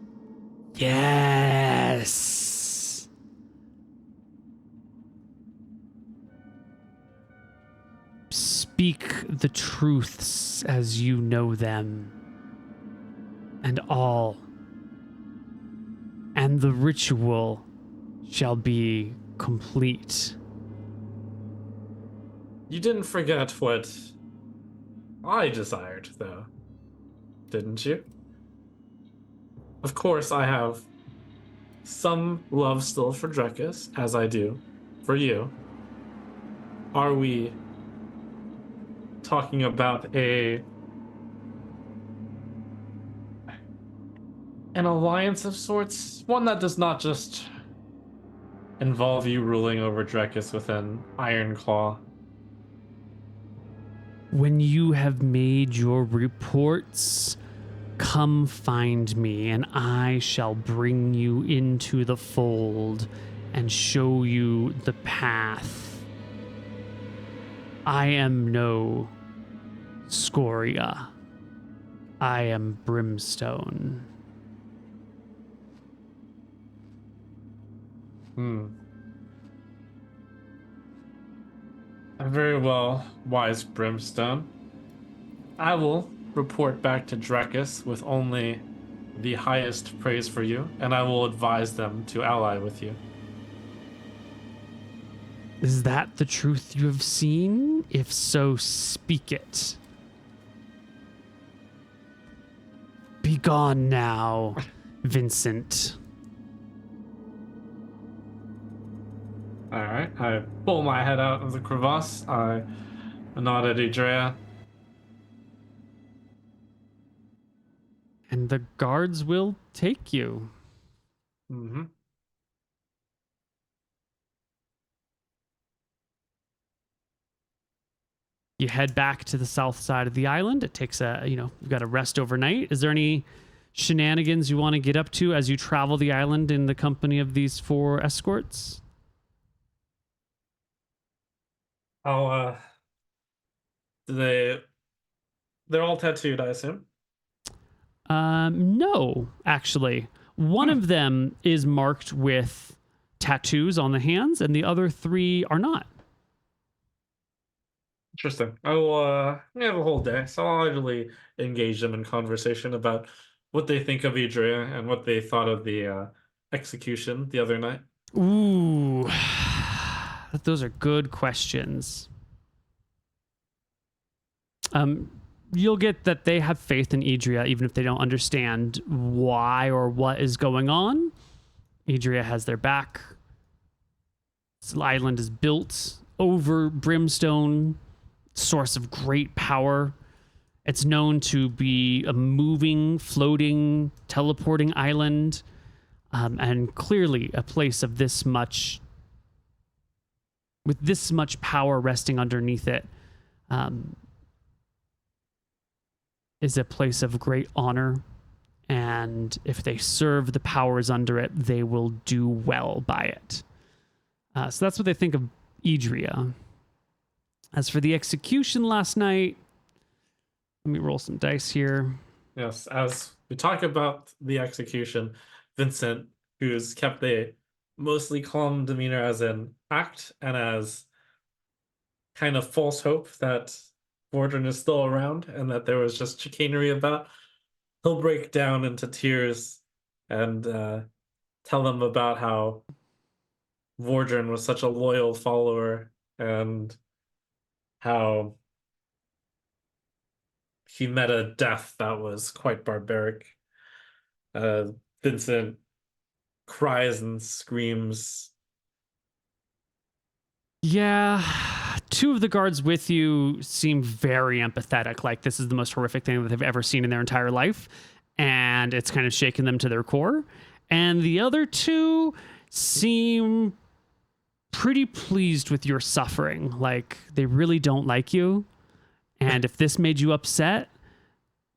Yes. Speak the truths as you know them, and all, and the ritual shall be complete. You didn't forget what I desired, though, didn't you? Of course, I have some love still for Drekis, as I do for you. Are we talking about an alliance of sorts? One that does not just involve you ruling over Drekis with an iron claw? When you have made your reports, come find me, and I shall bring you into the fold and show you the path. I am no scoria. I am Brimstone. Very well, wise Brimstone. I will report back to Drekis with only the highest praise for you, and I will advise them to ally with you. Is that the truth you have seen? If so, speak it. Be gone now, Vincent. All right, I pull my head out of the crevasse. I nod at Idria. And the guards will take you. Mm-hmm. You head back to the south side of the island. It takes you've got to rest overnight. Is there any shenanigans you want to get up to as you travel the island in the company of these 4 escorts? I'll, they're all tattooed, I assume. No, actually. One of them is marked with tattoos on the hands, and the other 3 are not. Interesting. I will have a whole day, so I'll actually engage them in conversation about what they think of Idria and what they thought of the execution the other night. Ooh, those are good questions. You'll get that they have faith in Idria, even if they don't understand why or what is going on. Idria has their back. This island is built over Brimstone, source of great power. It's known to be a moving, floating, teleporting island, and clearly a place of this much, with this much power resting underneath it, is a place of great honor. And if they serve the powers under it, they will do well by it. So that's what they think of Idria. As for the execution last night, let me roll some dice here. Yes, as we talk about the execution, Vincent, who's kept a mostly calm demeanor as an act and as kind of false hope that Vordren is still around and that there was just chicanery about, he'll break down into tears and tell them about how Vordren was such a loyal follower and how he met a death that was quite barbaric. Vincent cries and screams. Yeah, two of the guards with you seem very empathetic. Like this is the most horrific thing that they've ever seen in their entire life, and it's kind of shaken them to their core. And the other two seem pretty pleased with your suffering. Like they really don't like you, and if this made you upset,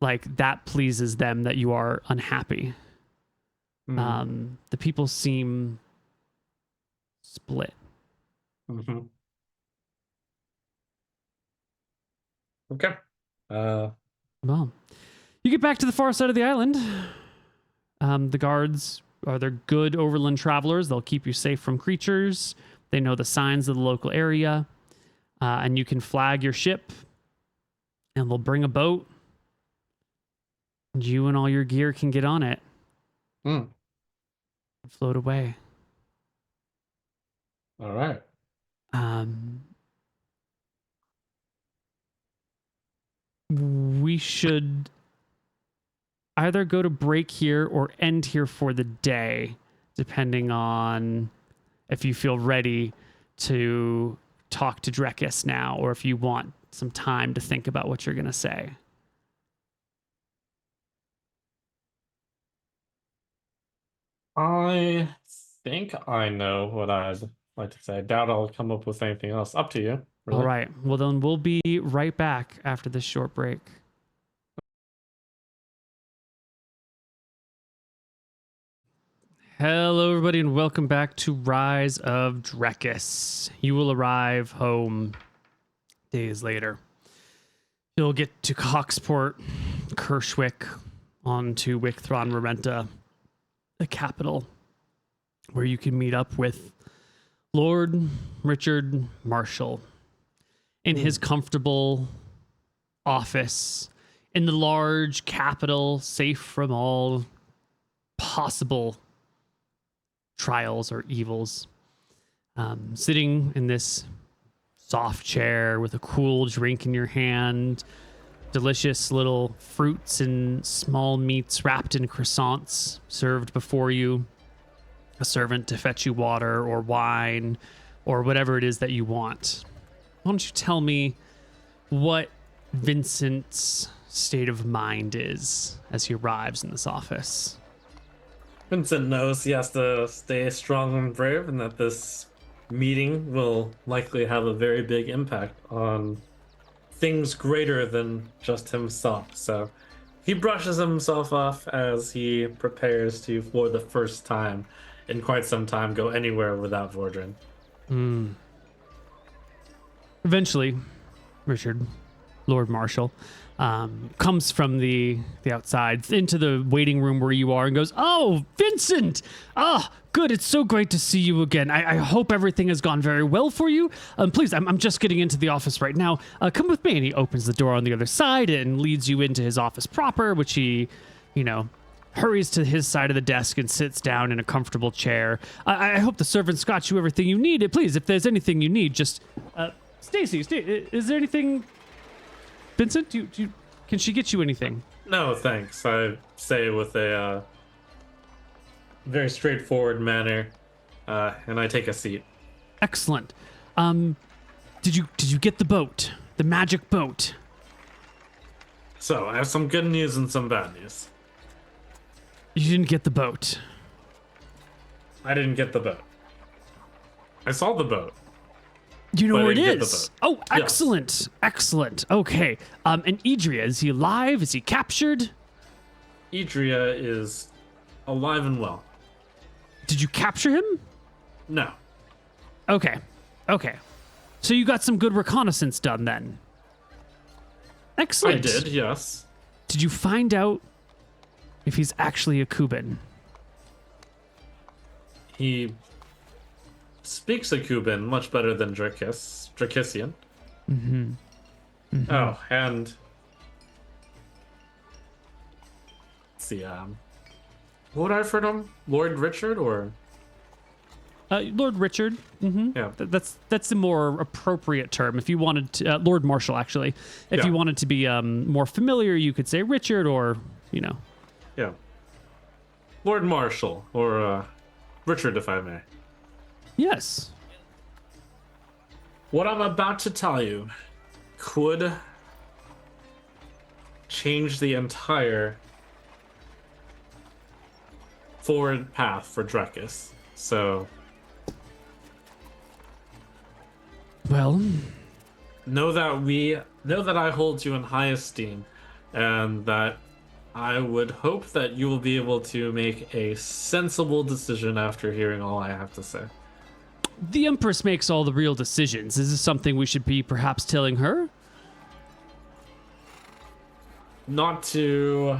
like that pleases them that you are unhappy. The people seem split. Mm-hmm. Okay. Well, you get back to the far side of the island. The guards they're good overland travelers. They'll keep you safe from creatures. They know the signs of the local area. And you can flag your ship and they'll bring a boat. And you and all your gear can get on it. And float away. All right. We should either go to break here or end here for the day, depending on if you feel ready to talk to Drekis now, or if you want some time to think about what you're going to say. I think I know what I'd like to say. I doubt I'll come up with anything else. Up to you. Really. All right. Well, then we'll be right back after this short break. Hello, everybody, and welcome back to Rise of Drekis. You will arrive home days later. You'll get to Coxport, Kershwick, on to Wickthron Rarenta, the capital, where you can meet up with Lord Richard Marshall in his comfortable office in the large capital, safe from all possible trials or evils. Sitting in this soft chair with a cool drink in your hand, delicious little fruits and small meats wrapped in croissants served before you, a servant to fetch you water or wine or whatever it is that you want. Why don't you tell me what Vincent's state of mind is as he arrives in this office? Vincent knows he has to stay strong and brave, and that this meeting will likely have a very big impact on things greater than just himself. So he brushes himself off as he prepares to, for the first time in quite some time, go anywhere without Vordrin. Eventually, Richard, Lord Marshall, comes from the outside into the waiting room where you are and goes, "Oh, Vincent! Ah, good. It's so great to see you again. I hope everything has gone very well for you. Please, I'm just getting into the office right now. Come with me." And he opens the door on the other side and leads you into his office proper, which he, hurries to his side of the desk and sits down in a comfortable chair. I hope the servants got you everything you need. Please, if there's anything you need, just... Stacy, is there anything... Vincent, can she get you anything? No, thanks. I say with a very straightforward manner, and I take a seat. Excellent. Did you get the boat? The magic boat? So, I have some good news and some bad news. You didn't get the boat. I didn't get the boat. I saw the boat. You know But I where it didn't get the is. boat. Oh, Yes. excellent. Excellent. Okay. And Idria, is he alive? Is he captured? Idria is alive and well. Did you capture him? No. Okay. So you got some good reconnaissance done then. Excellent. I did, yes. Did you find out if he's actually a Cuban? He speaks a Cuban much better than Drekisian. Oh, and let's see, what would I refer to him? Lord Richard or Lord Richard. yeah. That's the more appropriate term. If you wanted to, Lord Marshall, actually. If Yeah. you wanted to be more familiar, you could say Richard or, Yeah. Lord Marshall, or Richard, if I may. Yes. What I'm about to tell you could change the entire forward path for Drekis. So Well, know that I hold you in high esteem, and that I would hope that you will be able to make a sensible decision after hearing all I have to say. the Empress makes all the real decisions. Is this something we should be perhaps telling her? Not to.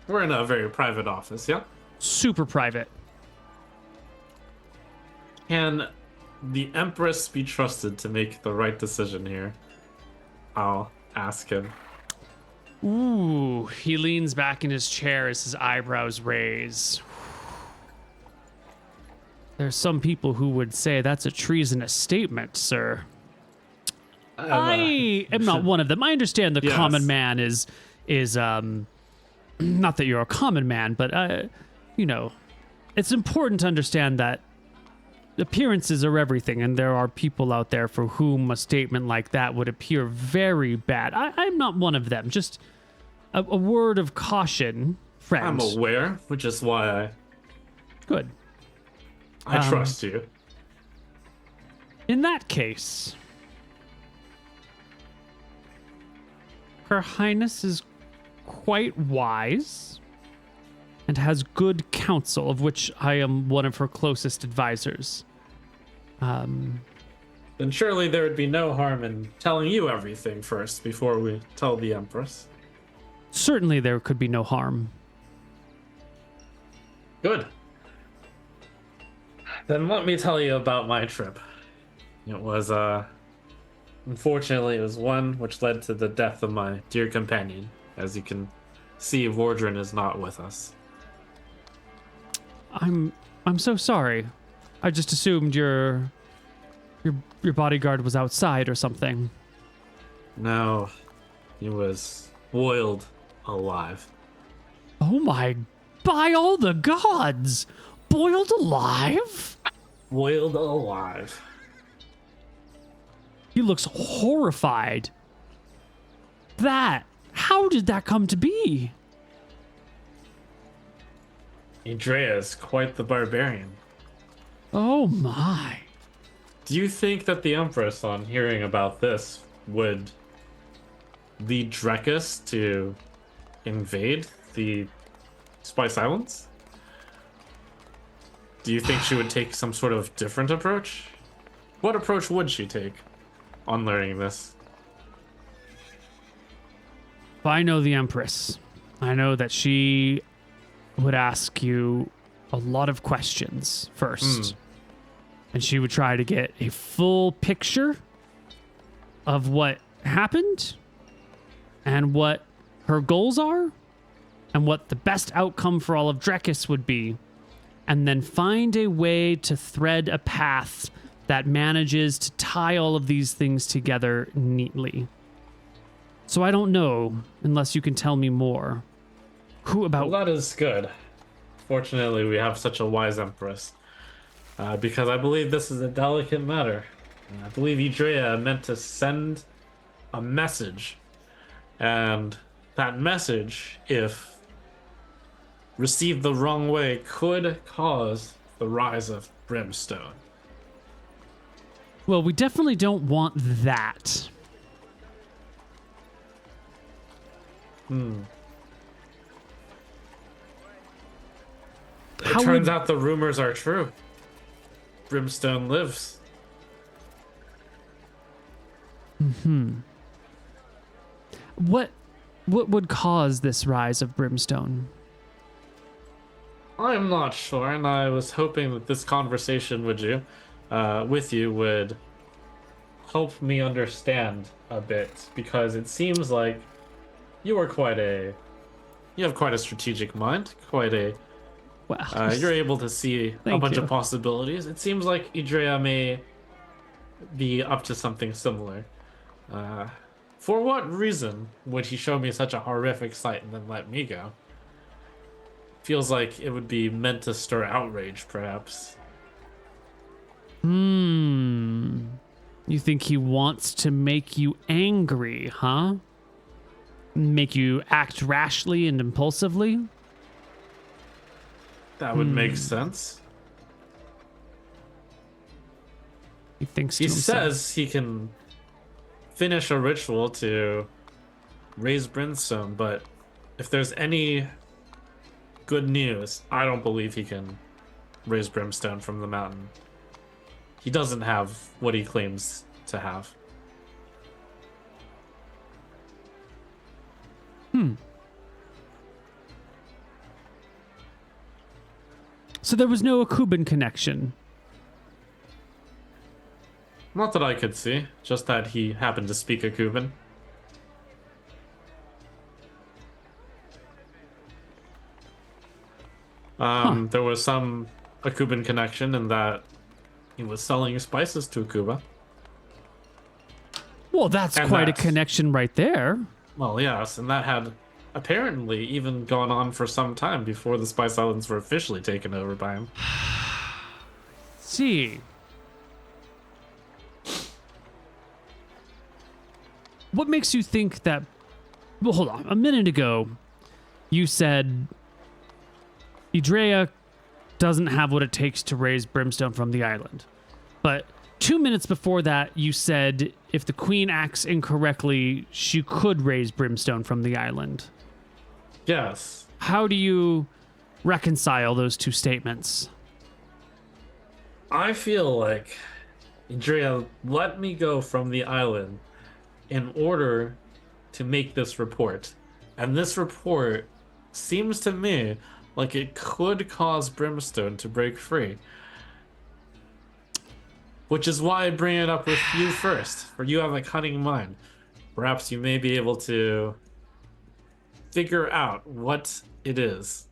We're in a very private office, yeah? Super private. Can the Empress be trusted to make the right decision here? I'll ask him. Ooh, he leans back in his chair as his eyebrows raise. There's some people who would say that's a treasonous statement, sir. I am not one of them. I understand the Yes. common man is not that you're a common man, but you know, it's important to understand that appearances are everything, and there are people out there for whom a statement like that would appear very bad. I'm not one of them. Just a word of caution, friend. I'm aware, which is why Good. I trust you. In that case, Her Highness is quite wise and has good counsel, of which I am one of her closest advisors. Then surely there would be no harm in telling you everything first before we tell the Empress. Certainly there could be no harm. Good. Then let me tell you about my trip. It was, unfortunately, it was one which led to the death of my dear companion. As you can see, Vordran is not with us. I'm so sorry. I just assumed your bodyguard was outside or something. No, he was boiled alive. Oh my, by all the gods! Boiled alive? Boiled alive. He looks horrified. How did that come to be? Idria is quite the barbarian. Oh my. Do you think that the Empress, on hearing about this, would lead Drekis to invade the Spice Islands? Do you think she would take some sort of different approach? What approach would she take on learning this? If I know the Empress, I know that she would ask you a lot of questions first. And she would try to get a full picture of what happened and what her goals are and what the best outcome for all of Drekis would be. And then find a way to thread a path that manages to tie all of these things together neatly. So I don't know, unless you can tell me more. Well, that is good. Fortunately, we have such a wise Empress. Because I believe this is a delicate matter. And I believe Idria meant to send a message. And that message, if received the wrong way, could cause the rise of Brimstone. Well, we definitely don't want that. It turns out the rumors are true. Brimstone lives. What would cause this rise of Brimstone? I'm not sure, and I was hoping that this conversation with you would help me understand a bit, because it seems like you have quite a strategic mind, Well, you're able to see a Thank bunch you. of possibilities. It seems like Idria may be up to something similar. For what reason would he show me such a horrific sight and then let me go? feels like it would be meant to stir outrage, perhaps. You think he wants to make you angry, huh? Make you act rashly and impulsively? That would make sense. He thinks He to himself. says he can finish a ritual to raise Brimstone, but if there's any good news, I don't believe he can raise Brimstone from the mountain. He doesn't have what he claims to have. So there was no Akuban connection. Not that I could see, just that he happened to speak a Kuban. There was some Akuban connection in that he was selling spices to Akuba. Well, that's And quite a that's- connection right there. Well, yes, and that had apparently even gone on for some time before the Spice Islands were officially taken over by him. See. What makes you think that... Well, hold on. A minute ago, you said Idria doesn't have what it takes to raise Brimstone from the island. But 2 minutes before that, you said if the queen acts incorrectly, she could raise Brimstone from the island. Yes. How do you reconcile those two statements? I feel like Idria let me go from the island in order to make this report. And this report seems to me like it could cause Brimstone to break free. Which is why I bring it up with you first, for you have a cunning mind. Perhaps you may be able to figure out what it is.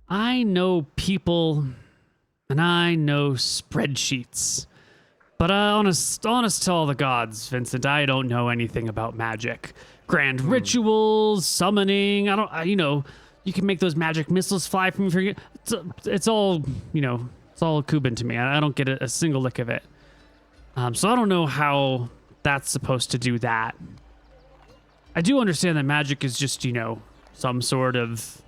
I know people and I know spreadsheets. But honest to all the gods, Vincent, I don't know anything about magic. Grand rituals, summoning, you can make those magic missiles fly from your... It's all, it's all Kuban to me. I don't get a single lick of it. So I don't know how that's supposed to do that. I do understand that magic is just, some sort of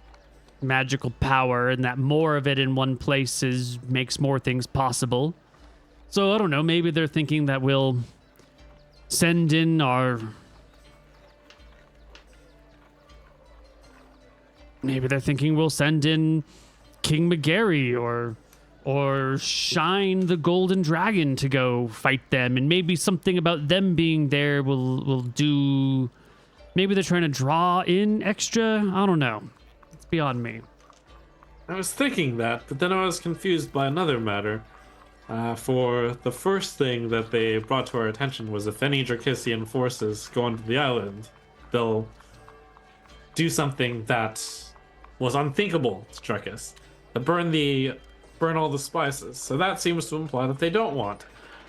magical power, and that more of it in one place makes more things possible. So I don't know, maybe they're thinking that we'll send in our... Maybe they're thinking we'll send in King McGarry or Shine the Golden Dragon to go fight them, and maybe something about them being there will do... Maybe they're trying to draw in extra? I don't know. It's beyond me. I was thinking that, but then I was confused by another matter. For the first thing that they brought to our attention was if any Drekisian forces go onto the island, they'll do something that was unthinkable to Drekis. To burn all the spices. So that seems to imply that they don't want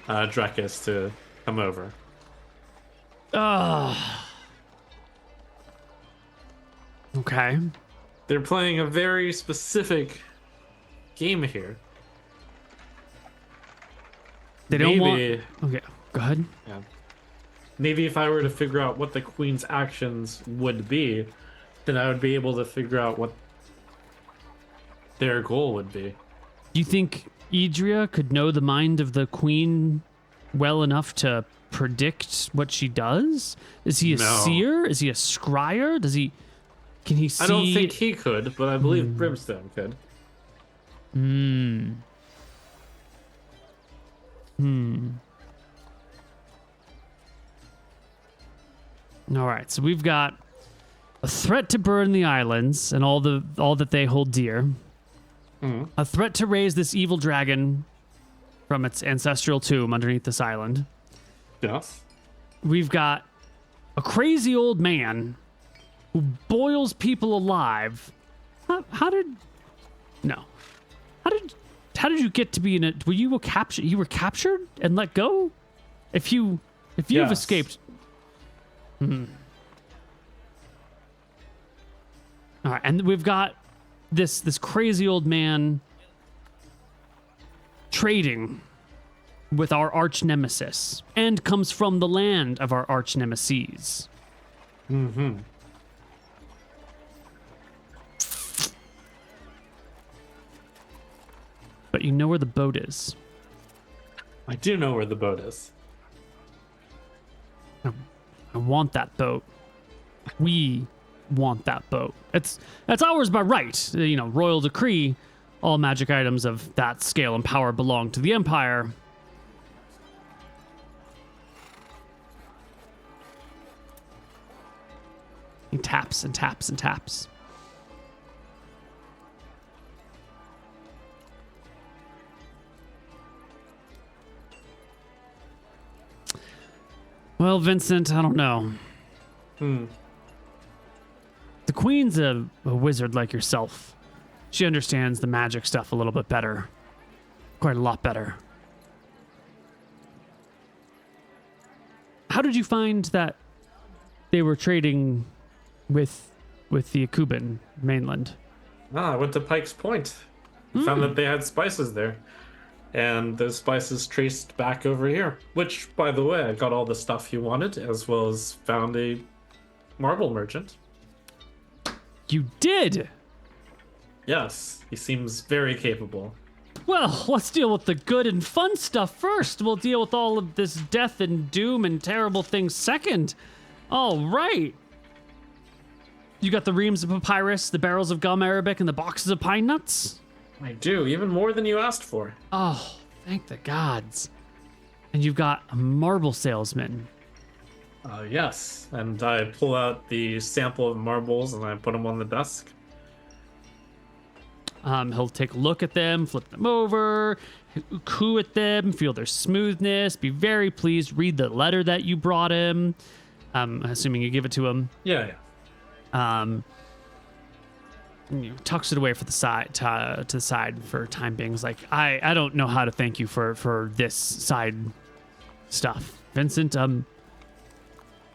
Drekis to come over. Okay. They're playing a very specific game here. They don't Maybe- want... Okay, go ahead. Yeah. Maybe if I were to figure out what the queen's actions would be, then I would be able to figure out what their goal would be. Do you think Idria could know the mind of the queen well enough to predict what she does? Is he a No. seer? Is he a scryer? Can he see? I don't think he could, but I believe Brimstone could. All right, so we've got a threat to burn the islands and all that they hold dear. A threat to raise this evil dragon from its ancestral tomb underneath this island. Yes. We've got a crazy old man who boils people alive. How did you get to be in it? Were you captured? You were captured and let go? If you've Yes. escaped. All right, and we've got this crazy old man trading with our arch nemesis, and comes from the land of our arch nemesis. Mm-hmm. But you know where the boat is. I do know where the boat is. I want that boat. We want that boat. That's ours by right. You know, royal decree. All magic items of that scale and power belong to the Empire. He taps and taps and taps. Well, Vincent, I don't know. The Queen's a wizard like yourself. She understands the magic stuff a little bit better. Quite a lot better. How did you find that they were trading with the Akuban mainland? I went to Pike's Point. Found that they had spices there. And those spices traced back over here. Which, by the way, I got all the stuff you wanted, as well as found a marble merchant. You did? Yes, he seems very capable. Well, let's deal with the good and fun stuff first. We'll deal with all of this death and doom and terrible things second. All right. You got the reams of papyrus, the barrels of gum arabic, and the boxes of pine nuts? I do, even more than you asked for. Oh, thank the gods. And you've got a marble salesman. Yes, and I pull out the sample of marbles and I put them on the desk. He'll take a look at them, flip them over, coo at them, feel their smoothness, be very pleased, read the letter that you brought him. Assuming you give it to him. Yeah. Tucks it away for the side to the side for time being. It's like, I don't know how to thank you for this side stuff, Vincent.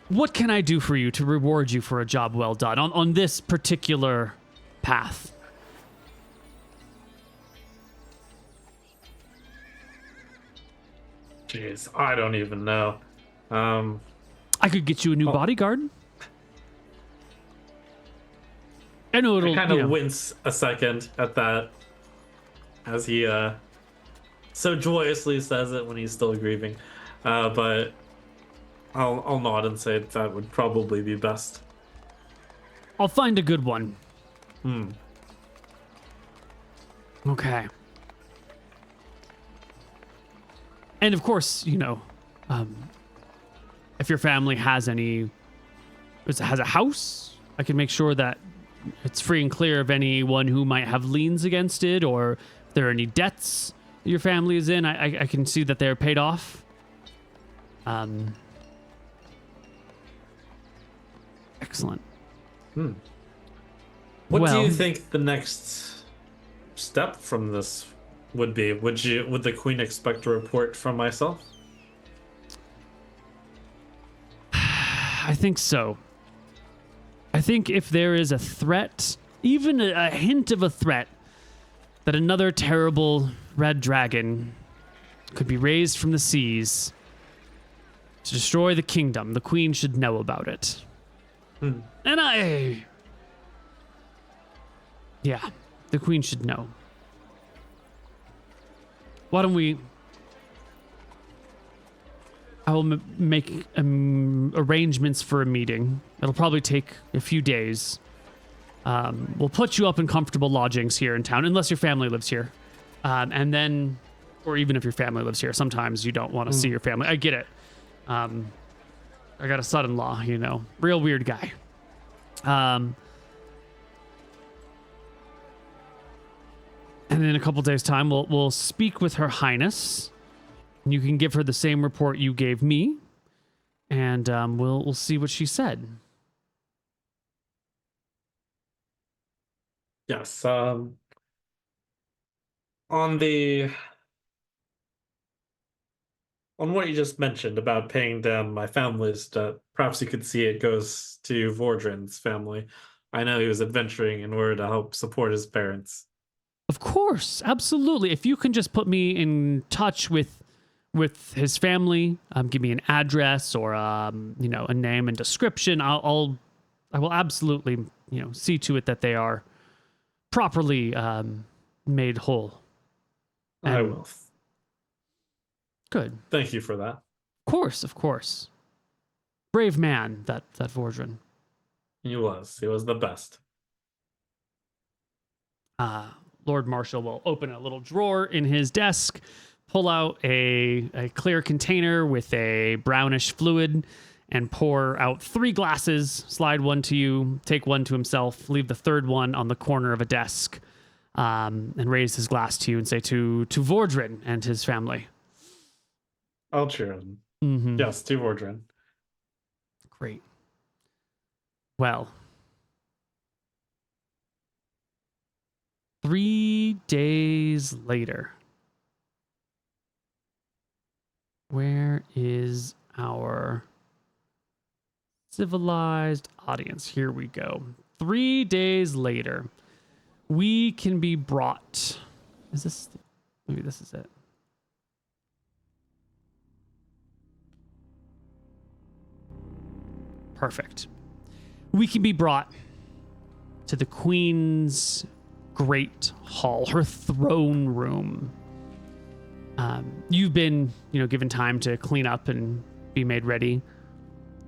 What can I do for you to reward you for a job well done on this particular path? Jeez, I don't even know. I could get you a new bodyguard. I know it'll. I kind of wince a second at that, as he so joyously says it when he's still grieving. But I'll nod and say that would probably be best. I'll find a good one. Okay. And of course, if your family has a house, I can make sure that it's free and clear of anyone who might have liens against it, or if there are any debts your family is in, I can see that they're paid off. Excellent. What do you think the next step from this would be? Would the Queen expect a report from myself? I think so. I think if there is a threat, even a hint of a threat, that another terrible red dragon could be raised from the seas to destroy the kingdom, the Queen should know about it. And the Queen should know. Why don't we... I will make arrangements for a meeting. It'll probably take a few days. We'll put you up in comfortable lodgings here in town, unless your family lives here. And then, or even if your family lives here, sometimes you don't want to see your family. I get it. I got a son-in-law, real weird guy. And in a couple days' time, we'll speak with Her Highness. You can give her the same report you gave me, and we'll see what she said. Yes. On what you just mentioned about paying down my family's debt, perhaps you could see it goes to Vordrin's family. I know he was adventuring in order to help support his parents. Of course, absolutely. If you can just put me in touch with his family, give me an address or a name and description, I will absolutely see to it that they are properly made whole. I will. Good. Thank you for that. Of course. Brave man, that Vordran. He was the best. Lord Marshall will open a little drawer in his desk, pull out a clear container with a brownish fluid, and pour out 3 glasses, slide one to you, take one to himself, leave the third one on the corner of a desk, and raise his glass to you and say to Vordran and his family. I'll cheer him. Mm-hmm. Yes, to Vordran. Great. Well, 3 days later. Where is our civilized audience? Here we go. 3 days later, we can be brought. Maybe this is it. Perfect. We can be brought to the Queen's Great Hall, her throne room. You've been, given time to clean up and be made ready.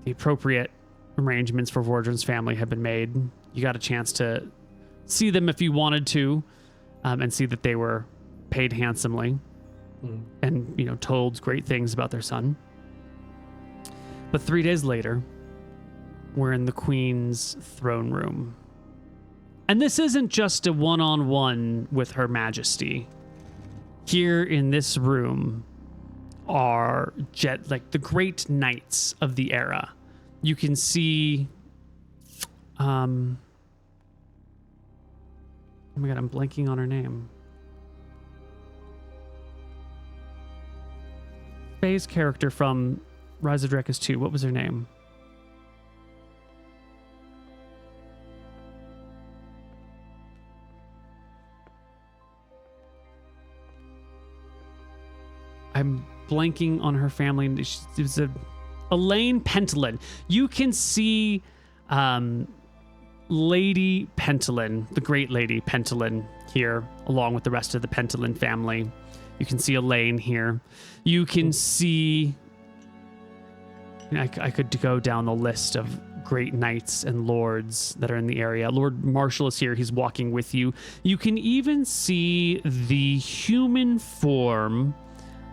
The appropriate arrangements for Vordran's family have been made. You got a chance to see them if you wanted to, and see that they were paid handsomely and, told great things about their son. But 3 days later, we're in the Queen's throne room. And this isn't just a one-on-one with Her Majesty. Here in this room are the great knights of the era. You can see, oh my god, I'm blanking on her name. Faye's character from Rise of Drekis 2. What was her name? I'm blanking on her family. It was Elaine Pentolin. You can see Lady Pentolin, the great Lady Pentolin here, along with the rest of the Pentolin family. You can see Elaine here. You can see... I could go down the list of great knights and lords that are in the area. Lord Marshall is here. He's walking with you. You can even see the human form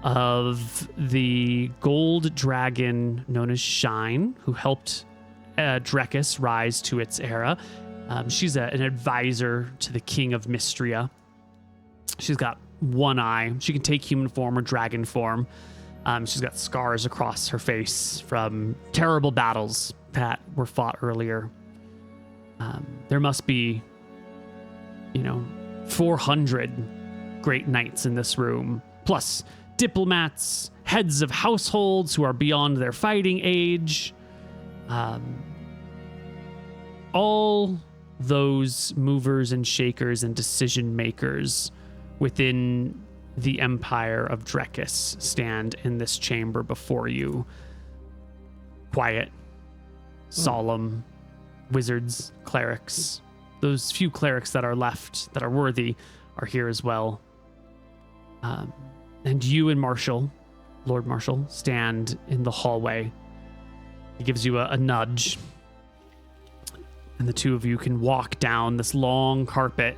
of the gold dragon known as Shine, who helped Drekis rise to its era. She's an advisor to the King of Mystria. She's got one eye. She can take human form or dragon form. She's got scars across her face from terrible battles that were fought earlier. There must be, 400 great knights in this room, plus diplomats, heads of households who are beyond their fighting age. All those movers and shakers and decision makers within the Empire of Drekis stand in this chamber before you. Quiet, solemn, wizards, clerics. Those few clerics that are left that are worthy are here as well. And you and Marshall, Lord Marshall, stand in the hallway. He gives you a nudge. And the two of you can walk down this long carpet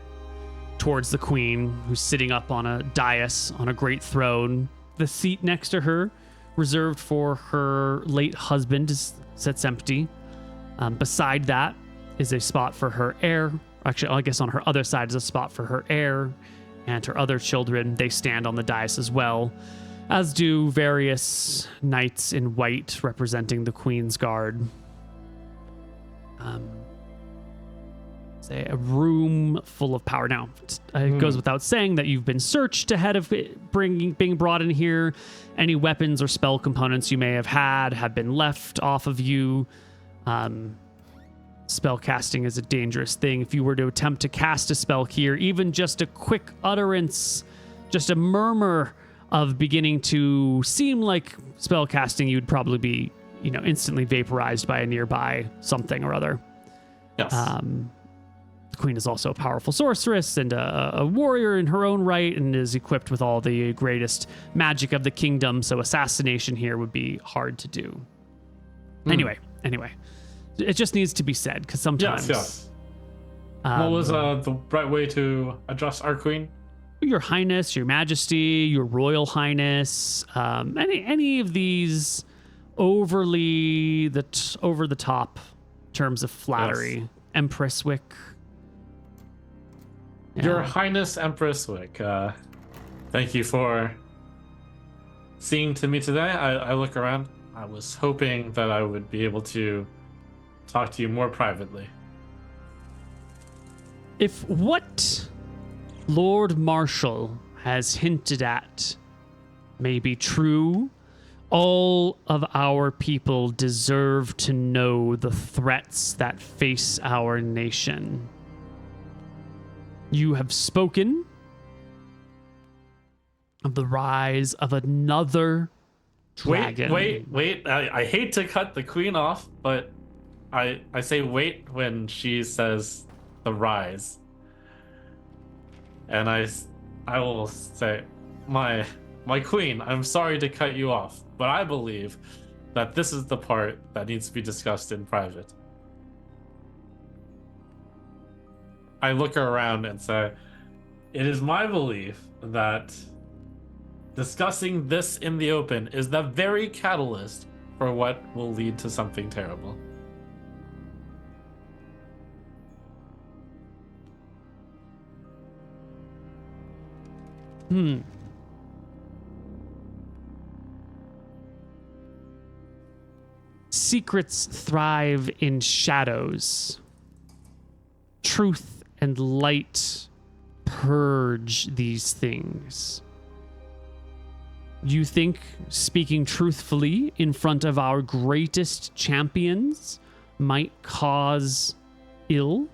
towards the Queen, who's sitting up on a dais on a great throne. The seat next to her, reserved for her late husband, sits empty. Beside that is a spot for her heir. Actually, I guess on her other side is a spot for her heir and her other children. They stand on the dais as well, as do various knights in white representing the Queen's Guard. A room full of power. Now, it goes without saying that you've been searched ahead of being brought in here. Any weapons or spell components you may have had have been left off of you. spell casting is a dangerous thing. If you were to attempt to cast a spell here, even just a quick utterance, just a murmur of beginning to seem like spell casting, you'd probably be, instantly vaporized by a nearby something or other. Yes. The queen is also a powerful sorceress and a warrior in her own right, and is equipped with all the greatest magic of the kingdom, so assassination here would be hard to do. Anyway, it just needs to be said, because sometimes... Yes. What was the right way to address our queen? Your Highness, Your Majesty, Your Royal Highness, any of these over the top terms of flattery. Yes. Empress Wick. Yeah. Your Highness Empress Wick. Thank you for seeing to me today. I look around. I was hoping that I would be able to talk to you more privately. If what Lord Marshall has hinted at may be true, all of our people deserve to know the threats that face our nation. You have spoken of the rise of another dragon. Wait. I hate to cut the queen off, but I say wait when she says the rise. And I will say, my queen, I'm sorry to cut you off, but I believe that this is the part that needs to be discussed in private. I look around and say, it is my belief that discussing this in the open is the very catalyst for what will lead to something terrible. Secrets thrive in shadows. Truth and light purge these things. You think speaking truthfully in front of our greatest champions might cause ill?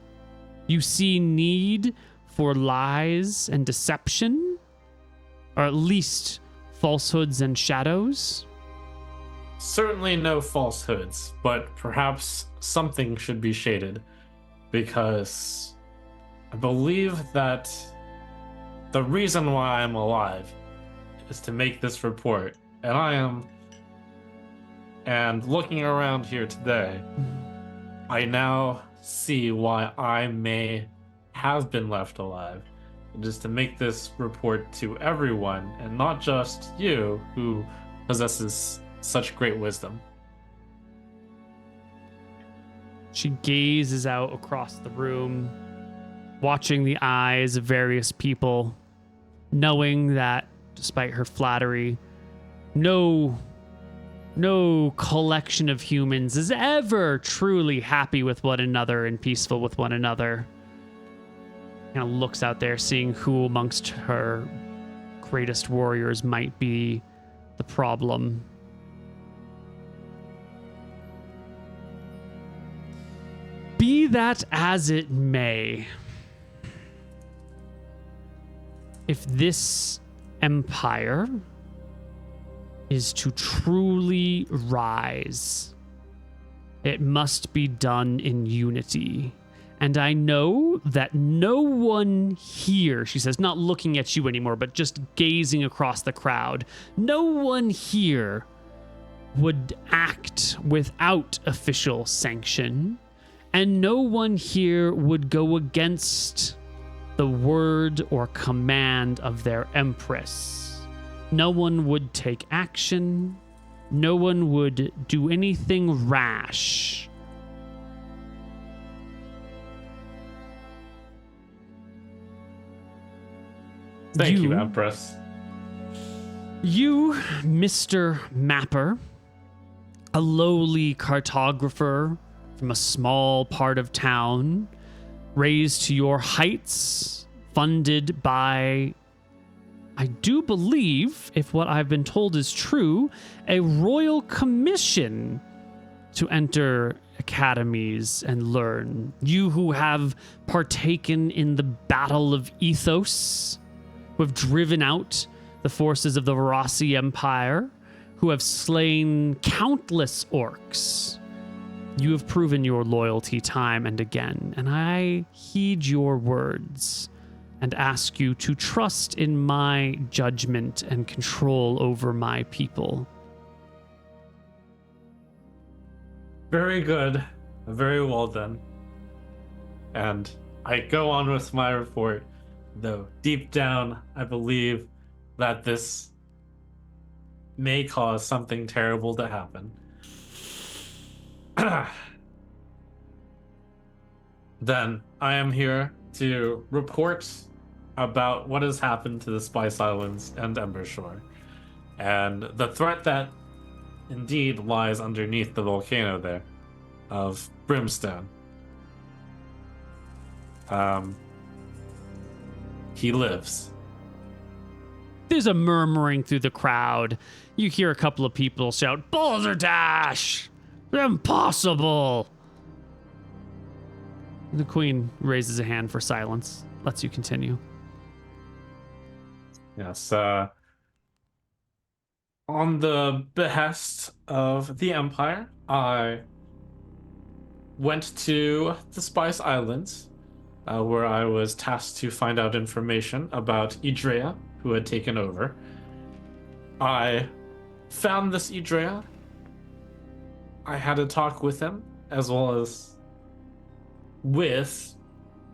You see need for lies and deception? Or at least falsehoods and shadows? Certainly no falsehoods, but perhaps something should be shaded, because I believe that the reason why I'm alive is to make this report, and looking around here today, I now see why I may have been left alive. Just to make this report to everyone, and not just you, who possesses such great wisdom. She gazes out across the room, watching the eyes of various people, knowing that despite her flattery, no collection of humans is ever truly happy with one another and peaceful with one another. Kind of looks out there, seeing who amongst her greatest warriors might be the problem. Be that as it may, if this empire is to truly rise, it must be done in unity. And I know that no one here, she says, not looking at you anymore, but just gazing across the crowd, no one here would act without official sanction, and no one here would go against the word or command of their empress. No one would take action. No one would do anything rash. Thank you, Empress. You, Mr. Mapper, a lowly cartographer from a small part of town, raised to your heights, funded by, I do believe, if what I've been told is true, a royal commission to enter academies and learn. You who have partaken in the Battle of Ethos, who have driven out the forces of the Varasi Empire, who have slain countless orcs. You have proven your loyalty time and again, and I heed your words and ask you to trust in my judgment and control over my people. Very good. Very well done. And I go on with my report, though deep down I believe that this may cause something terrible to happen. Then I am here to report about what has happened to the Spice Islands and Embershore, and the threat that indeed lies underneath the volcano there of Brimstone. He lives. There's a murmuring through the crowd. You hear a couple of people shout, "Balderdash! Impossible!" The queen raises a hand for silence, lets you continue. Yes, on the behest of the Empire, I went to the Spice Islands, where I was tasked to find out information about Idria, who had taken over. I found this Idria. I had a talk with him, as well as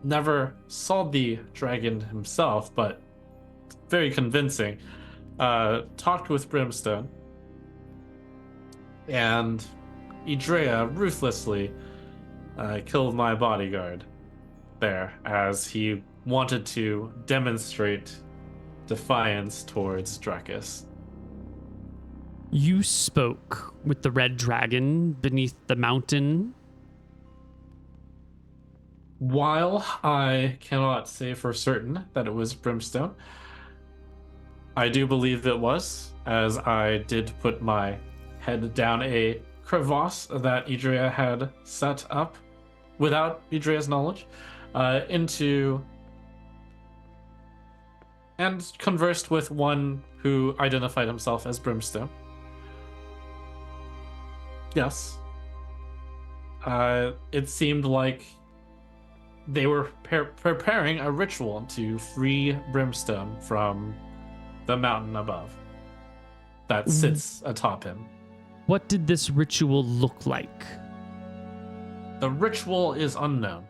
never saw the dragon himself, but very convincing. Talked with Brimstone, and Idria ruthlessly killed my bodyguard there, as he wanted to demonstrate defiance towards Drekis. You spoke with the red dragon beneath the mountain. While I cannot say for certain that it was Brimstone, I do believe it was, as I did put my head down a crevasse that Idria had set up, without Idria's knowledge, and conversed with one who identified himself as Brimstone. Yes. It seemed like they were preparing a ritual to free Brimstone from the mountain above that sits atop him. What did this ritual look like? The ritual is unknown.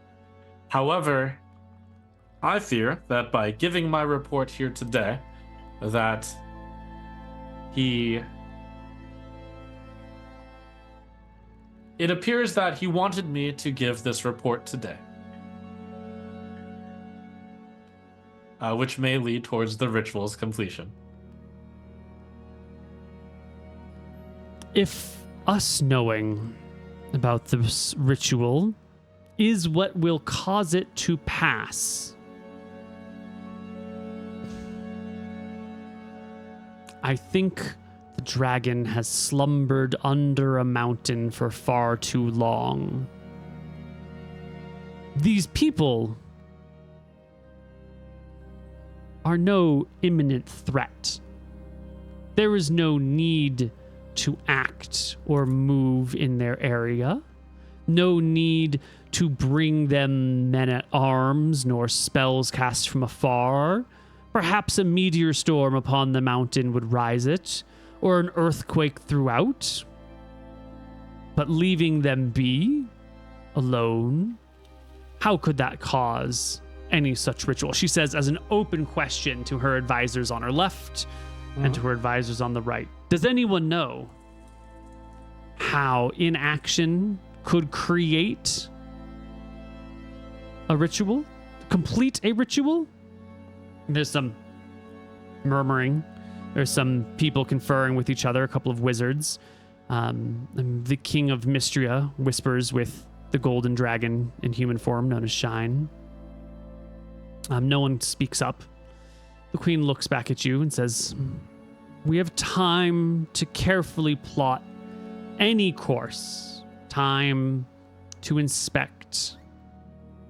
However, I fear that by giving my report here today, that it appears that he wanted me to give this report today. Which may lead towards the ritual's completion. If us knowing about this ritual is what will cause it to pass, I think the dragon has slumbered under a mountain for far too long. These people are no imminent threat. There is no need to act or move in their area. No need to bring them men at arms, nor spells cast from afar. Perhaps a meteor storm upon the mountain would rise it, or an earthquake throughout. But leaving them be, alone, how could that cause any such ritual? She says as an open question to her advisors on her left and to her advisors on the right. Does anyone know how inaction could create a ritual? Complete a ritual? There's some murmuring. There's some people conferring with each other, a couple of wizards. The king of Mystria whispers with the golden dragon in human form known as Shine. No one speaks up. The queen looks back at you and says, "We have time to carefully plot any course. Time to inspect,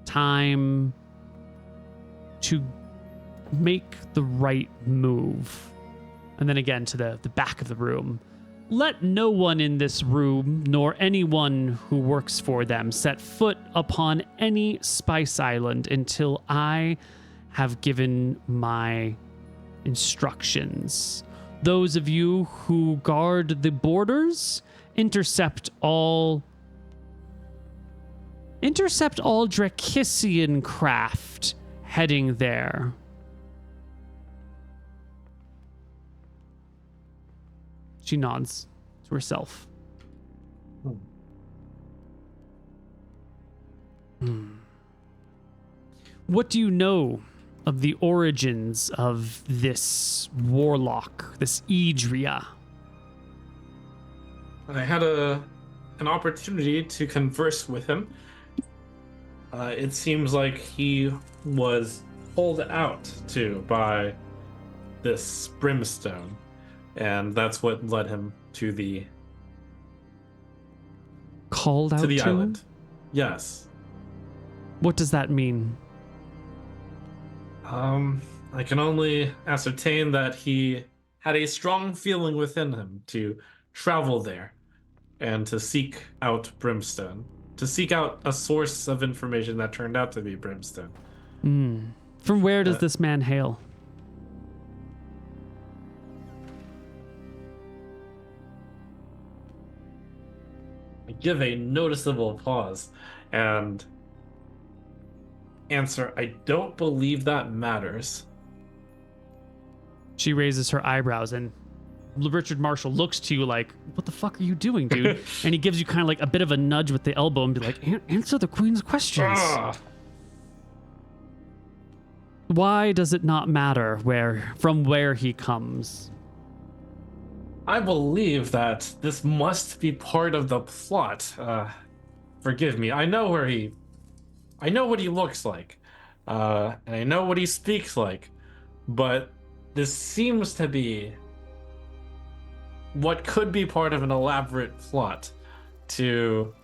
time to make the right move. And then again to the back of the room. Let no one in this room, nor anyone who works for them, set foot upon any spice island until I have given my instructions. Those of you who guard the borders, intercept all Drekisian craft heading there. She nods to herself. What do you know of the origins of this warlock, this Idria? I had an opportunity to converse with him. It seems like he was pulled out by this Brimstone, and that's what led him to the called out to the island. Yes. What does that mean? I can only ascertain that he had a strong feeling within him to travel there and to seek out Brimstone, to seek out a source of information that turned out to be Brimstone. From where does this man hail? I give a noticeable pause and answer, I don't believe that matters. She raises her eyebrows and Richard Marshall looks to you like, what the fuck are you doing, dude? And he gives you kind of like a bit of a nudge with the elbow and be like, answer the queen's questions. Why does it not matter from where he comes? I believe that this must be part of the plot. Forgive me. I know what he looks like. And I know what he speaks like. But this seems to be what could be part of an elaborate plot to,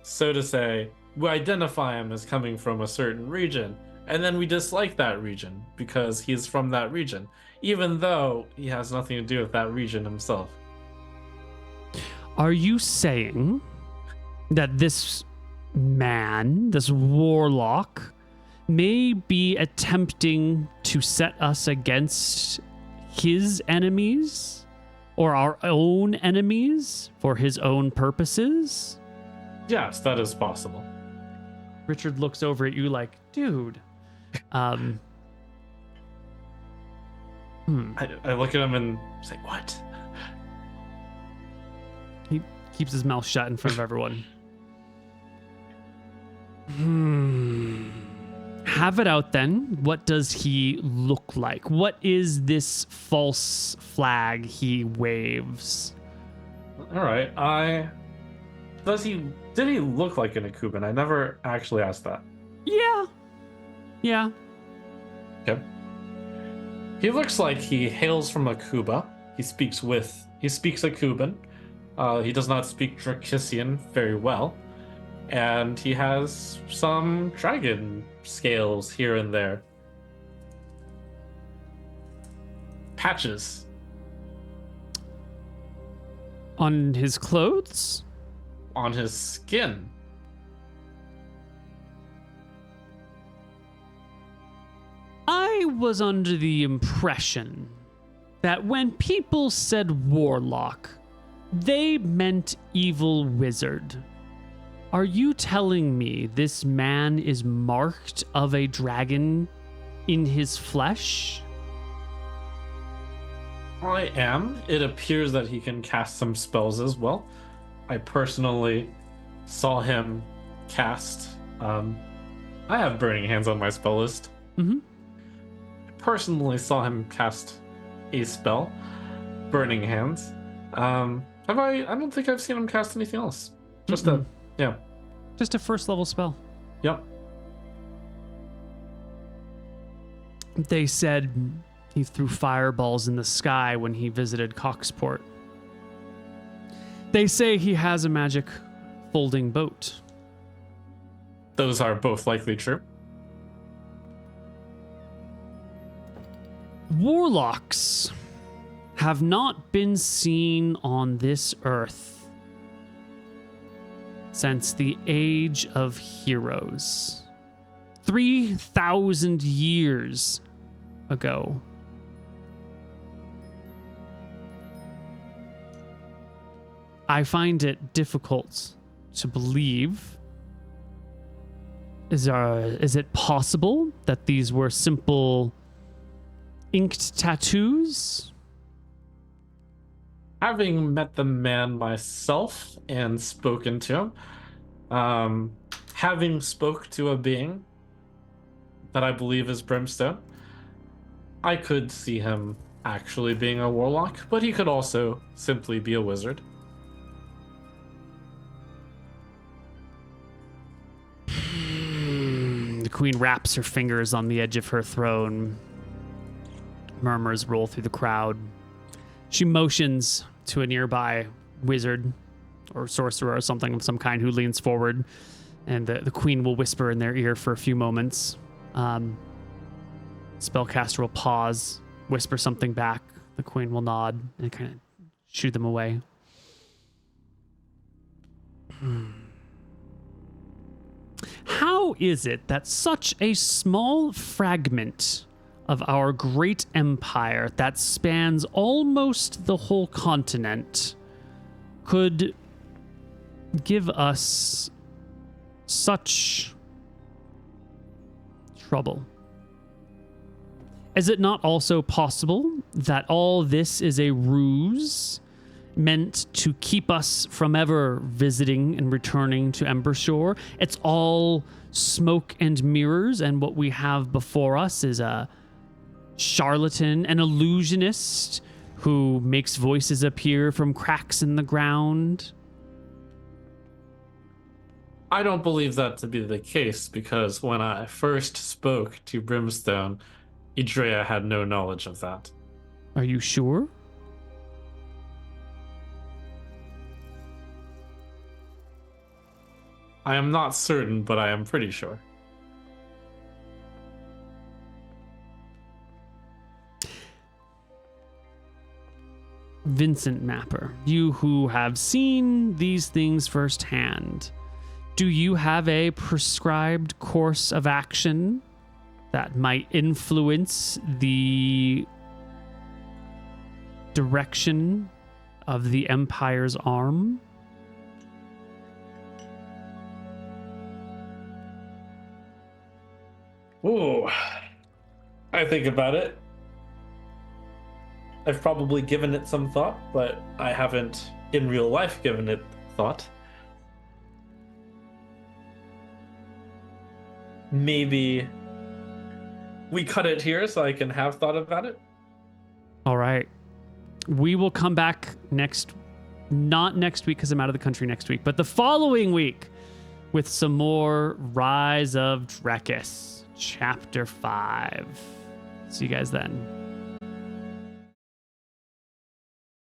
so to say, we identify him as coming from a certain region, and then we dislike that region because he's from that region, even though he has nothing to do with that region himself. Are you saying that this man, this warlock, may be attempting to set us against his enemies or our own enemies for his own purposes? Yes, that is possible. Richard looks over at you like, dude. I look at him and say, what? He keeps his mouth shut in front of everyone. Have it out then. What does he look like? What is this false flag he waves? All right. Did he look like an Akuban? I never actually asked that. Yeah. Okay. He looks like he hails from Akuba. He speaks Akuban. He does not speak Drekisian very well. And he has some dragon scales here and there. Patches. On his clothes? On his skin. I was under the impression that when people said warlock, they meant evil wizard. Are you telling me this man is marked of a dragon in his flesh? I am. It appears that he can cast some spells as well. I personally saw him cast. I have Burning Hands on my spell list. Mm-hmm. I personally saw him cast a spell, Burning Hands. I don't think I've seen him cast anything else. Just Just a first level spell. Yep. They said he threw fireballs in the sky when he visited Coxport. They say he has a magic folding boat. those are both likely true. Warlocks have not been seen on this earth since the Age of Heroes. 3,000 years ago. I find it difficult to believe. Is it possible that these were simple inked tattoos? Having met the man myself and spoken to him, having spoke to a being that I believe is Brimstone, I could see him actually being a warlock, but he could also simply be a wizard. The queen wraps her fingers on the edge of her throne. Murmurs roll through the crowd. She motions to a nearby wizard or sorcerer or something of some kind who leans forward, and the queen will whisper in their ear for a few moments. Spellcaster will pause, whisper something back. The queen will nod and kind of shoo them away. How is it that such a small fragment of our great empire that spans almost the whole continent could give us such trouble? Is it not also possible that all this is a ruse meant to keep us from ever visiting and returning to Embershore? It's all smoke and mirrors, and what we have before us is a charlatan, an illusionist who makes voices appear from cracks in the ground. I don't believe that to be the case, because when I first spoke to Brimstone, Idria had no knowledge of that. Are you sure? I am not certain, but I am pretty sure. Vincent Mapper, you who have seen these things firsthand, do you have a prescribed course of action that might influence the direction of the Empire's arm? Ooh, I think about it. I've probably given it some thought, but I haven't in real life given it thought. Maybe we cut it here so I can have thought about it. All right. We will come back not next week because I'm out of the country next week, but the following week with some more Rise of Drekis, Chapter 5. See you guys then.